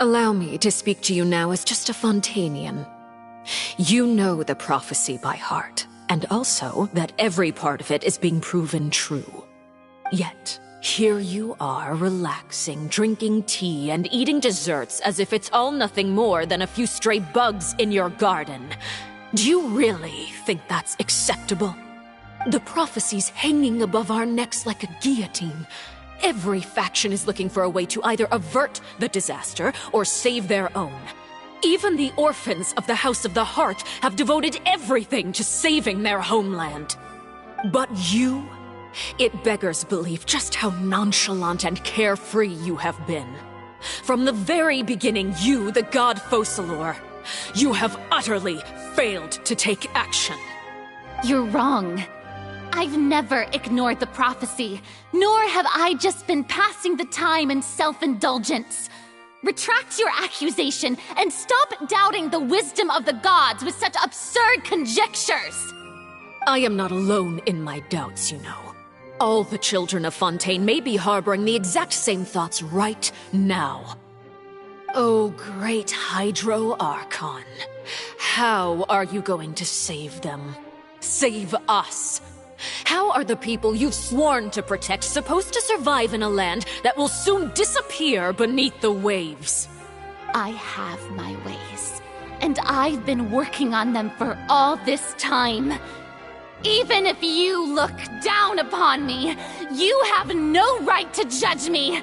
Allow me to speak to you now as just a Fontainian. You know the prophecy by heart, and also that every part of it is being proven true. Yet, here you are, relaxing, drinking tea, and eating desserts as if it's all nothing more than a few stray bugs in your garden. Do you really think that's acceptable? The prophecy's hanging above our necks like a guillotine. Every faction is looking for a way to either avert the disaster or save their own. Even the orphans of the House of the Heart have devoted everything to saving their homeland. But you? It beggars belief just how nonchalant and carefree you have been. From the very beginning, you, the god Focalor, you have utterly failed to take action. You're wrong. I've never ignored the prophecy, nor have I just been passing the time in self-indulgence. Retract your accusation and stop doubting the wisdom of the gods with such absurd conjectures! I am not alone in my doubts, you know. All the children of Fontaine may be harboring the exact same thoughts right now. Oh, great Hydro Archon. How are you going to save them? Save us? How are the people you've sworn to protect supposed to survive in a land that will soon disappear beneath the waves? I have my ways, and I've been working on them for all this time. Even if you look down upon me, you have no right to judge me.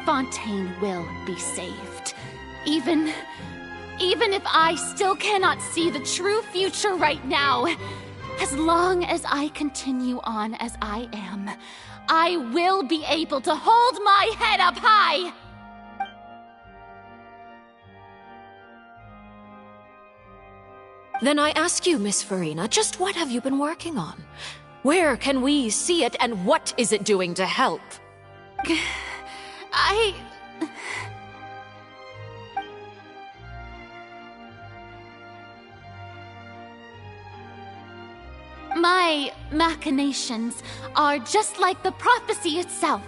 Fontaine will be saved. Even if I still cannot see the true future right now, as long as I continue on as I am, I will be able to hold my head up high! Then I ask you, Miss Farina, just what have you been working on? Where can we see it, and what is it doing to help? My machinations are just like the prophecy itself.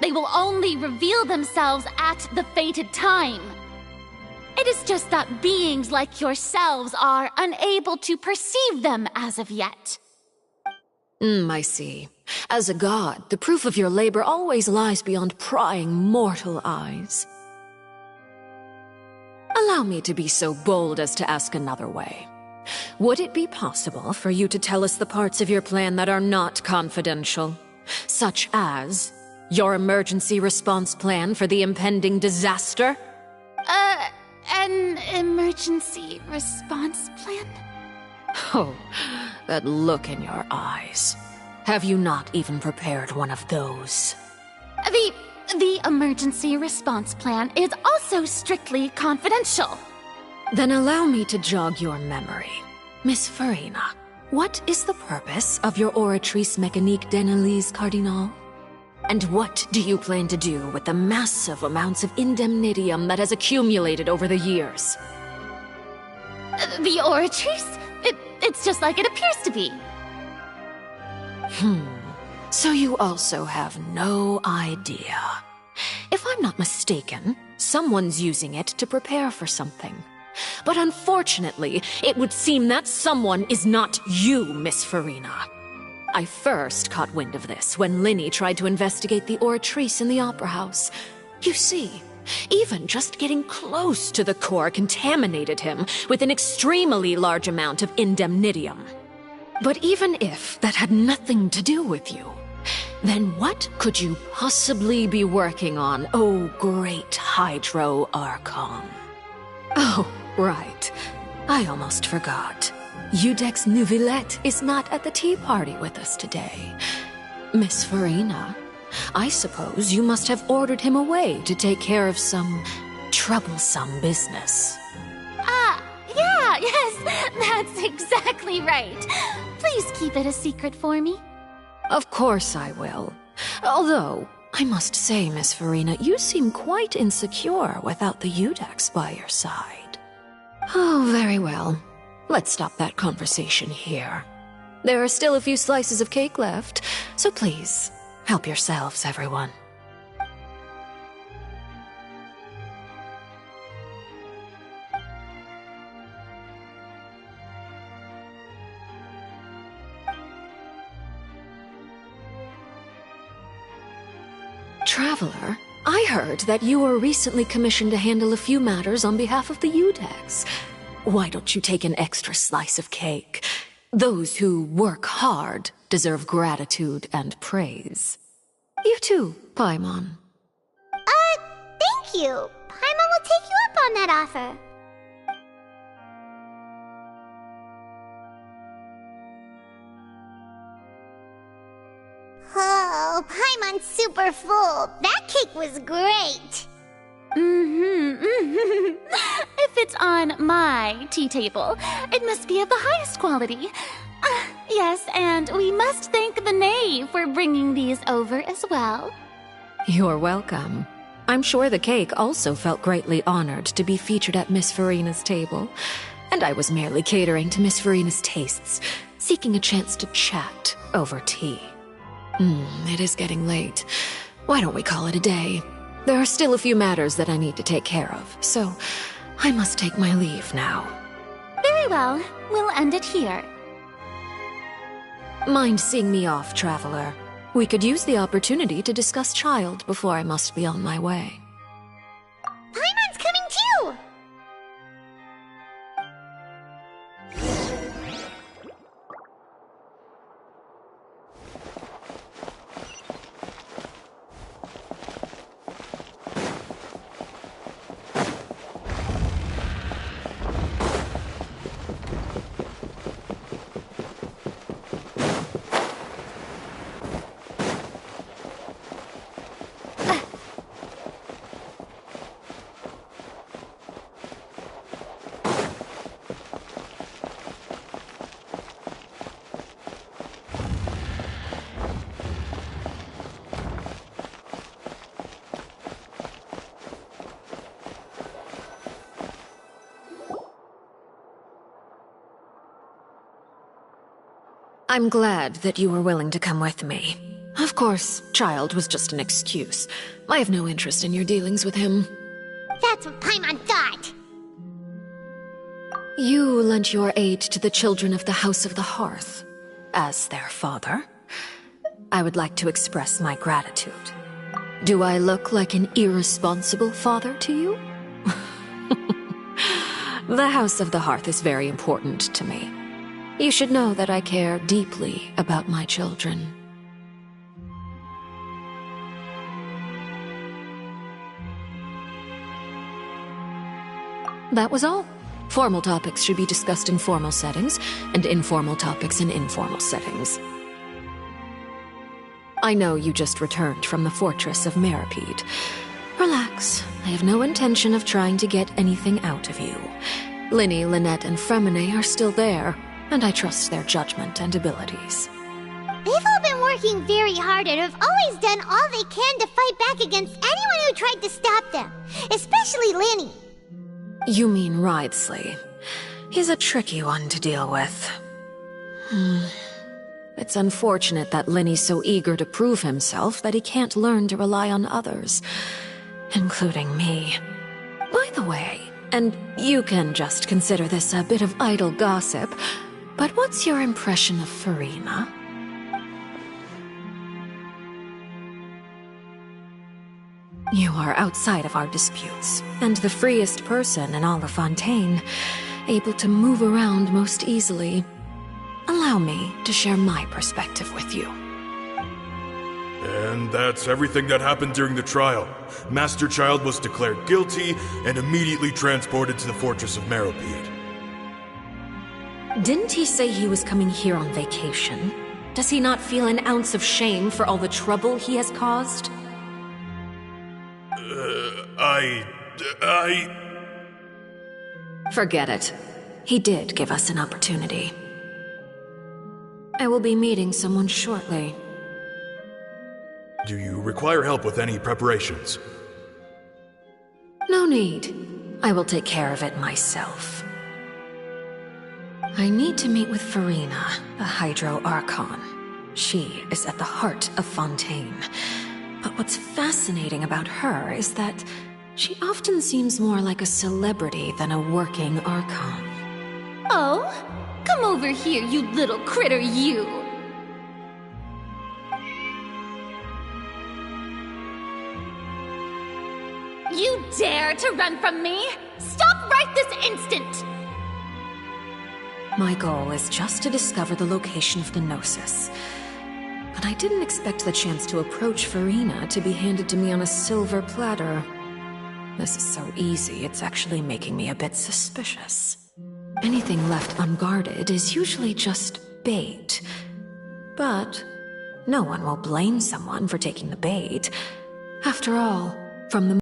They will only reveal themselves at the fated time. It is just that beings like yourselves are unable to perceive them as of yet. I see. As a god, the proof of your labor always lies beyond prying mortal eyes. Allow me to be so bold as to ask another way. Would it be possible for you to tell us the parts of your plan that are not confidential? Such as your emergency response plan for the impending disaster? An emergency response plan? Oh, that look in your eyes. Have you not even prepared one of those? The emergency response plan is also strictly confidential. Then allow me to jog your memory. Miss Farina, what is the purpose of your Oratrice Mécanique d'Analyse Cardinal? And what do you plan to do with the massive amounts of indemnitium that has accumulated over the years? The Oratrice? It's just like it appears to be. So you also have no idea. If I'm not mistaken, someone's using it to prepare for something. But unfortunately, it would seem that someone is not you, Miss Farina. I first caught wind of this when Linny tried to investigate the Oratrice in the Opera House. You see, even just getting close to the core contaminated him with an extremely large amount of indemnitium. But even if that had nothing to do with you, then what could you possibly be working on, oh great Hydro Archon? Oh, right. I almost forgot. Udex Neuvillette is not at the tea party with us today. Miss Farina, I suppose you must have ordered him away to take care of some troublesome business. Yes, that's exactly right. Please keep it a secret for me. Of course I will. Although, I must say, Miss Farina, you seem quite insecure without the Udex by your side. Oh, very well. Let's stop that conversation here. There are still a few slices of cake left, so please, help yourselves, everyone. Traveler, I heard that you were recently commissioned to handle a few matters on behalf of the Udex. Why don't you take an extra slice of cake? Those who work hard deserve gratitude and praise. You too, Paimon. Thank you. Paimon will take you up on that offer. Oh, Paimon's super full. That cake was great. If it's on my tea table, it must be of the highest quality. Yes, and we must thank the knave for bringing these over as well. You're welcome. I'm sure the cake also felt greatly honored to be featured at Miss Farina's table, and I was merely catering to Miss Farina's tastes, seeking a chance to chat over tea. It is getting late. Why don't we call it a day? There are still a few matters that I need to take care of, so I must take my leave now. Very well. We'll end it here. Mind seeing me off, Traveler? We could use the opportunity to discuss Child before I must be on my way. Paimon's coming too! I'm glad that you were willing to come with me. Of course, Child was just an excuse. I have no interest in your dealings with him. That's what Paimon thought! You lent your aid to the children of the House of the Hearth. As their father, I would like to express my gratitude. Do I look like an irresponsible father to you? The House of the Hearth is very important to me. You should know that I care deeply about my children. That was all. Formal topics should be discussed in formal settings, and informal topics in informal settings. I know you just returned from the fortress of Meripede. Relax. I have no intention of trying to get anything out of you. Linny, Lynette, and Fremine are still there, and I trust their judgment and abilities. They've all been working very hard and have always done all they can to fight back against anyone who tried to stop them, especially Linny. You mean Wriothesley. He's a tricky one to deal with. It's unfortunate that Linny's so eager to prove himself that he can't learn to rely on others, including me. By the way, and you can just consider this a bit of idle gossip, but what's your impression of Farina? You are outside of our disputes, and the freest person in all of Fontaine, able to move around most easily. Allow me to share my perspective with you. And that's everything that happened during the trial. Master Child was declared guilty and immediately transported to the Fortress of Meripede. Didn't he say he was coming here on vacation? Does he not feel an ounce of shame for all the trouble he has caused? Forget it. He did give us an opportunity. I will be meeting someone shortly. Do you require help with any preparations? No need. I will take care of it myself. I need to meet with Farina, the Hydro Archon. She is at the heart of Fontaine. But what's fascinating about her is that she often seems more like a celebrity than a working Archon. Oh? Come over here, you little critter, you! You dare to run from me? Stop right this instant! My goal is just to discover the location of the Gnosis. But I didn't expect the chance to approach Farina to be handed to me on a silver platter. This is so easy, it's actually making me a bit suspicious. Anything left unguarded is usually just bait. But no one will blame someone for taking the bait. After all, from the...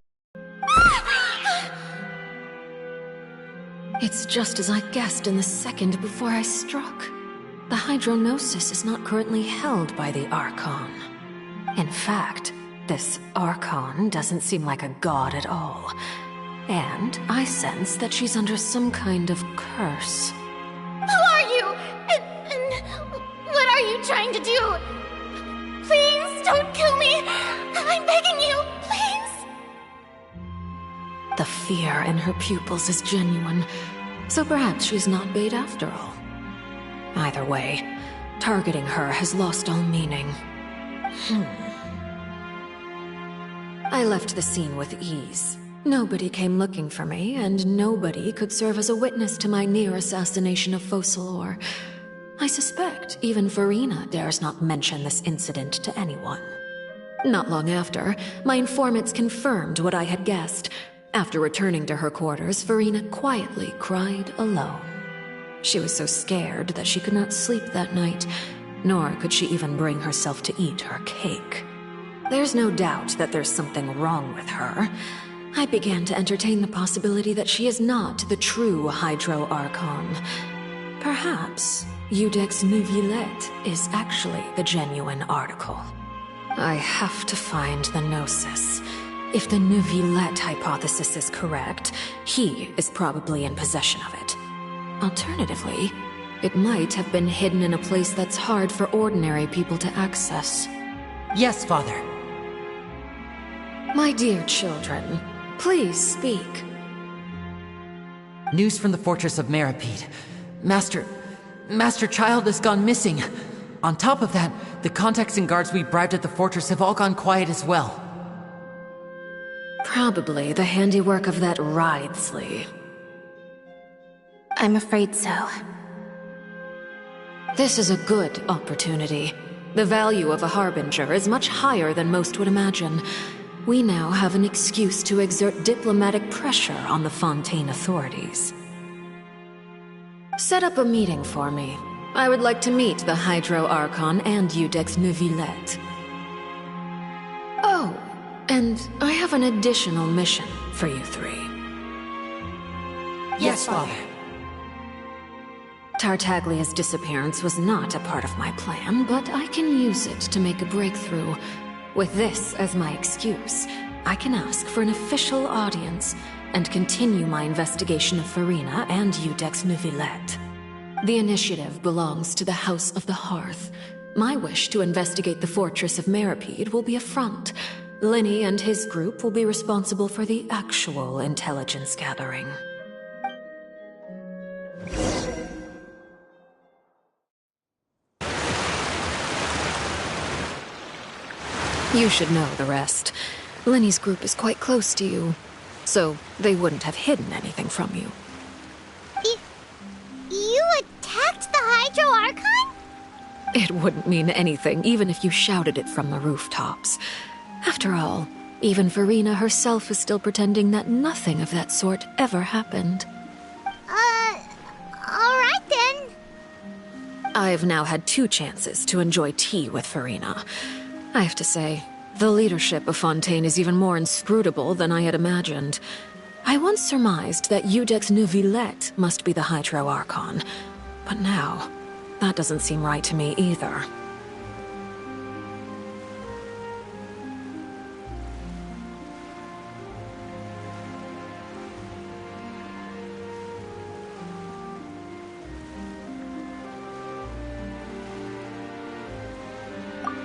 It's just as I guessed in the second before I struck. The Hydronosis is not currently held by the Archon. In fact, this Archon doesn't seem like a god at all. And I sense that she's under some kind of curse. Who are you? And what are you trying to do? Please don't kill me! I'm begging you, please! The fear in her pupils is genuine, so perhaps she's not bait after all. Either way, targeting her has lost all meaning. I left the scene with ease. Nobody came looking for me, and nobody could serve as a witness to my near assassination of Focalor. I suspect even Farina dares not mention this incident to anyone. Not long after, my informants confirmed what I had guessed. After returning to her quarters, Farina quietly cried alone. She was so scared that she could not sleep that night, nor could she even bring herself to eat her cake. There's no doubt that there's something wrong with her. I began to entertain the possibility that she is not the true Hydro Archon. Perhaps Iudex Neuvillette is actually the genuine article. I have to find the Gnosis. If the Neuvillette hypothesis is correct, he is probably in possession of it. Alternatively, it might have been hidden in a place that's hard for ordinary people to access. Yes, Father. My dear children, please speak. News from the fortress of Meripede. Master Child has gone missing. On top of that, the contacts and guards we bribed at the fortress have all gone quiet as well. Probably the handiwork of that Ridesley. I'm afraid so. This is a good opportunity. The value of a Harbinger is much higher than most would imagine. We now have an excuse to exert diplomatic pressure on the Fontaine authorities. Set up a meeting for me. I would like to meet the Hydro Archon and Iudex Neuvillette. Oh, and I have an additional mission for you three. Yes, Father. Tartaglia's disappearance was not a part of my plan, but I can use it to make a breakthrough. With this as my excuse, I can ask for an official audience and continue my investigation of Farina and Iudex Neuvillette. The initiative belongs to the House of the Hearth. My wish to investigate the fortress of Meripede will be a front. Linny and his group will be responsible for the actual intelligence gathering. You should know the rest. Lenny's group is quite close to you, so they wouldn't have hidden anything from you. You attacked the Hydro Archon? It wouldn't mean anything, even if you shouted it from the rooftops. After all, even Farina herself is still pretending that nothing of that sort ever happened. Alright then. I've now had 2 chances to enjoy tea with Farina. I have to say, the leadership of Fontaine is even more inscrutable than I had imagined. I once surmised that Iudex Neuvillette must be the Hydro Archon, but now, that doesn't seem right to me either.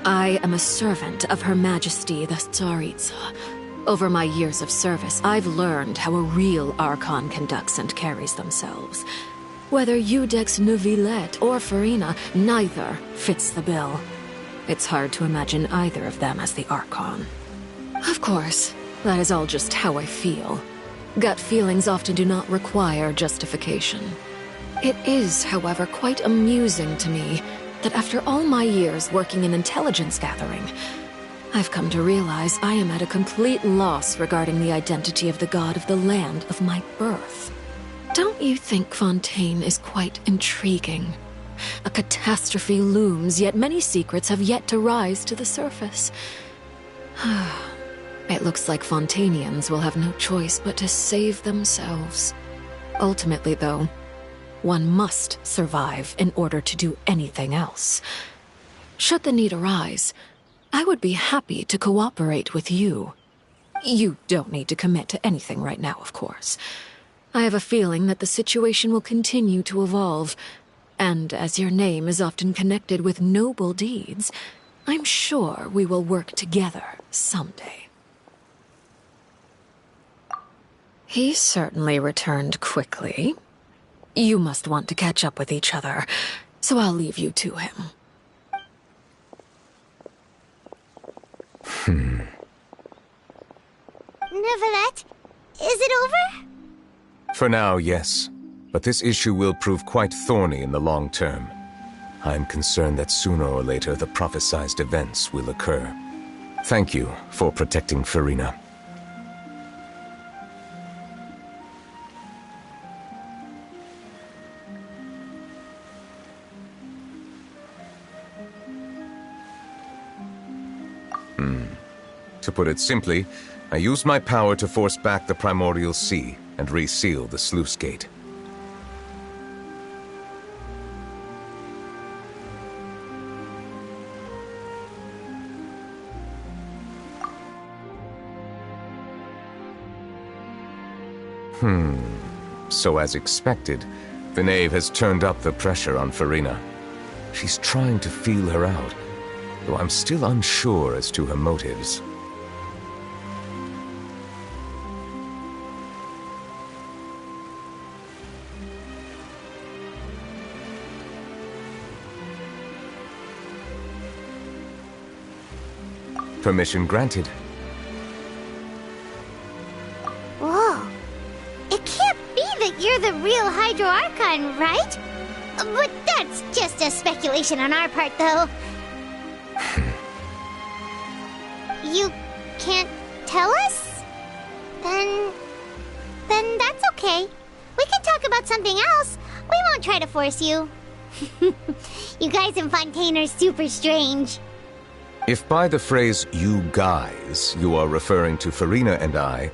I am a servant of Her Majesty the Tsaritsa. Over my years of service, I've learned how a real Archon conducts and carries themselves. Whether Eudex Neuvillette or Farina, neither fits the bill. It's hard to imagine either of them as the Archon. Of course, that is all just how I feel. Gut feelings often do not require justification. It is, however, quite amusing to me that after all my years working in intelligence gathering, I've come to realize I am at a complete loss regarding the identity of the god of the land of my birth. Don't you think Fontaine is quite intriguing? A catastrophe looms, yet many secrets have yet to rise to the surface. It looks like Fontainians will have no choice but to save themselves. Ultimately, though, one must survive in order to do anything else. Should the need arise, I would be happy to cooperate with you. You don't need to commit to anything right now, of course. I have a feeling that the situation will continue to evolve, and as your name is often connected with noble deeds, I'm sure we will work together someday. He certainly returned quickly. You must want to catch up with each other, so I'll leave you to him. Neuvillette, is it over? For now, yes. But this issue will prove quite thorny in the long term. I'm concerned that sooner or later the prophesized events will occur. Thank you for protecting Farina. To put it simply, I used my power to force back the primordial sea and reseal the sluice gate. So as expected, the knave has turned up the pressure on Farina. She's trying to feel her out, though I'm still unsure as to her motives. Permission granted. Whoa. It can't be that you're the real Hydro Archon, right? But that's just a speculation on our part, though. You can't tell us? Then that's okay. We can talk about something else. We won't try to force you. You guys in Fontaine are super strange. If by the phrase, you guys, you are referring to Farina and I,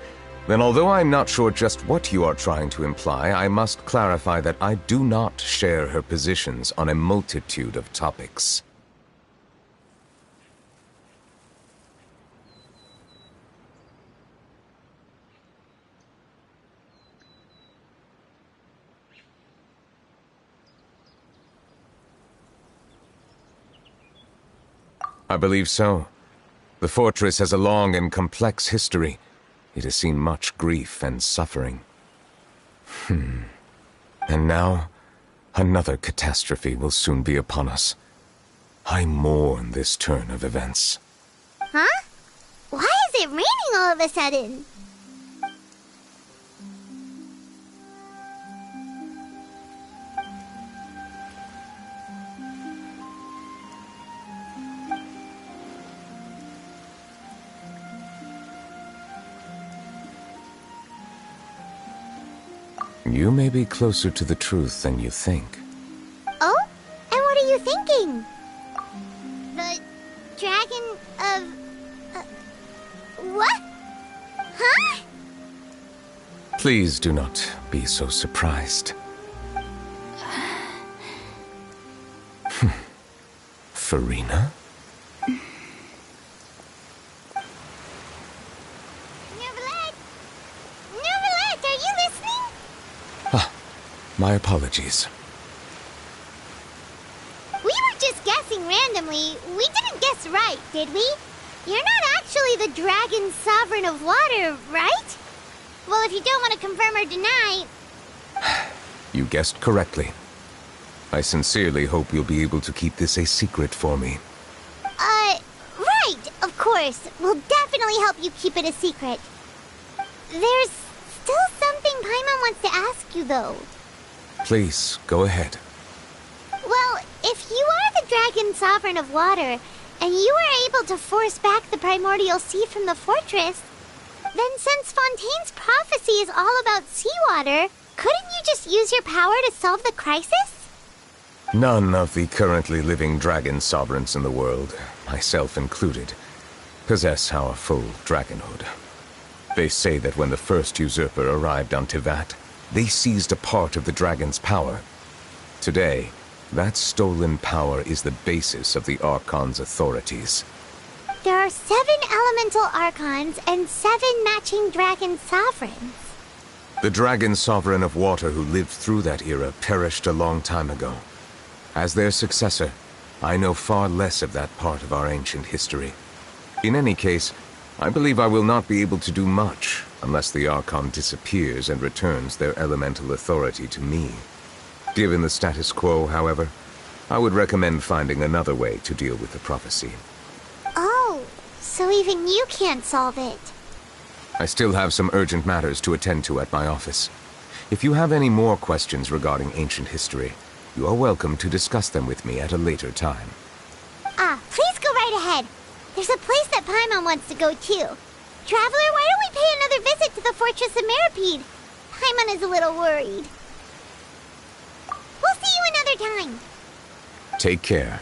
then although I'm not sure just what you are trying to imply, I must clarify that I do not share her positions on a multitude of topics. I believe so. The fortress has a long and complex history. It has seen much grief and suffering. And now, another catastrophe will soon be upon us. I mourn this turn of events. Huh? Why is it raining all of a sudden? You may be closer to the truth than you think. Oh? And what are you thinking? The dragon of... what? Huh? Please do not be so surprised. Farina? My apologies. We were not just guessing randomly. We didn't guess right, did we? You're not actually the Dragon Sovereign of Water, right? Well, if you don't want to confirm or deny... You guessed correctly. I sincerely hope you'll be able to keep this a secret for me. Right, of course. We'll definitely help you keep it a secret. There's still something Paimon wants to ask you, though. Please, go ahead. Well, if you are the Dragon Sovereign of Water, and you were able to force back the primordial sea from the fortress, then since Fontaine's prophecy is all about seawater, couldn't you just use your power to solve the crisis? None of the currently living dragon sovereigns in the world, myself included, possess our full dragonhood. They say that when the first usurper arrived on Tivat, they seized a part of the dragon's power. Today, that stolen power is the basis of the Archon's authorities. There are 7 elemental Archons and 7 matching dragon sovereigns. The dragon sovereign of water who lived through that era perished a long time ago. As their successor, I know far less of that part of our ancient history. In any case, I believe I will not be able to do much unless the Archon disappears and returns their elemental authority to me. Given the status quo, however, I would recommend finding another way to deal with the prophecy. Oh, so even you can't solve it. I still have some urgent matters to attend to at my office. If you have any more questions regarding ancient history, you are welcome to discuss them with me at a later time. Please go right ahead. There's a place that Paimon wants to go too. Traveler, why don't we pay another visit to the Fortress of Meripede? Paimon is a little worried. We'll see you another time. Take care.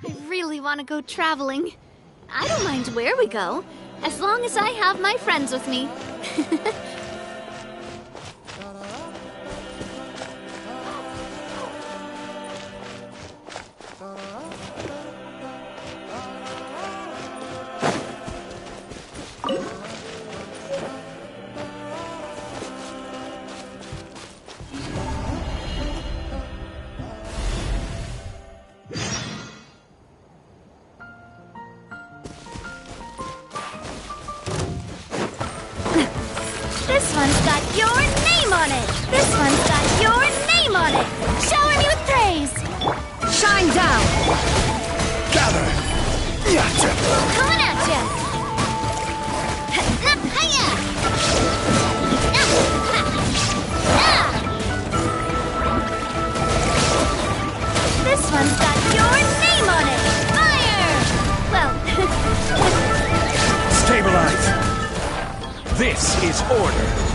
I really want to go traveling. I don't mind where we go, as long as I have my friends with me. This one's got your name on it! This one's got your name on it! Shower me with praise! Shine down! Gather! Gotcha! Coming at ya! Hiya! This is order.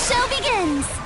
show begins!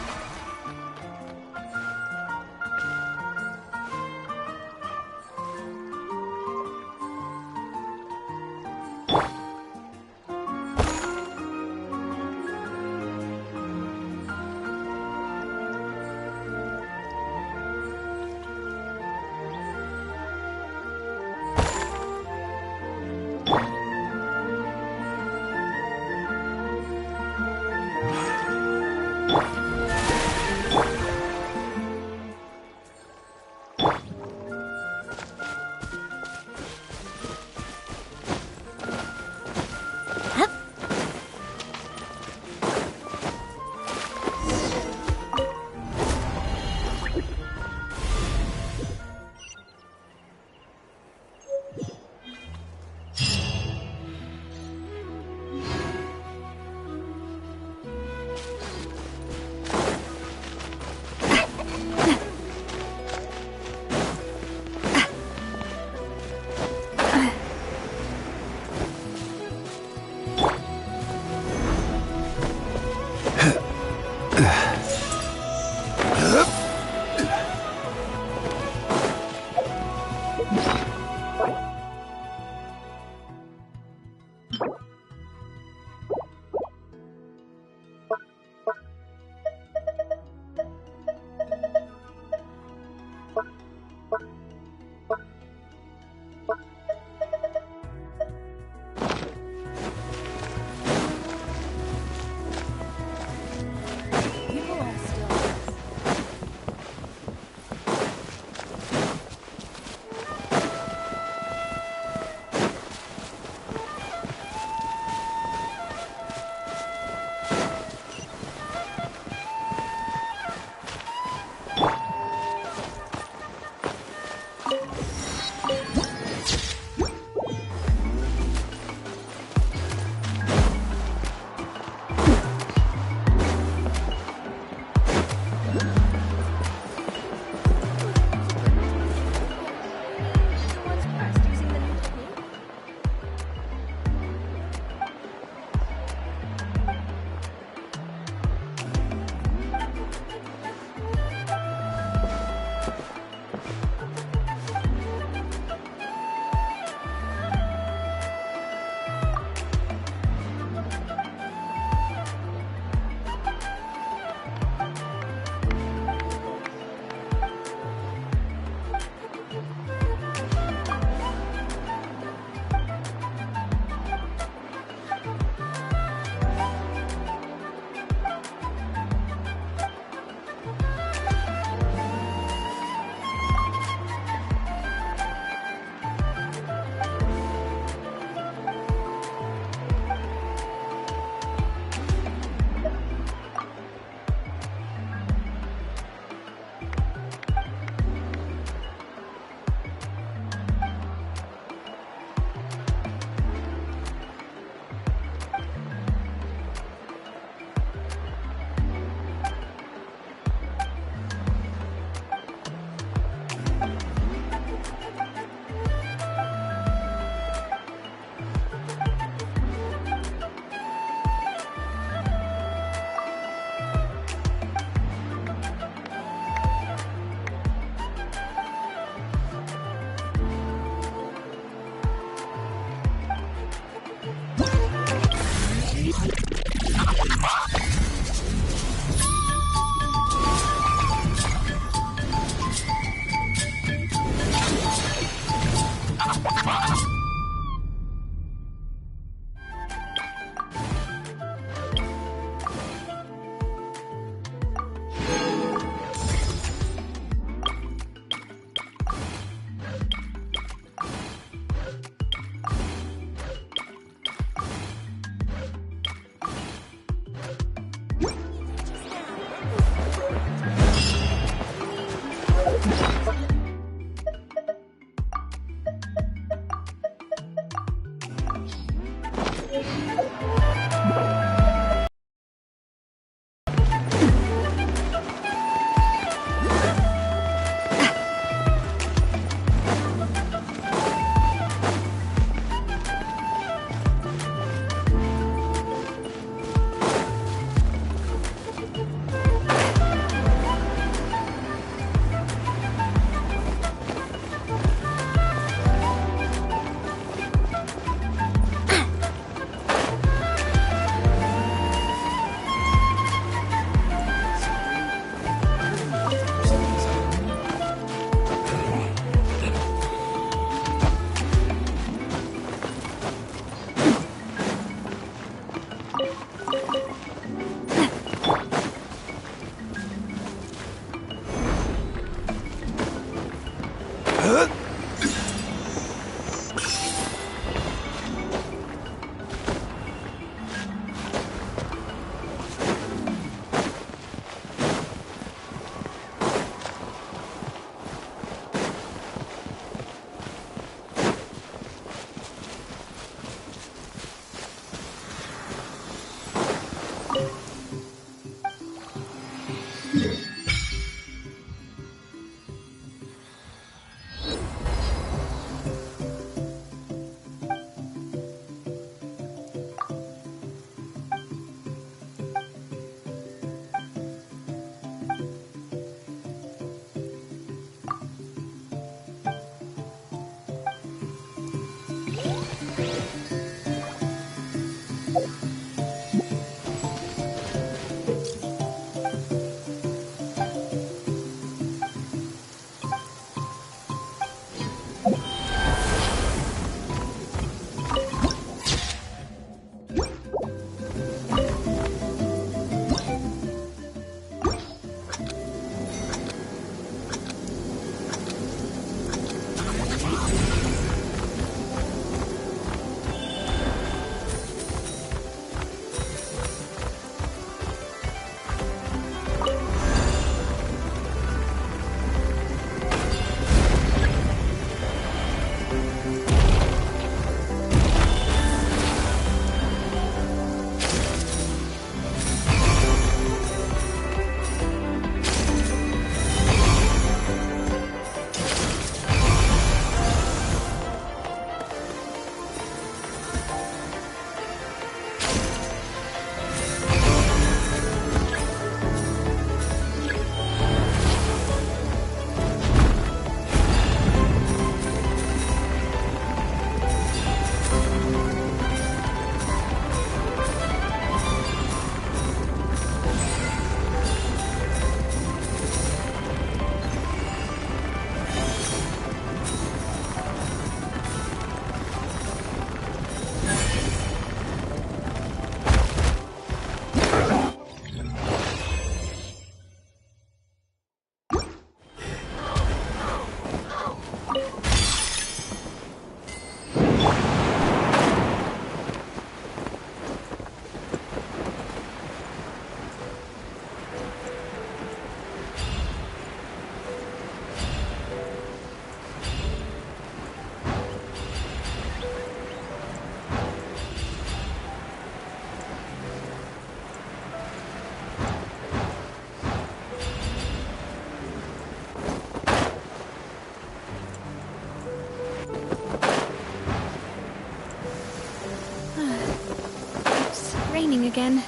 again.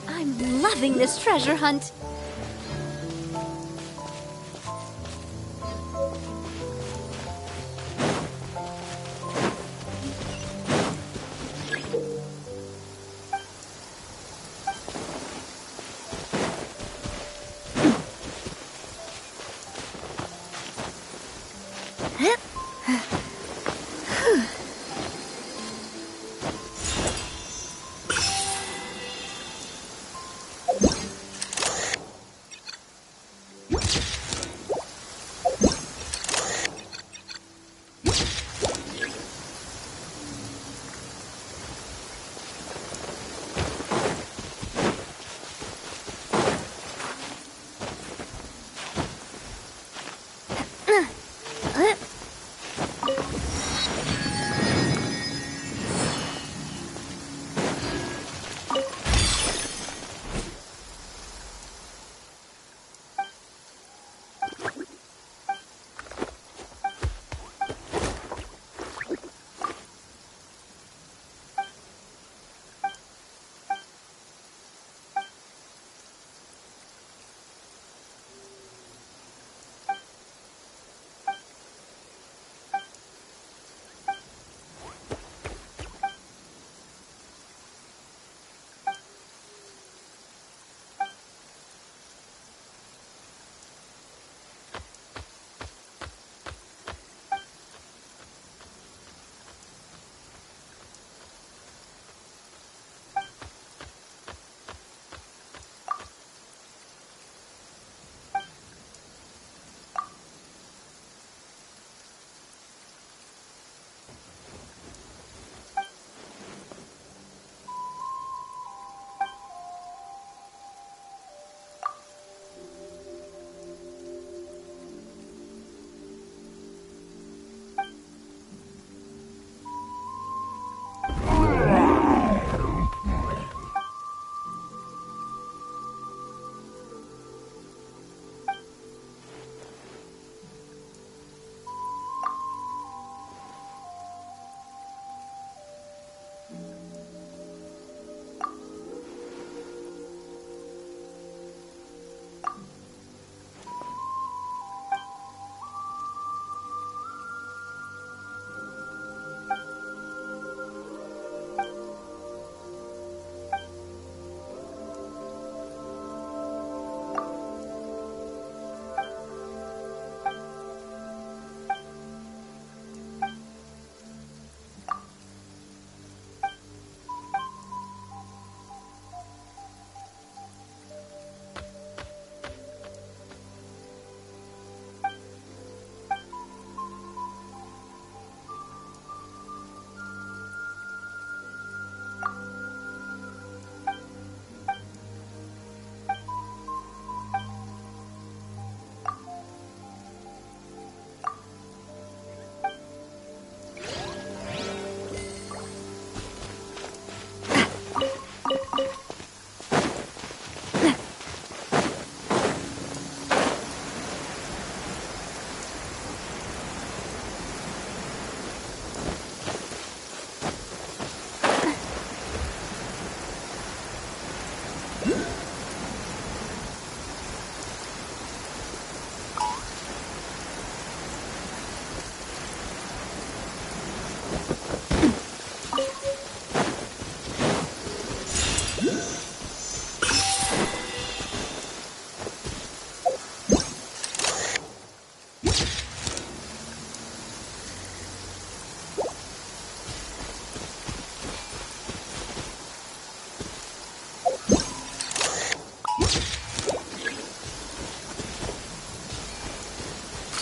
I'm loving this treasure hunt.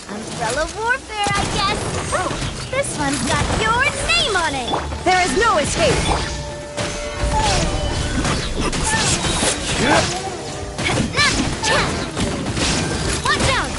Umbrella warfare, I guess. This one's got your name on it. There is no escape. Watch out!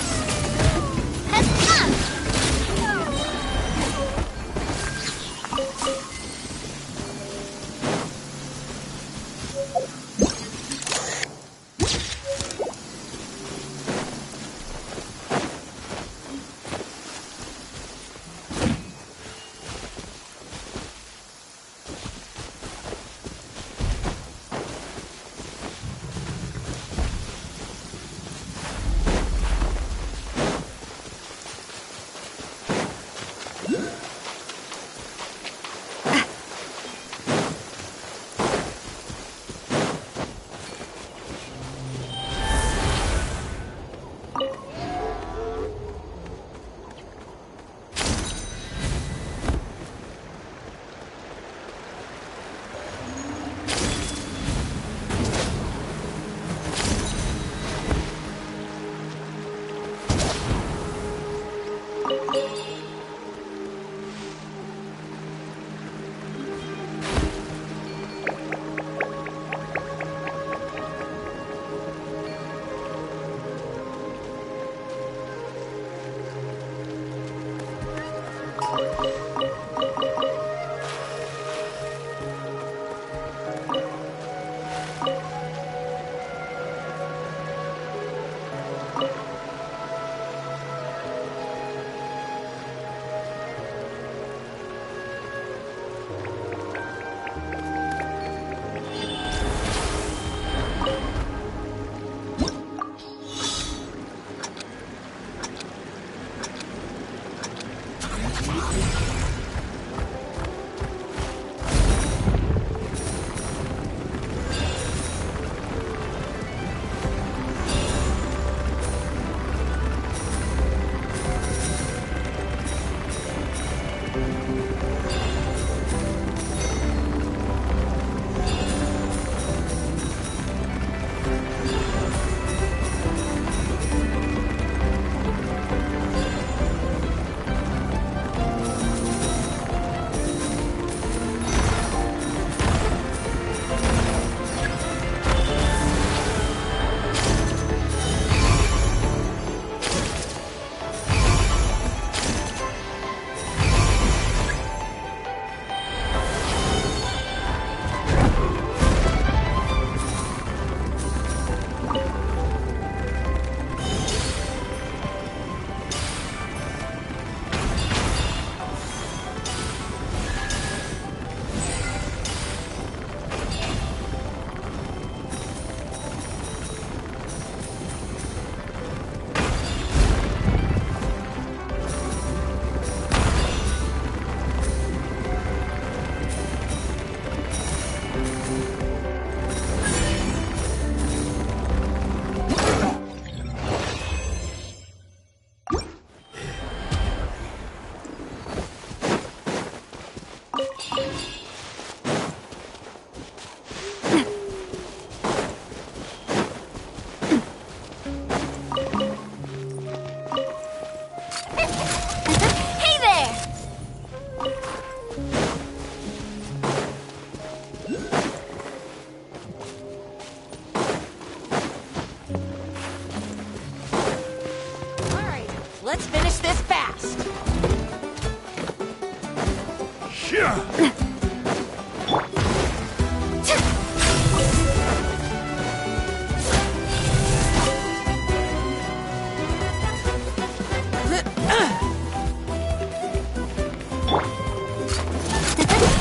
Let's finish this fast.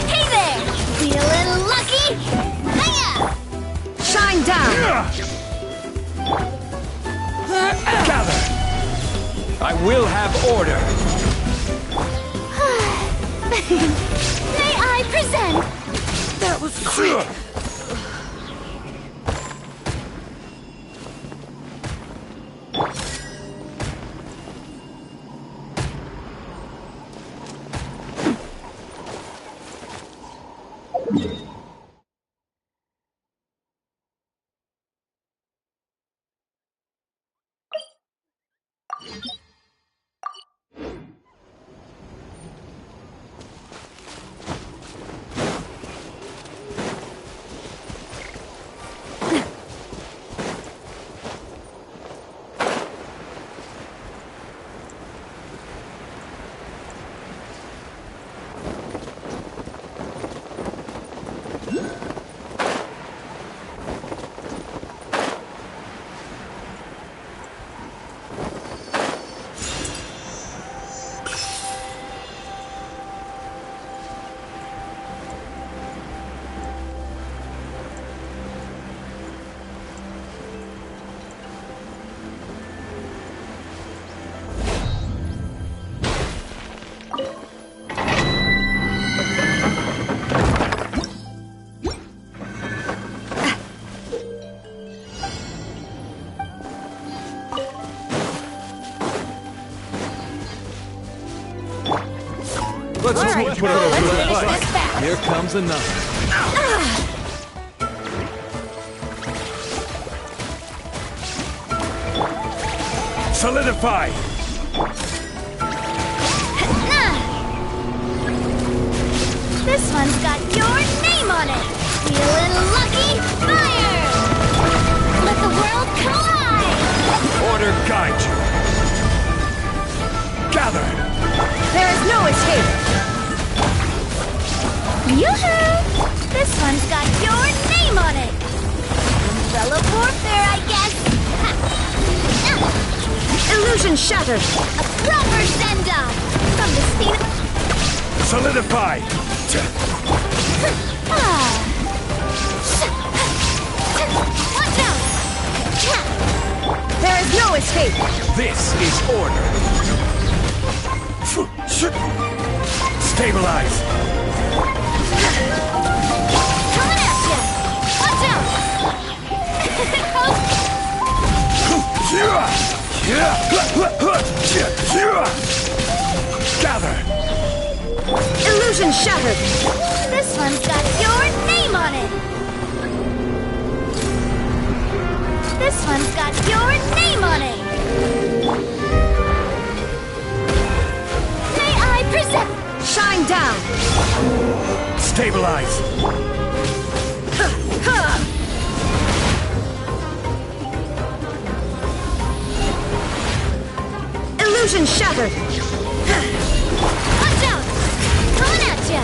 Hey there! Feeling lucky? Hiya! Shine down! Gather! I will have order! May I present? That was quick! Let's All right, put it over let's to the finish fight. this fast. Here comes another. Solidify! This one's got your name on it! Feeling lucky? Fire! Let the world collide! Order guide you! Gather! There is no escape! Yoo-hoo! This one's got your name on it! Umbrella warfare, I guess! Illusion shattered! A proper send-off! From the speed of... Solidify! Watch out! There is no escape! This is order! Stabilize! Coming at ya! Watch out! Gather! Illusion shattered! This one's got your name on it! This one's got your name on it! May I present... Shine down! Stabilize! Illusion shattered! Watch out! Coming at ya!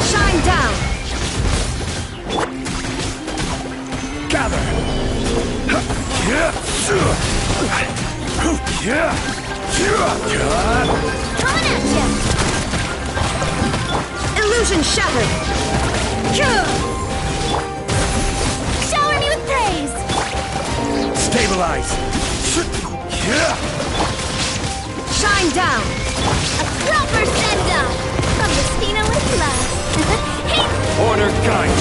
Shine down! Gather! Coming at ya! Illusion shattered! Shower me with praise! Stabilize! Shine down! A proper send-off! From the Spina with love! Hey! Order guide!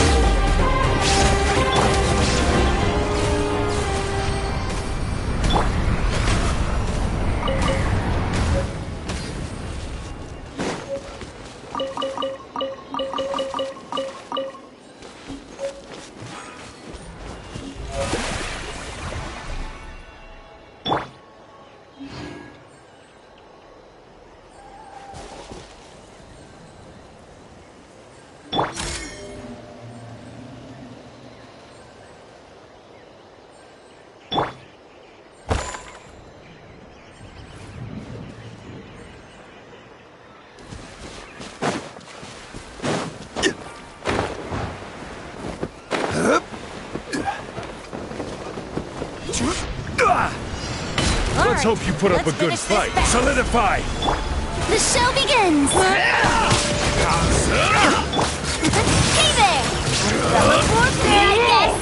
Let's hope you put up a good fight. Solidify! The show begins! Hey there! Relic warfare, I guess!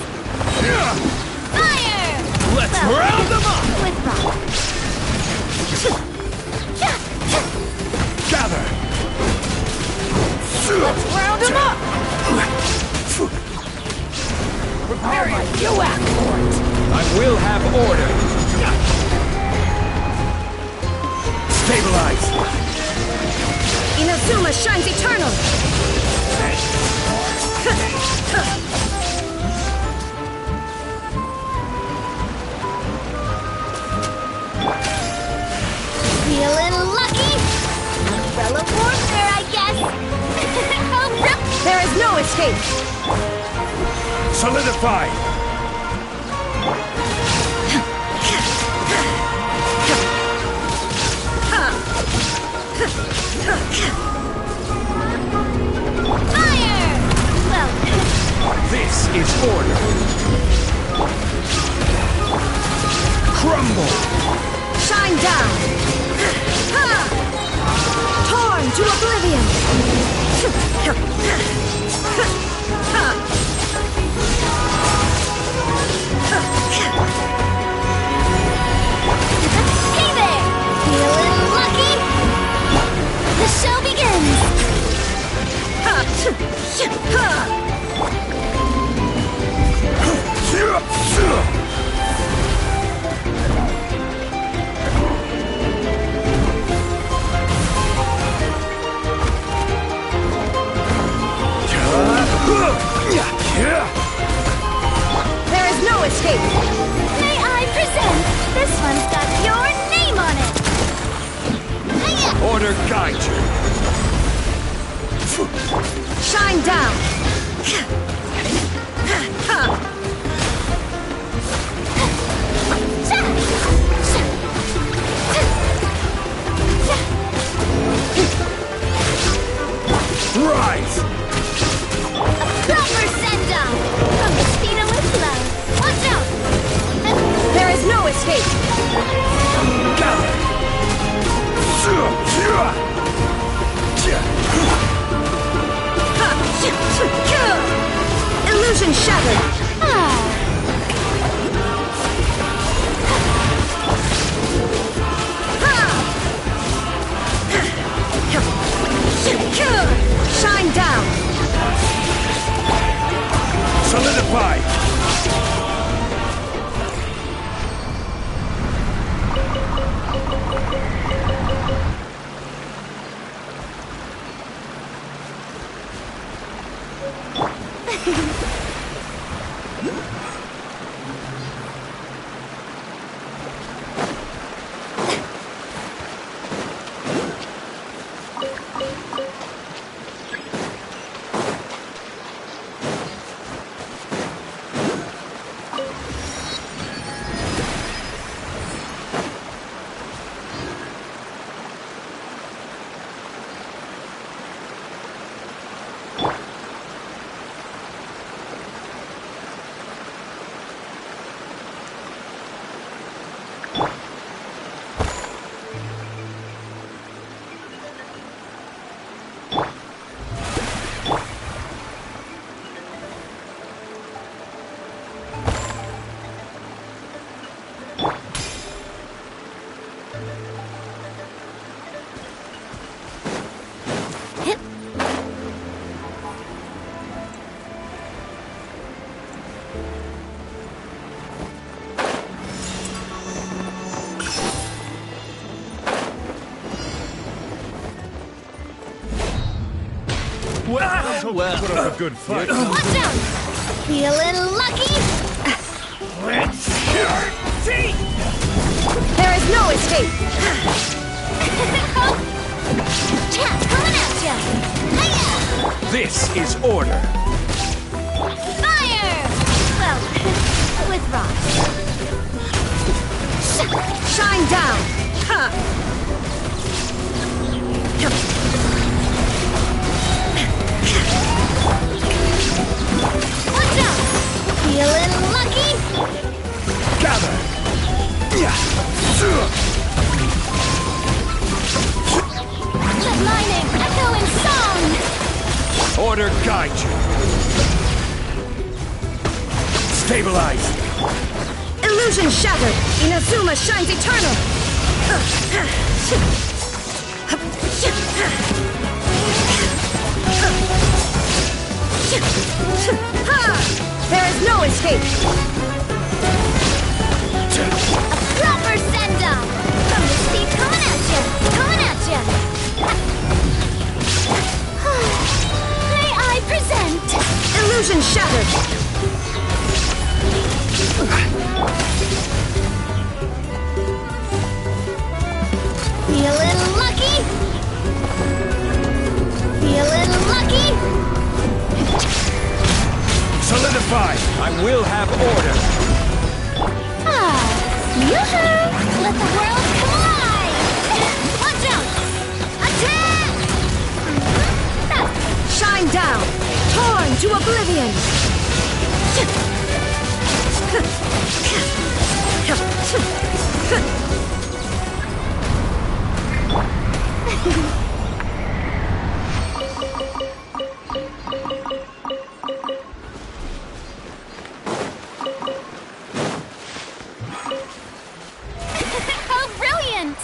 Fire! Let's round them up! With rock. Gather! Let's round him up! Prepare you act for it! I will have order! Stabilize! Inazuma shines eternal! Feeling lucky? Umbrella warfare, I guess! There is no escape! Solidify! Fire! Well... This is order! Crumble! Shine down! Torn to oblivion! Hey there! Feeling lucky? The show begins! There is no escape! May I present? This one's got your name on it! Hiya! Order guide you! Shine down! Well, put up a good fight. Watch out! Feeling lucky? Let's see! There is no escape! Chat coming at ya! Hiya! This is order. Fire! Well, with rocks. Shine down! Ha! Watch out! Feeling lucky? Gather! Let lightning echo in song! Order guide you. Stabilize. Illusion shattered! Inazuma shines eternal! Ha! There is no escape! A proper send-off! From the sea coming at ya! Coming at ya! May I present? Illusion shattered! Feeling lucky? Feeling lucky? Solidify. I will have order. Yoo-hoo! Let the world collide! Watch out! Attack! Shine down! Torn to oblivion! How brilliant!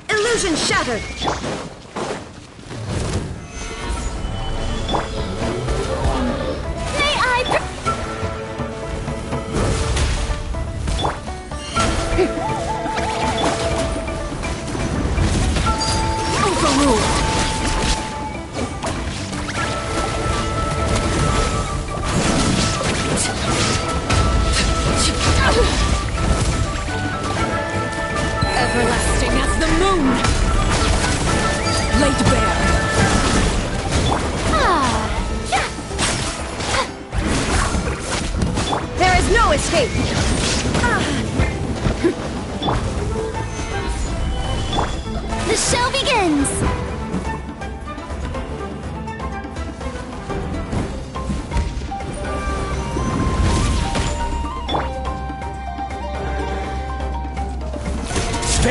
Illusion shattered! May I Overruled!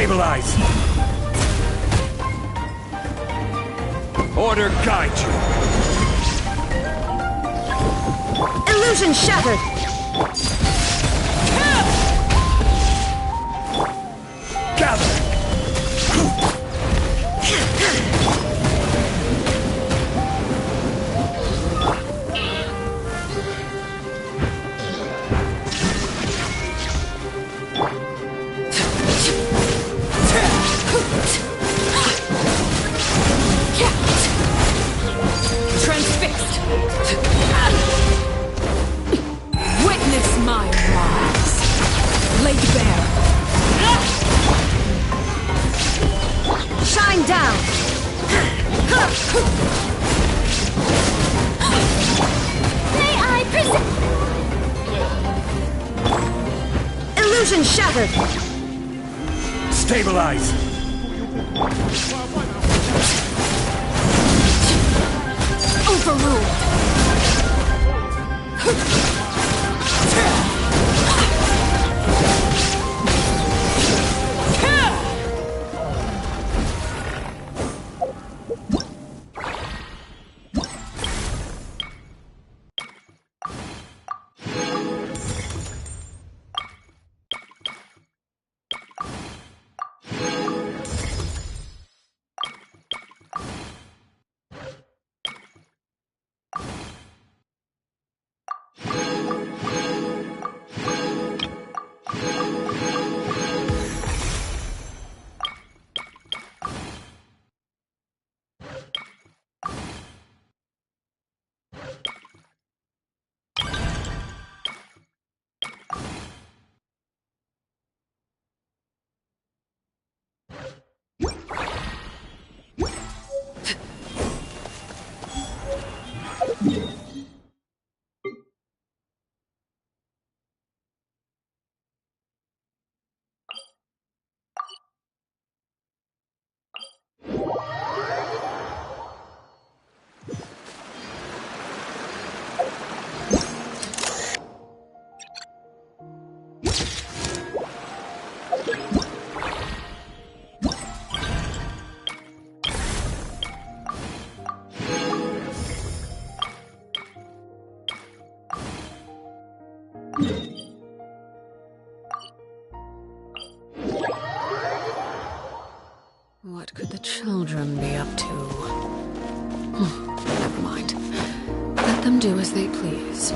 Stabilize! Order guide you! Illusion shattered! Gather! Transfixed! Witness my rise! Laid bare! Shine down! May I present? Illusion shattered! Stabilize! Overruled! What could the children be up to? Never mind. Let them do as they please.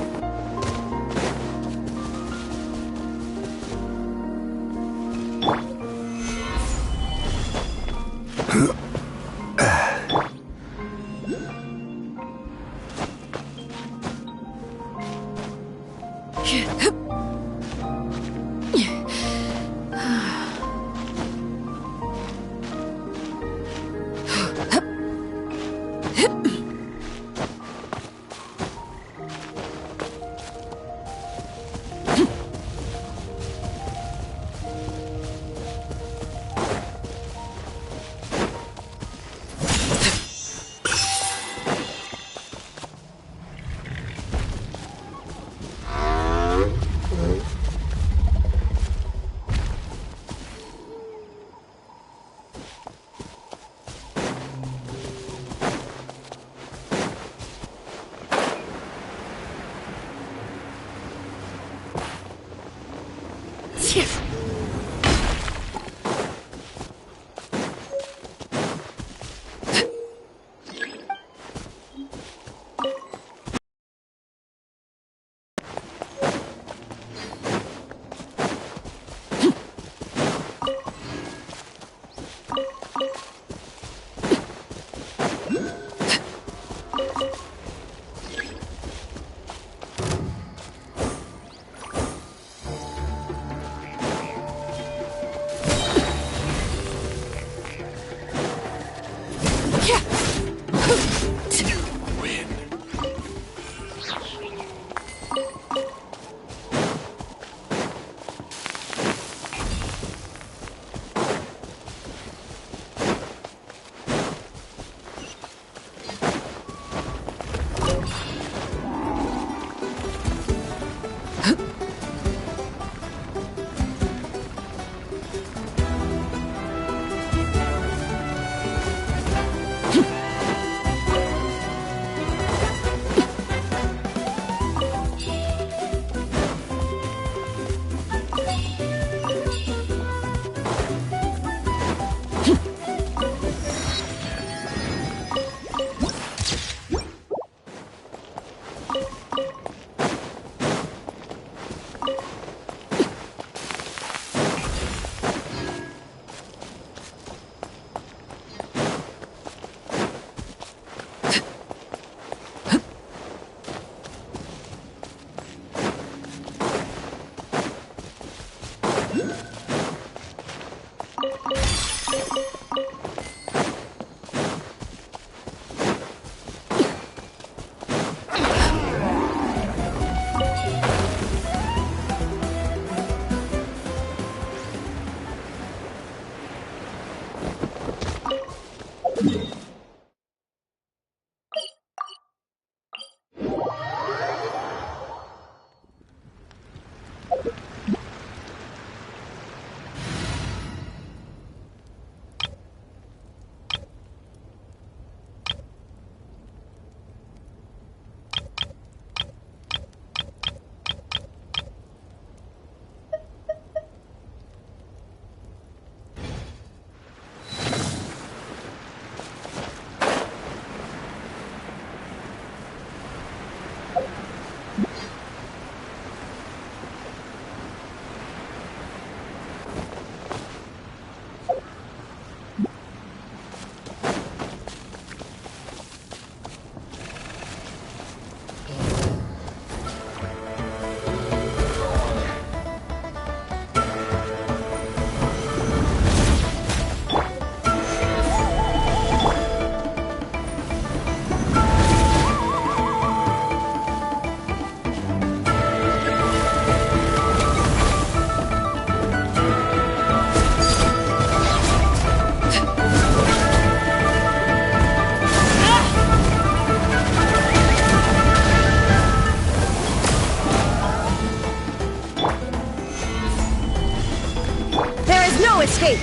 escape!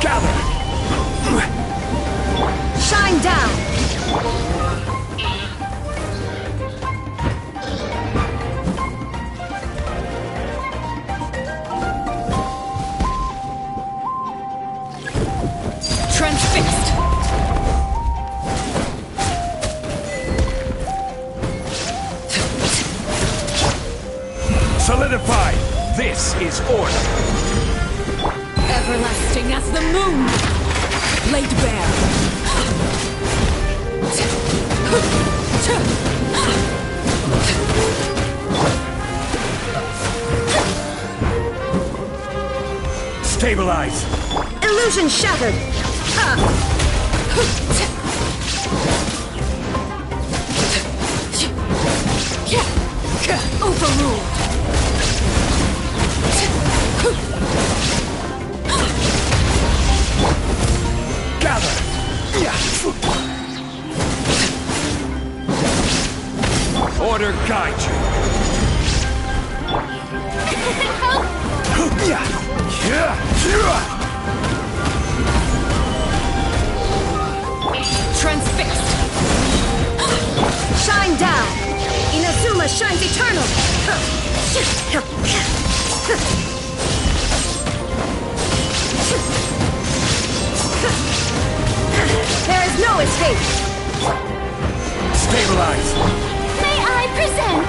Gather! Shine down! Transfixed! Solidify! This is order! Everlasting as the moon! Laid bare! Stabilize! Illusion shattered! Overruled! Gather! Order guide you! Transfixed! Shine down! Inazuma shines eternal! There is no escape! Stabilize! May I present?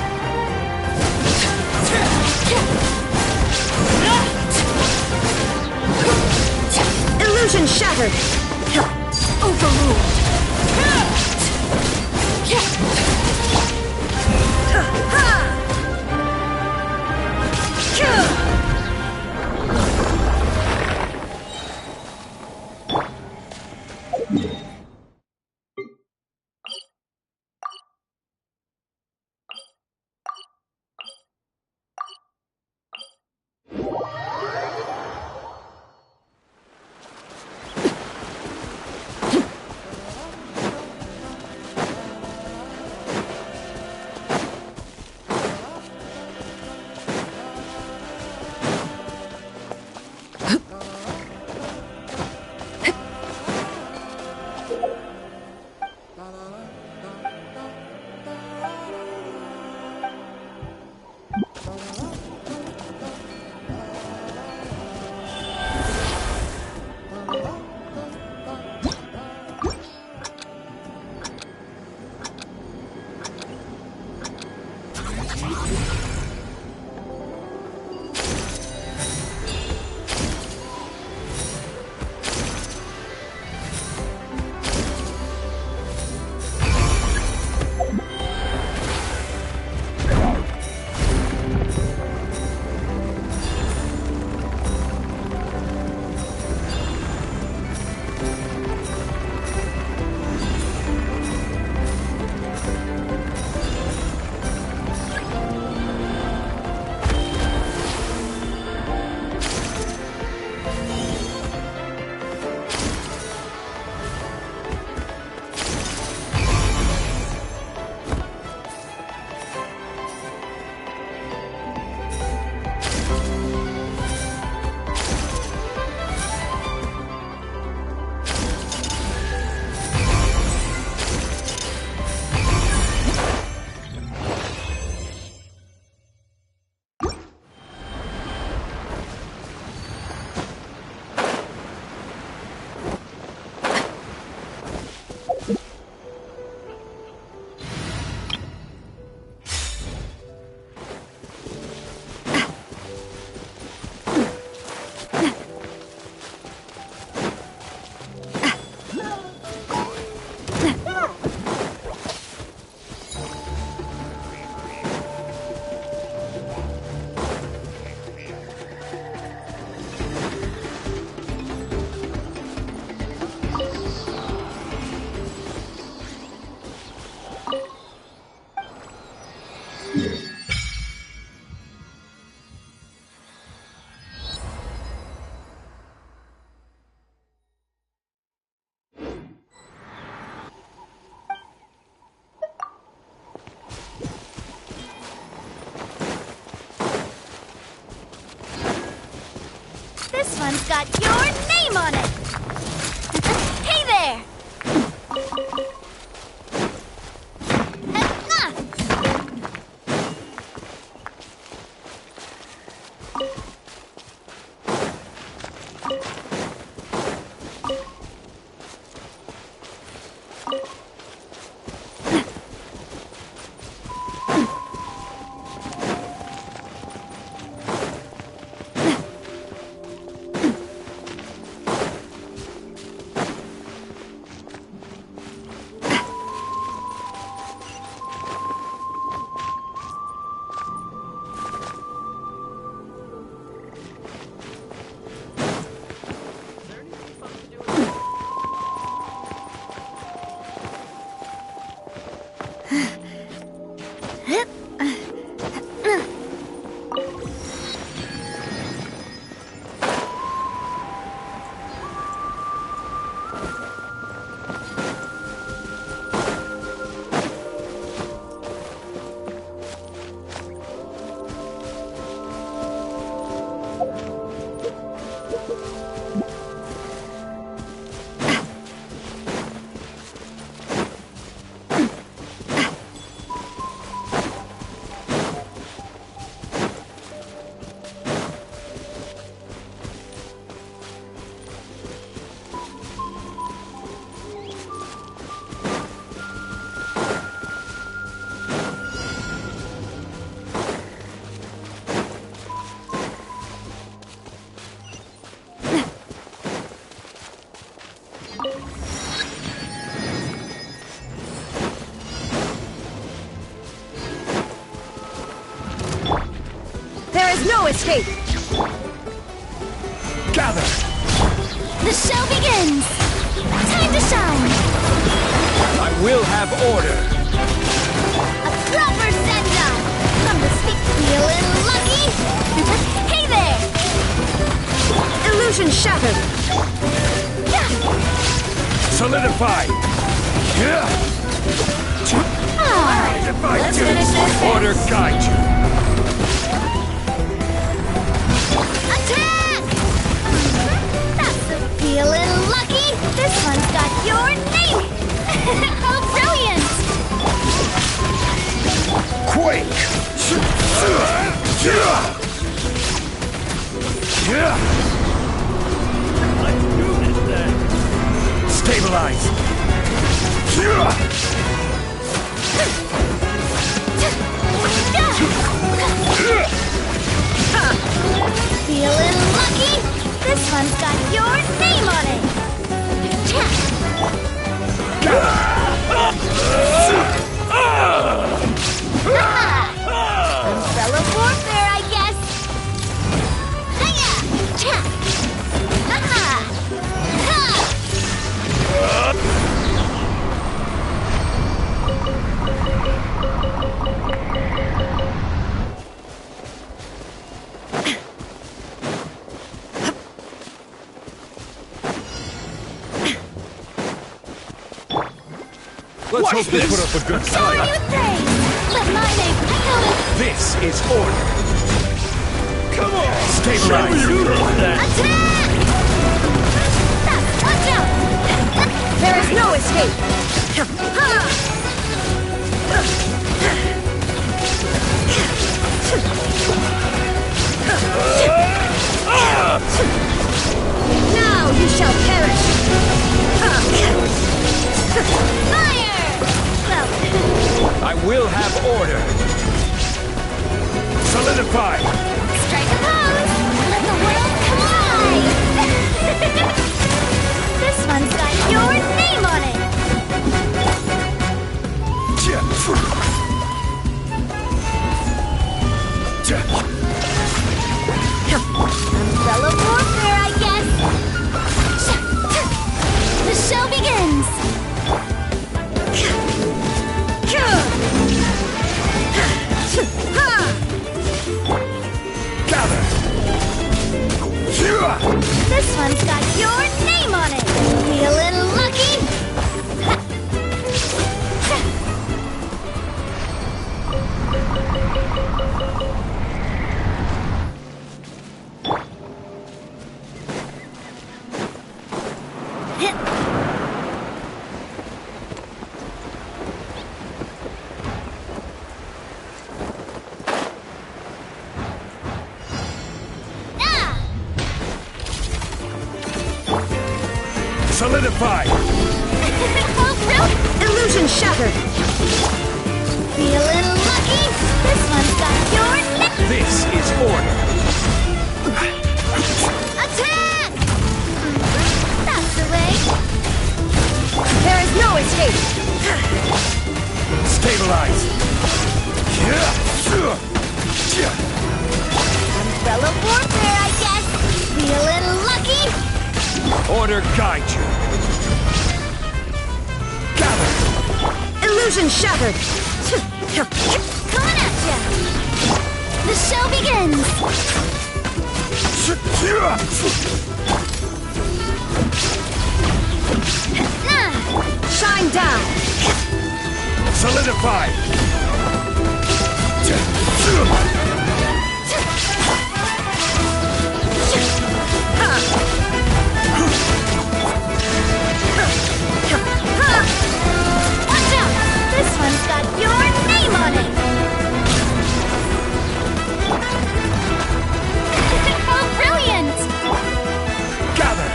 Illusion shattered! Overruled! This one's got your name on it! Hey there! No escape! Gather! The show begins! Time to shine! I will have order! A proper send-off! From the stick feeling lucky! Hey there! Illusion shattered! Solidify! Let's finish this! Order guide you! Attack! That's the feeling lucky! This one's got your name! How brilliant! Quake! Let's do this then! Stabilize! Feeling lucky? This one's got your name on it! Umbrella warfare, I guess! Hiya! Let's hope they put up a good fight. Let my name echo. This is order. Come on! Stabilize! Attack! Watch out! There is no escape! Now you shall perish! Fire! I will have order. Solidify! Strike a pose! Let the world collide! This one's got your name on it! Umbrella warfare, I guess! The show begins! Solidify! Oh, really? Illusion shattered! Feeling lucky? This one's got your neck! This is order. Attack! That's the way. There is no escape! Stabilize! Umbrella warfare, I guess. Feeling lucky? Order guide you. Gather! Illusion shattered! Coming at ya! The show begins! Shine down! Solidify! Watch out! This one's got your name on it! Oh, brilliant! Gather!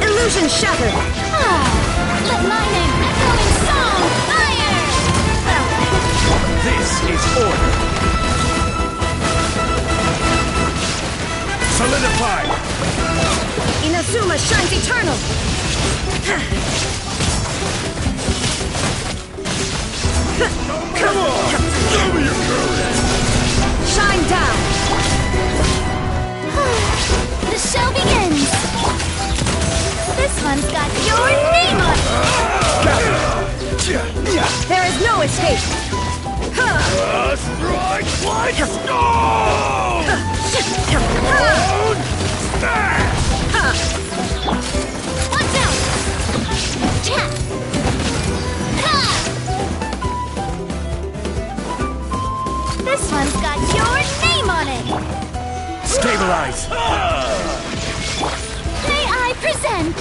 Illusion shattered! Let my name echo in song! Fire! This is order! Solidify! Inazuma shines eternal! Come on! Show me your courage! Shine down! The show begins! This one's got your name on it! There is no escape! Strike like stone! Watch out! Cha! Ha! This one's got your name on it! Stabilize! May I present?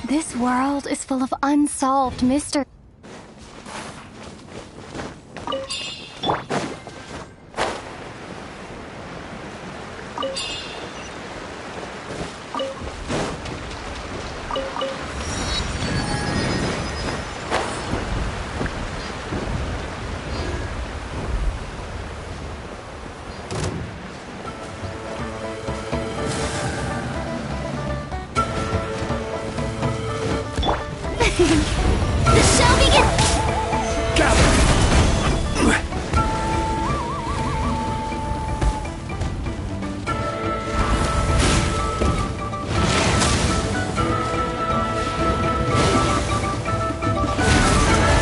This world is full of unsolved mysteries. The show begins!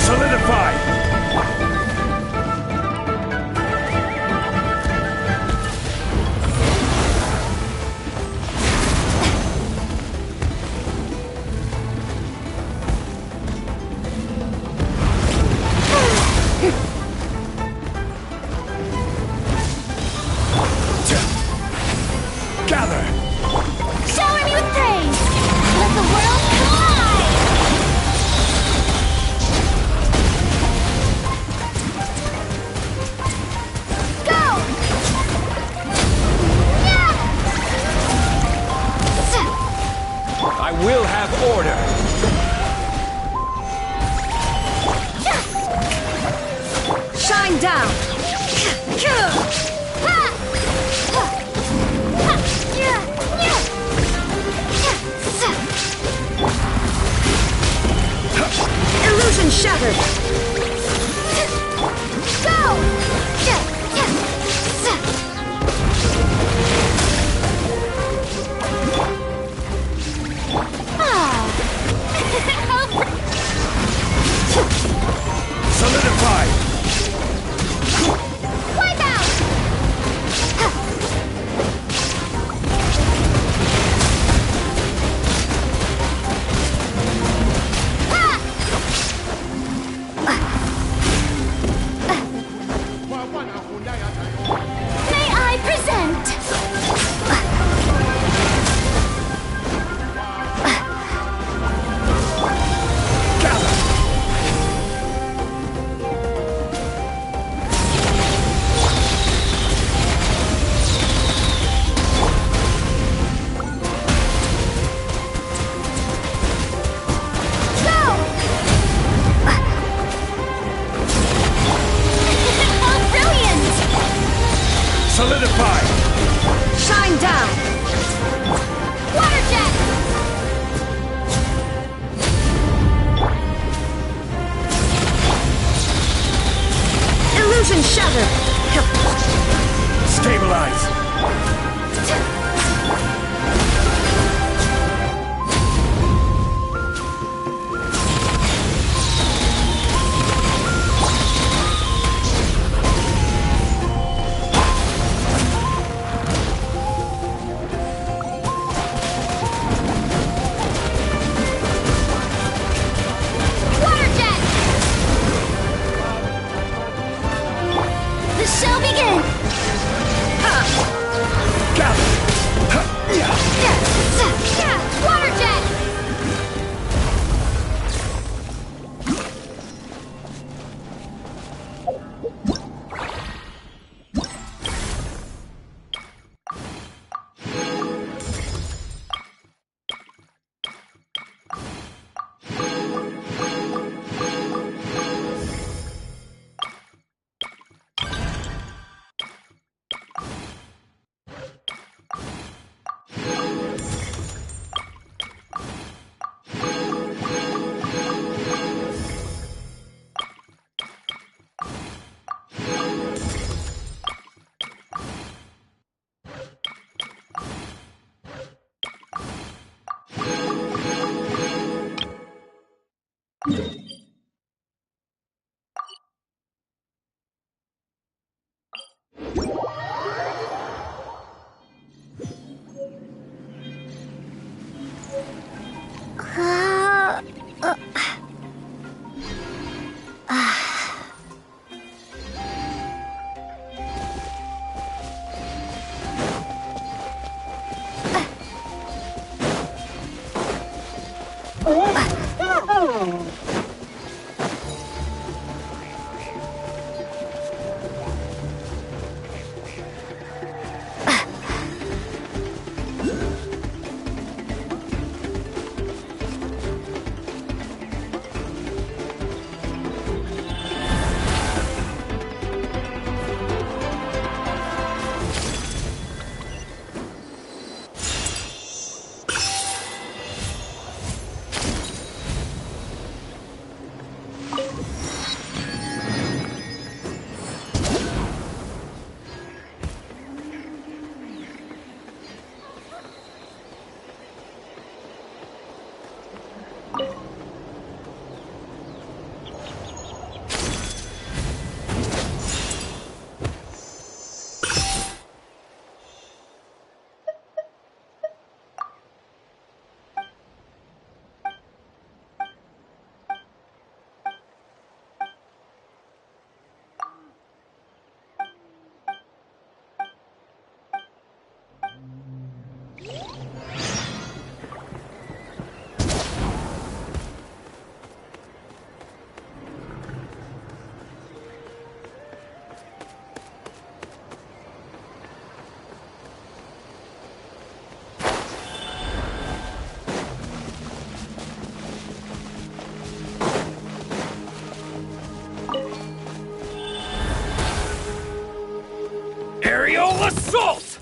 Solidify! Gather! Shower me with praise! Let the world collide! Go! I will have order. Shine down! Illusion shattered! Go! hazard! Stabilize! Aerial assault!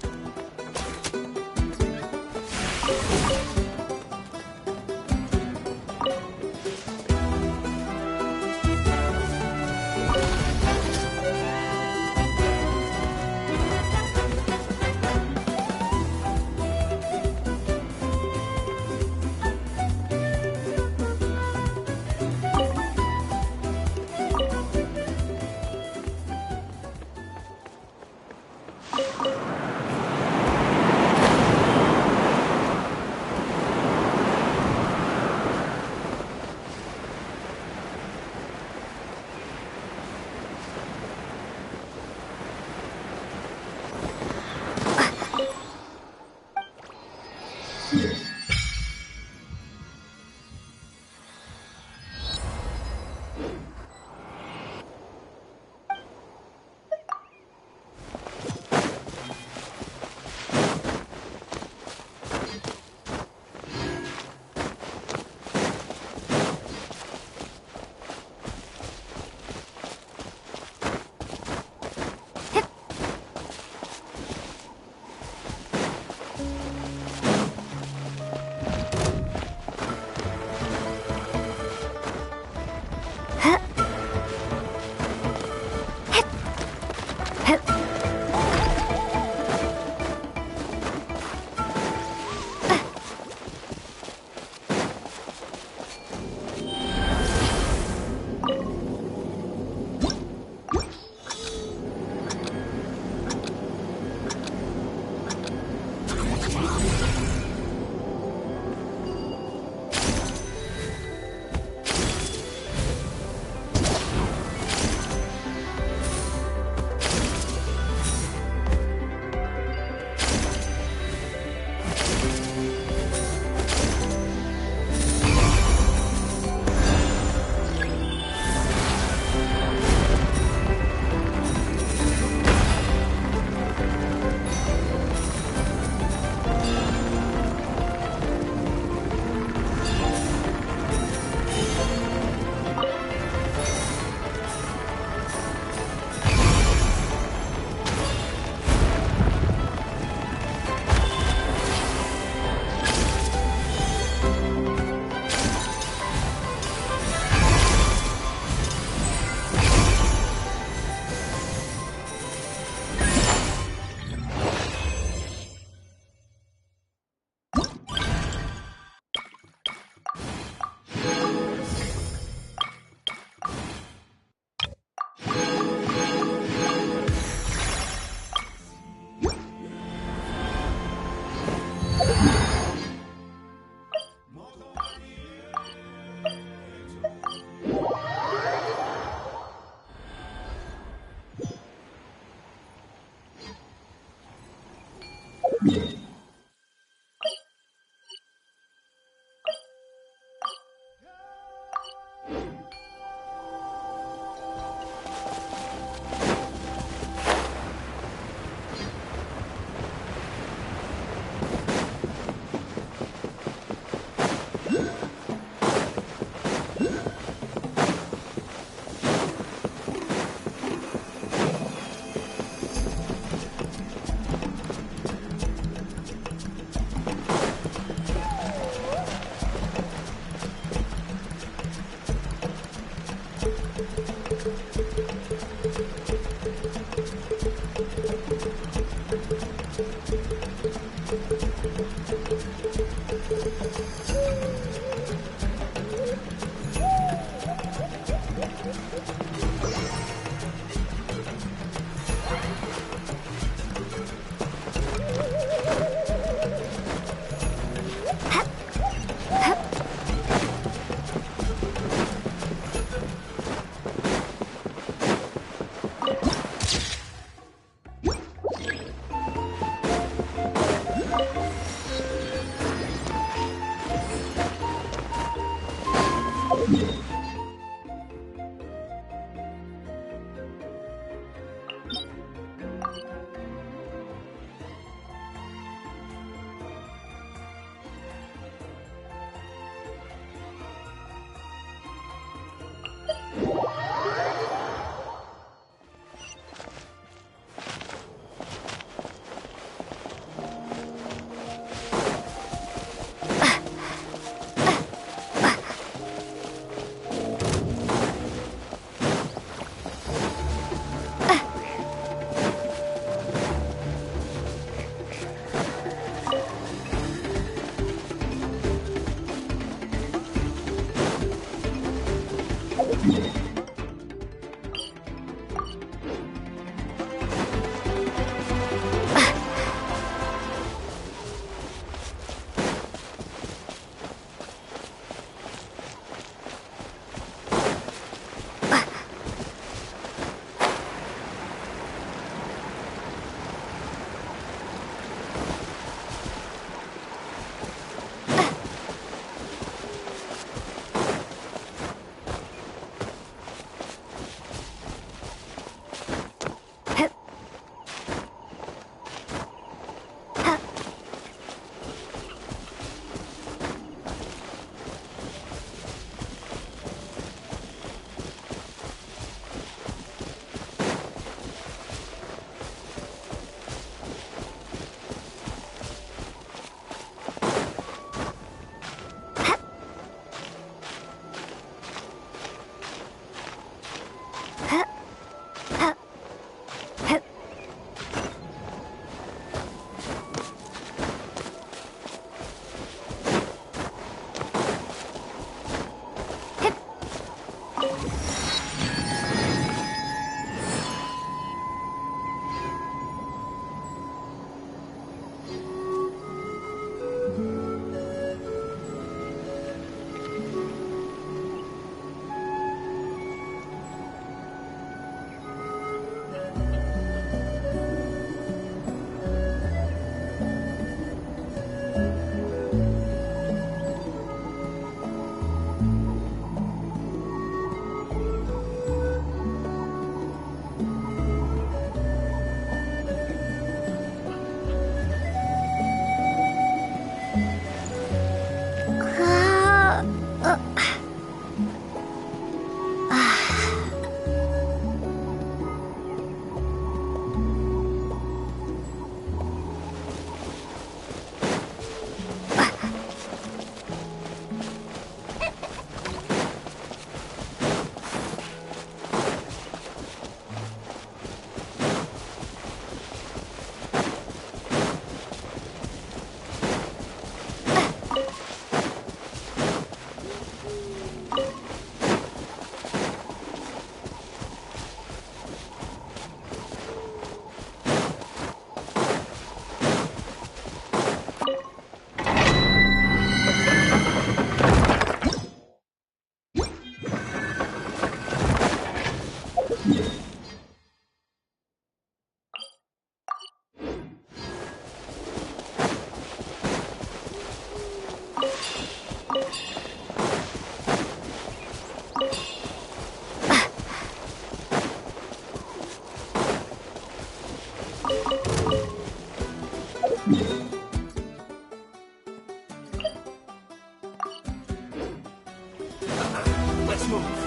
Let's move.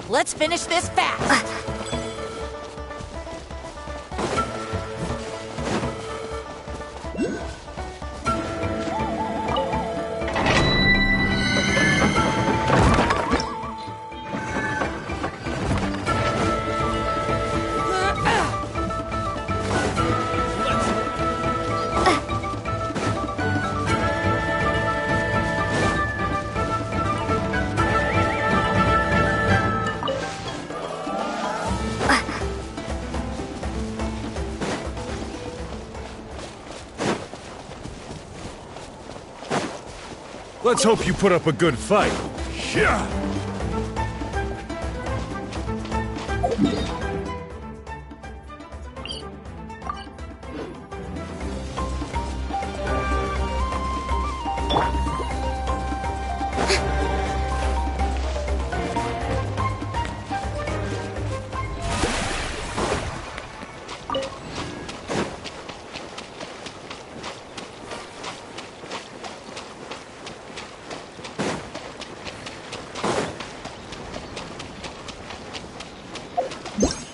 Let's finish this fast. Let's hope you put up a good fight. Yeah. What?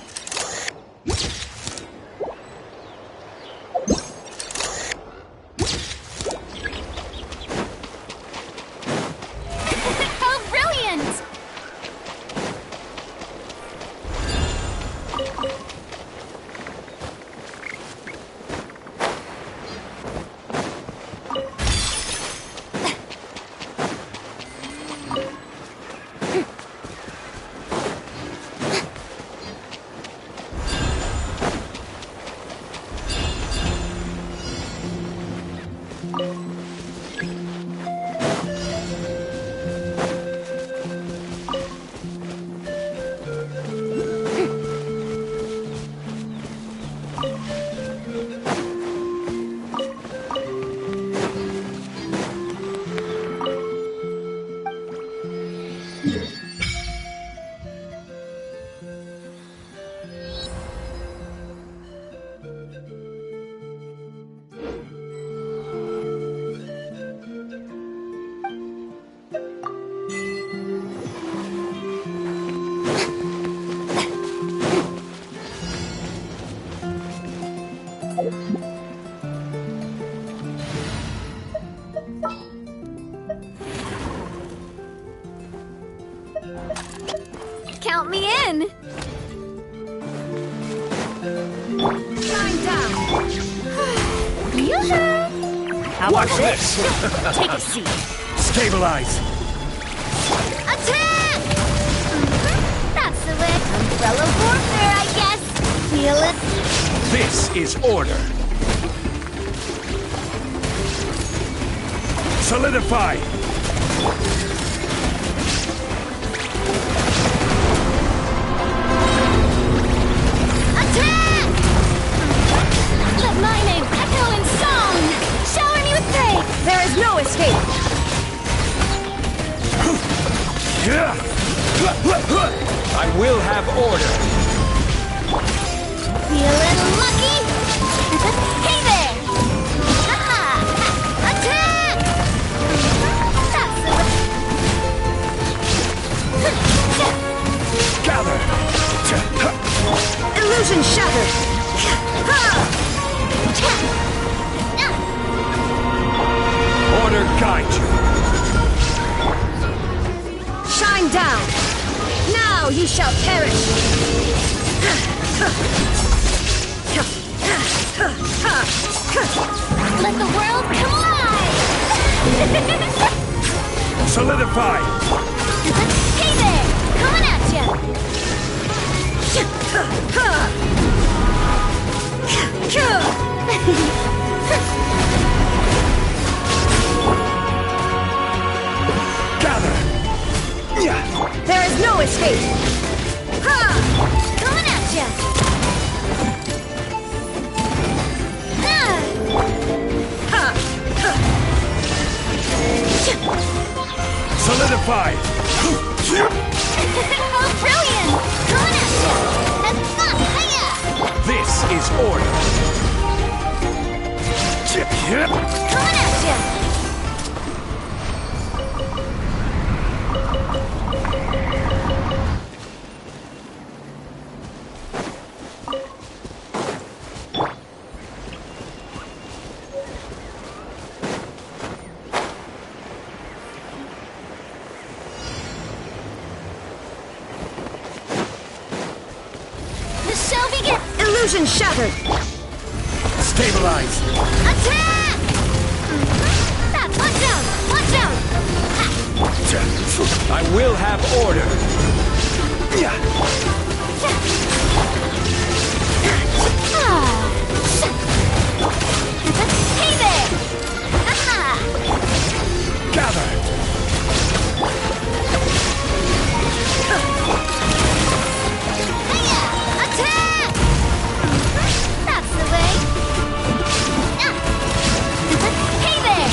How about Watch this? this! Take a seat. Stabilize! Attack! That's the way. Umbrella warfare, I guess. Feel it? This is order. Solidify! Attack! Let my name echo in song! Shower me with praise! There is no escape. I will have order. Feeling lucky? Hey there! Aha! Attack! That's the Gather! Illusion shattered. Order guide you! Shine down. Now you shall perish. Let the world come alive! Solidify! Hey there! Coming at ya! Gather! There is no escape. Coming at ya! Solidify! Oh, brilliant! Coming at ya! And not hiya! This is order! Coming at ya! The show begins! Illusion shattered. Stabilize! Attack! Watch out! Watch out! I will have order. Hey there! Aha! Gather! Hiya! Attack! That's the way. Hey there!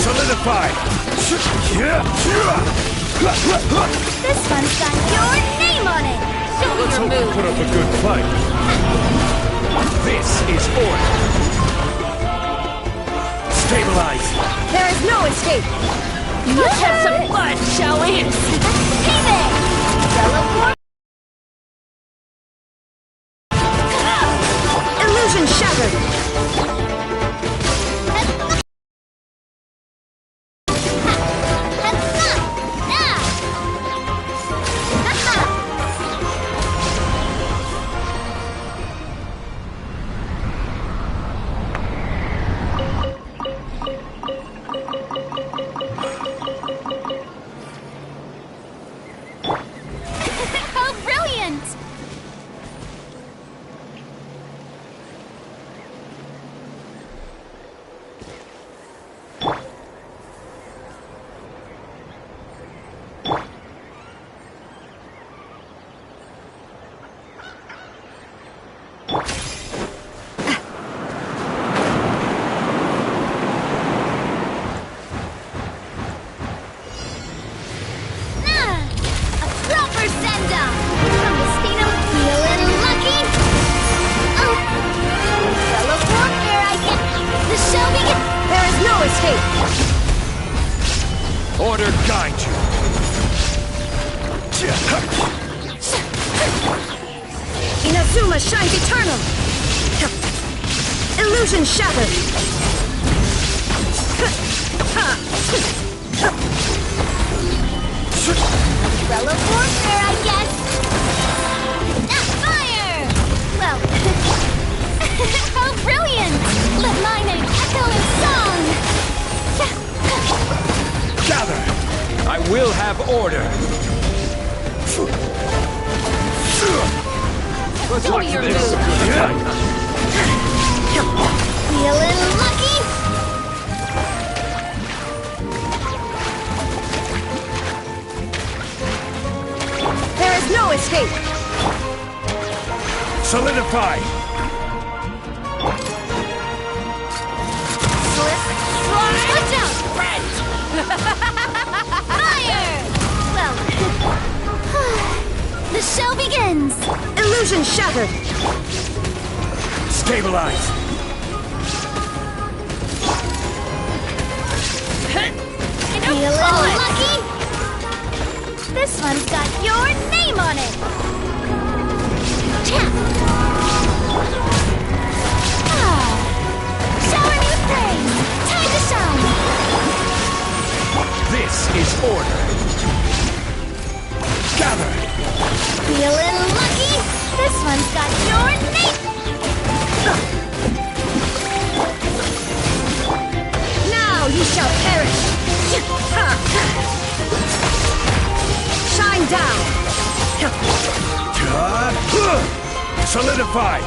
Solidify! This one's got your name on it! Show me Let's your hope you move! put up a good fight. This is order. Stabilize! There is no escape. Let's have some fun, shall we? Hey there! Fellow Illusion shattered. How brilliant! A proper send-off! From Destino, feeling lucky? Oh! Fellow warfare, I get... The show begins! There is no escape. Order guide you. Inazuma shines eternal. Illusion shattered. Umbrella warfare, I guess! will have order. Let's watch this. Feeling lucky? There is no escape! Solidify! Slip, slide! Watch out, friend! Fire! Well, the show begins! Illusion shattered! Stabilize! Feeling lucky? This one's got your name on it! Shower me with praise! Time to shine! This is order. Gather! Feeling lucky? This one's got your name! Now you shall perish! Shine down! Solidify!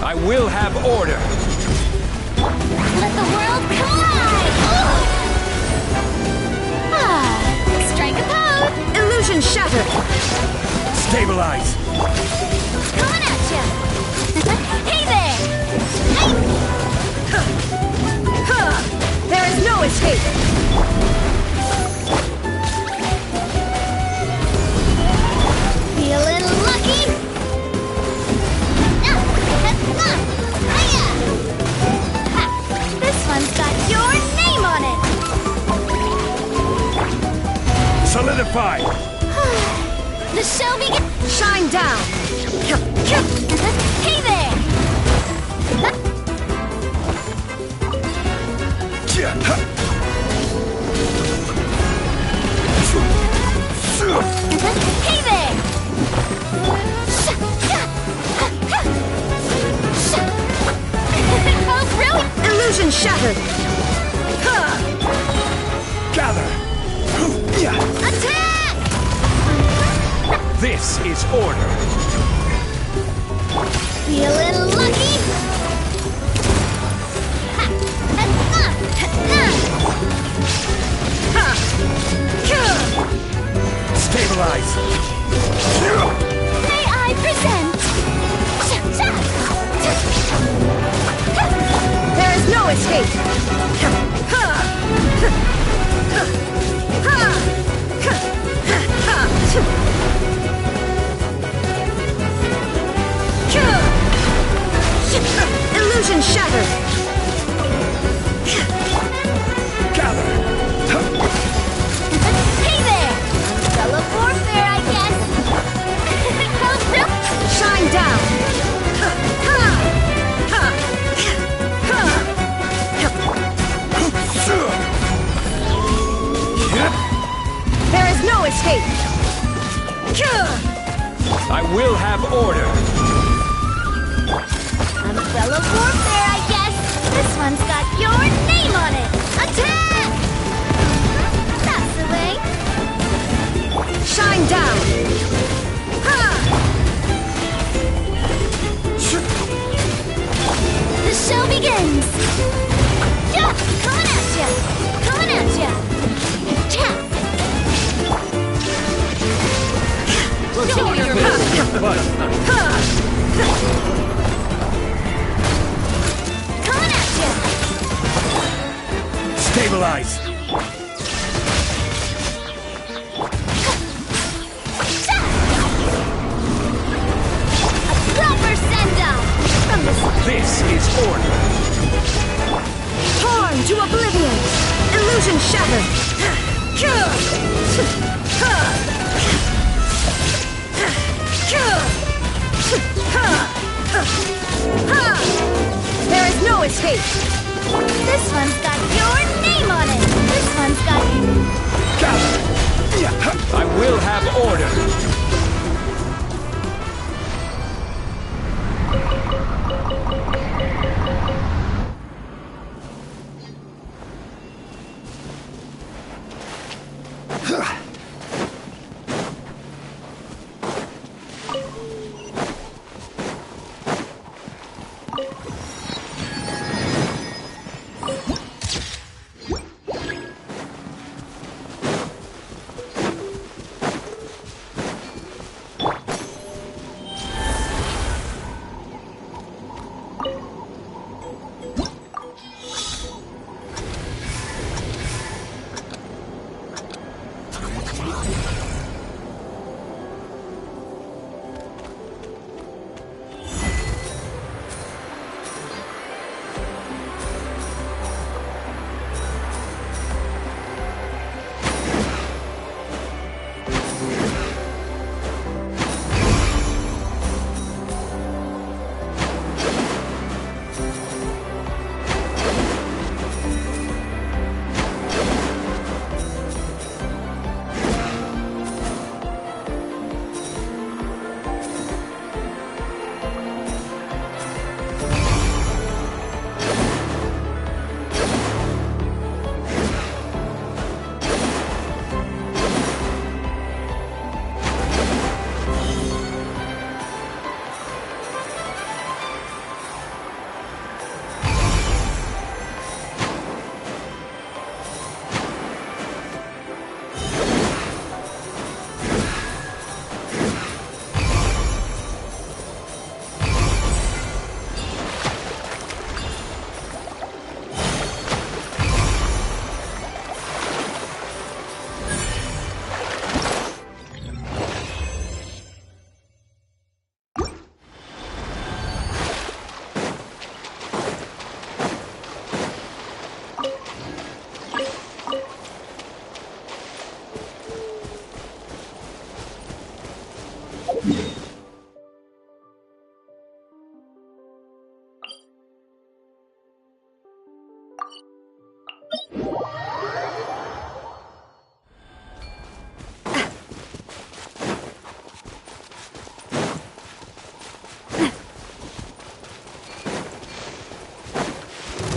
I will have order. Let the world collide! Strike a pose! Illusion shattered! Stabilize! Coming at ya! Hey there! There is no escape! Feeling lucky? This one's got your name on it! Solidify! The show begins! Shine down! Hey there! Hey there! Oh, brilliant! Illusion shattered! Gather! Attack! This is order. Feeling lucky? Stabilize! May I present? There is no escape! have order. Umbrella warfare, I guess. This one's got your name on it. Attack! That's the way. Shine down! The show begins! Yeah, coming at ya! Coming at ya! Yeah. Show me your power! Coming at ya! Stabilize! Proper send-off! From the This is order. Torn to oblivion! Illusion shattered! There is no escape! This one's got your name on it! This one's got... I will have order.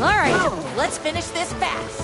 Alright, let's finish this fast.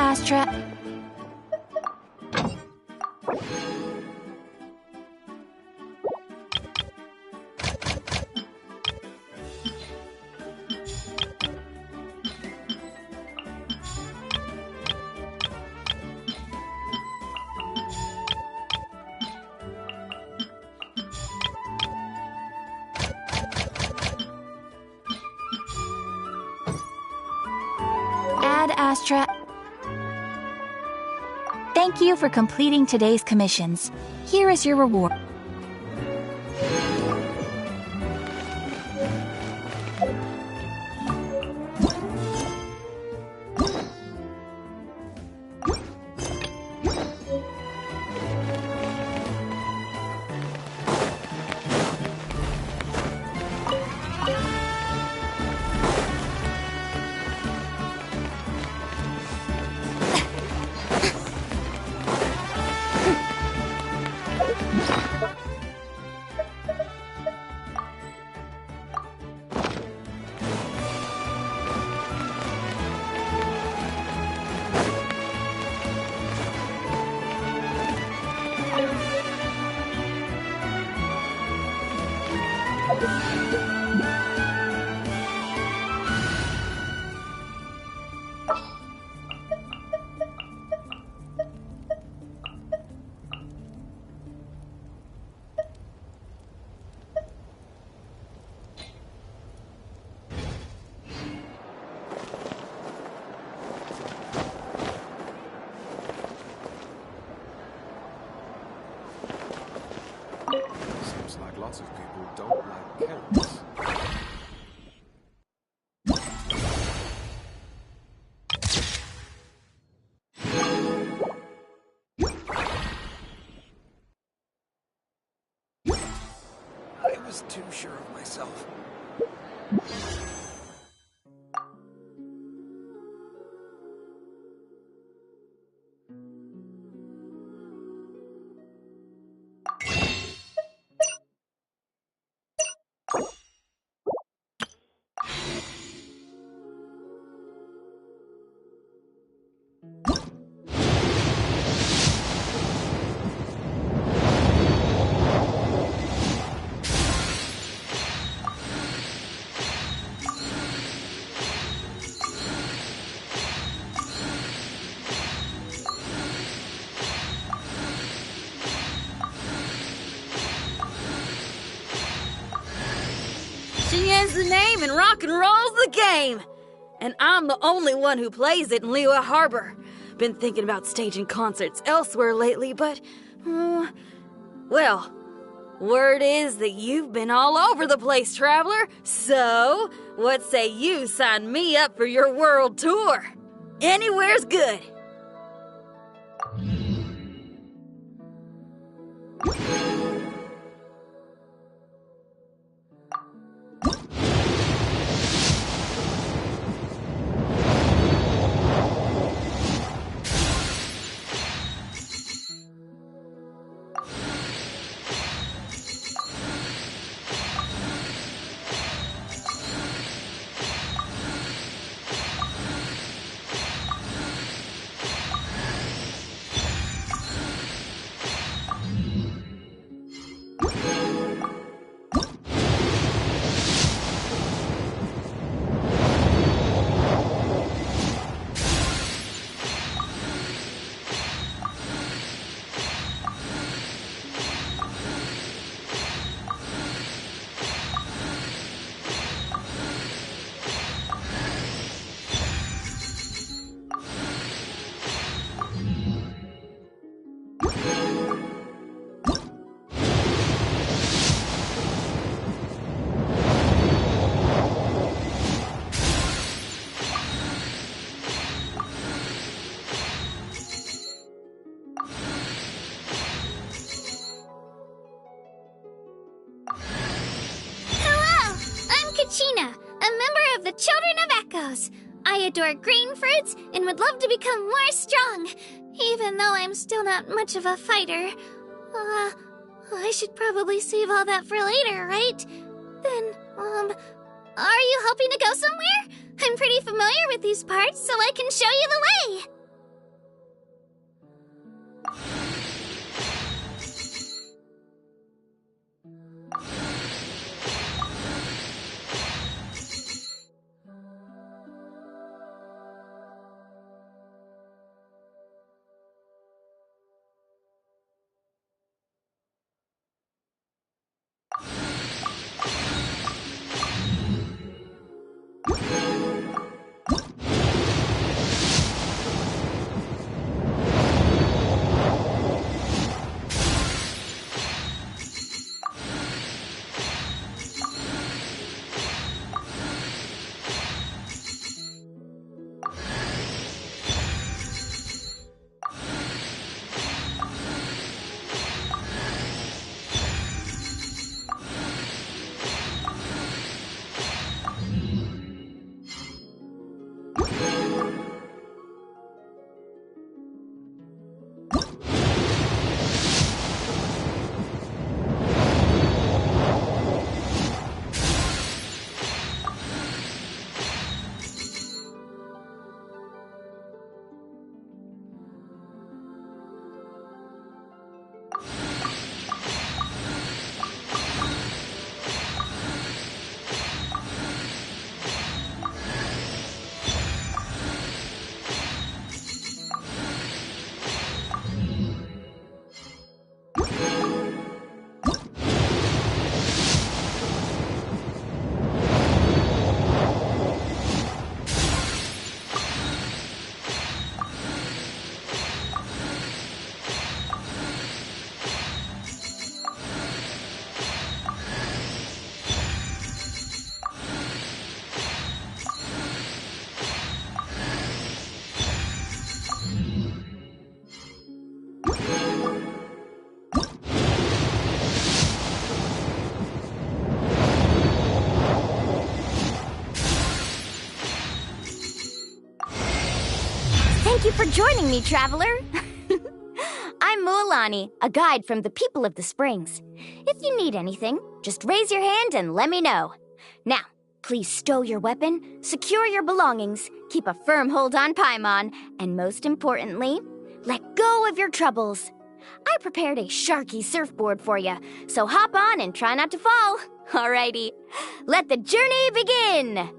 Astra. Ad Astra. Thank you for completing today's commissions. Here is your reward. Seems like lots of people don't like carrots. I was too sure of myself. She is the name and rock and roll's the game. And I'm the only one who plays it in Liyue Harbor. Been thinking about staging concerts elsewhere lately, but... well, word is that you've been all over the place, traveler. So, what say you sign me up for your world tour? Anywhere's good. China, a member of the Children of Echoes. I adore green fruits and would love to become more strong, even though I'm still not much of a fighter. I should probably save all that for later, right? Then, are you hoping to go somewhere? I'm pretty familiar with these parts, so I can show you the way. for joining me, traveler. I'm Mualani, a guide from the people of the Springs. If you need anything, just raise your hand and let me know. Now, please stow your weapon, secure your belongings, keep a firm hold on Paimon, and most importantly, let go of your troubles. I prepared a sharky surfboard for you, so hop on and try not to fall. Alrighty, let the journey begin!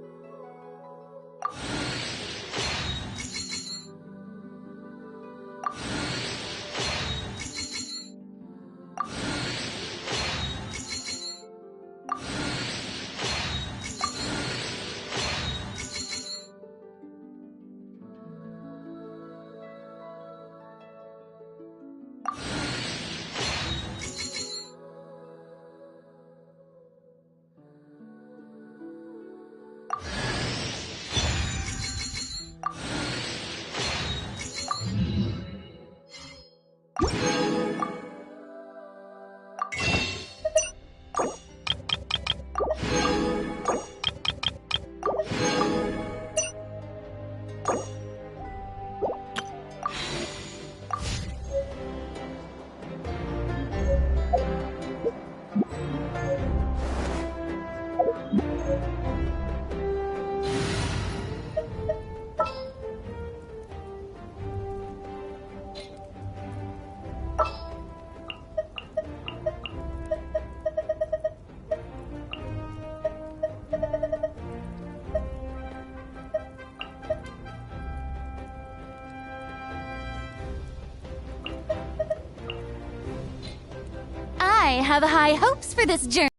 I have high hopes for this journey.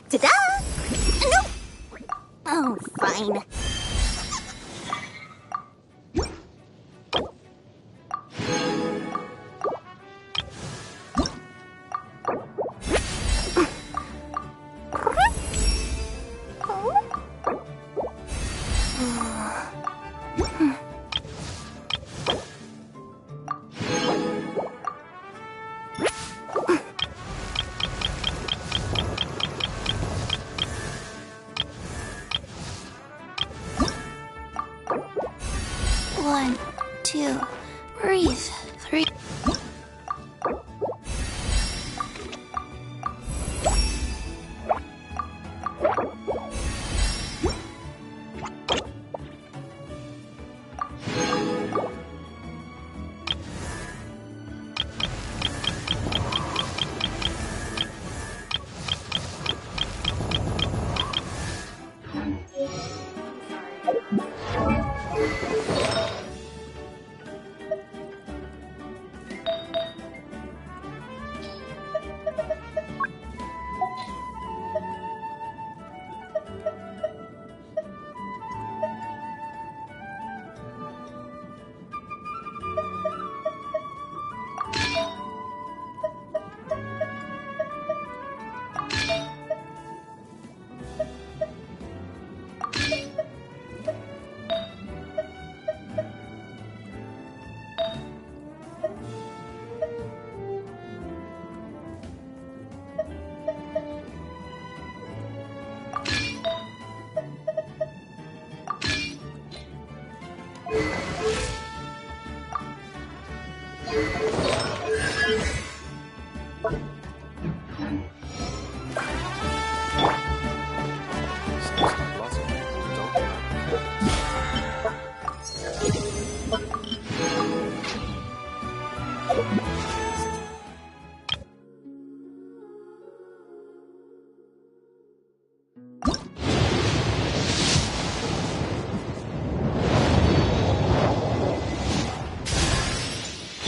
Ta-da! No! Oh, fine. One, two, breathe, three.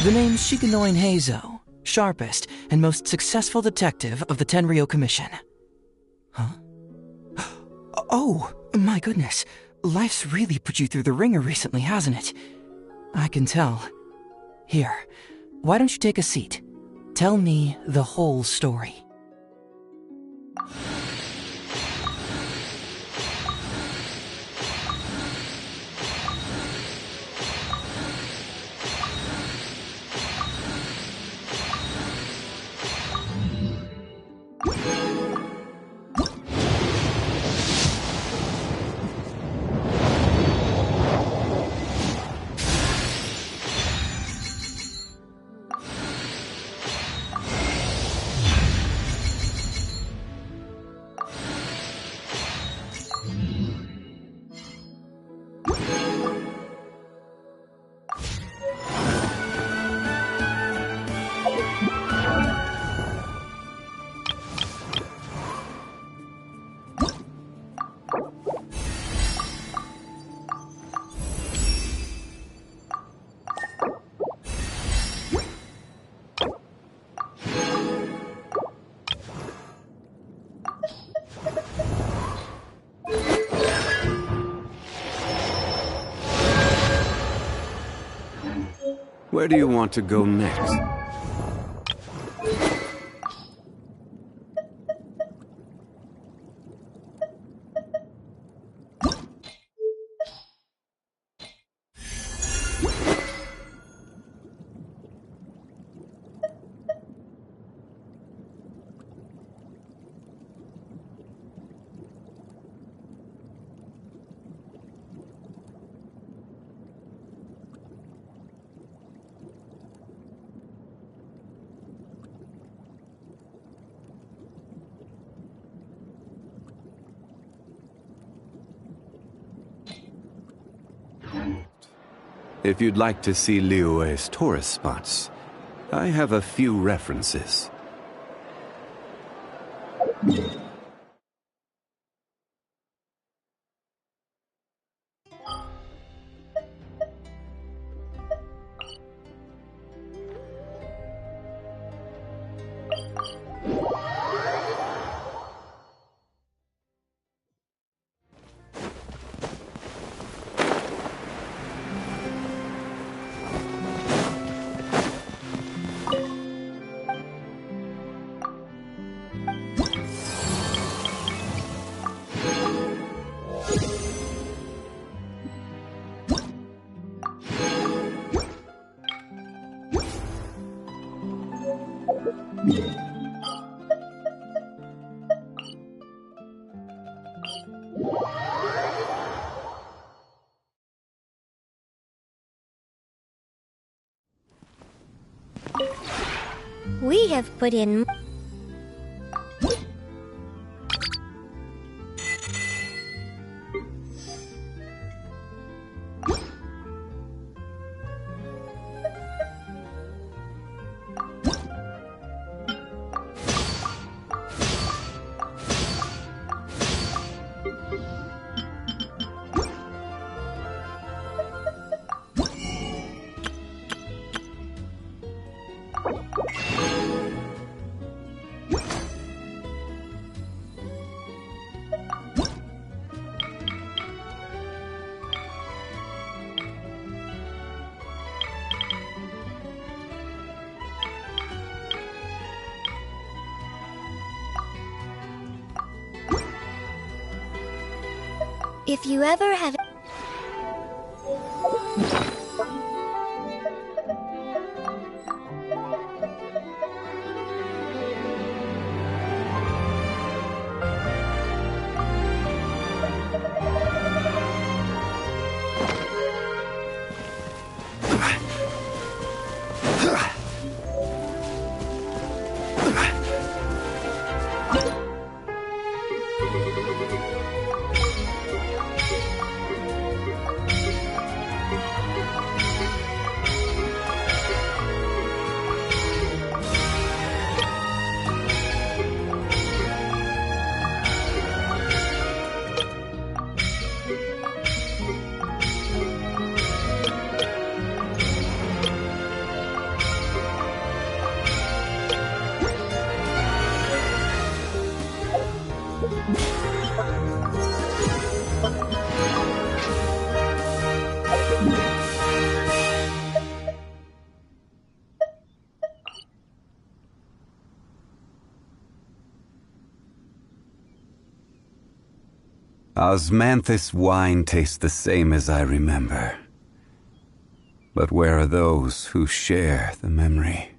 The name's Shikanoin Heizo, sharpest and most successful detective of the Tenryo Commission. Huh? Oh, my goodness. Life's really put you through the ringer recently, hasn't it? I can tell. Here, why don't you take a seat? Tell me the whole story. Where do you want to go next? If you'd like to see Liyue's tourist spots, I have a few references. We have put in... If you ever have... Osmanthus wine tastes the same as I remember. But where are those who share the memory?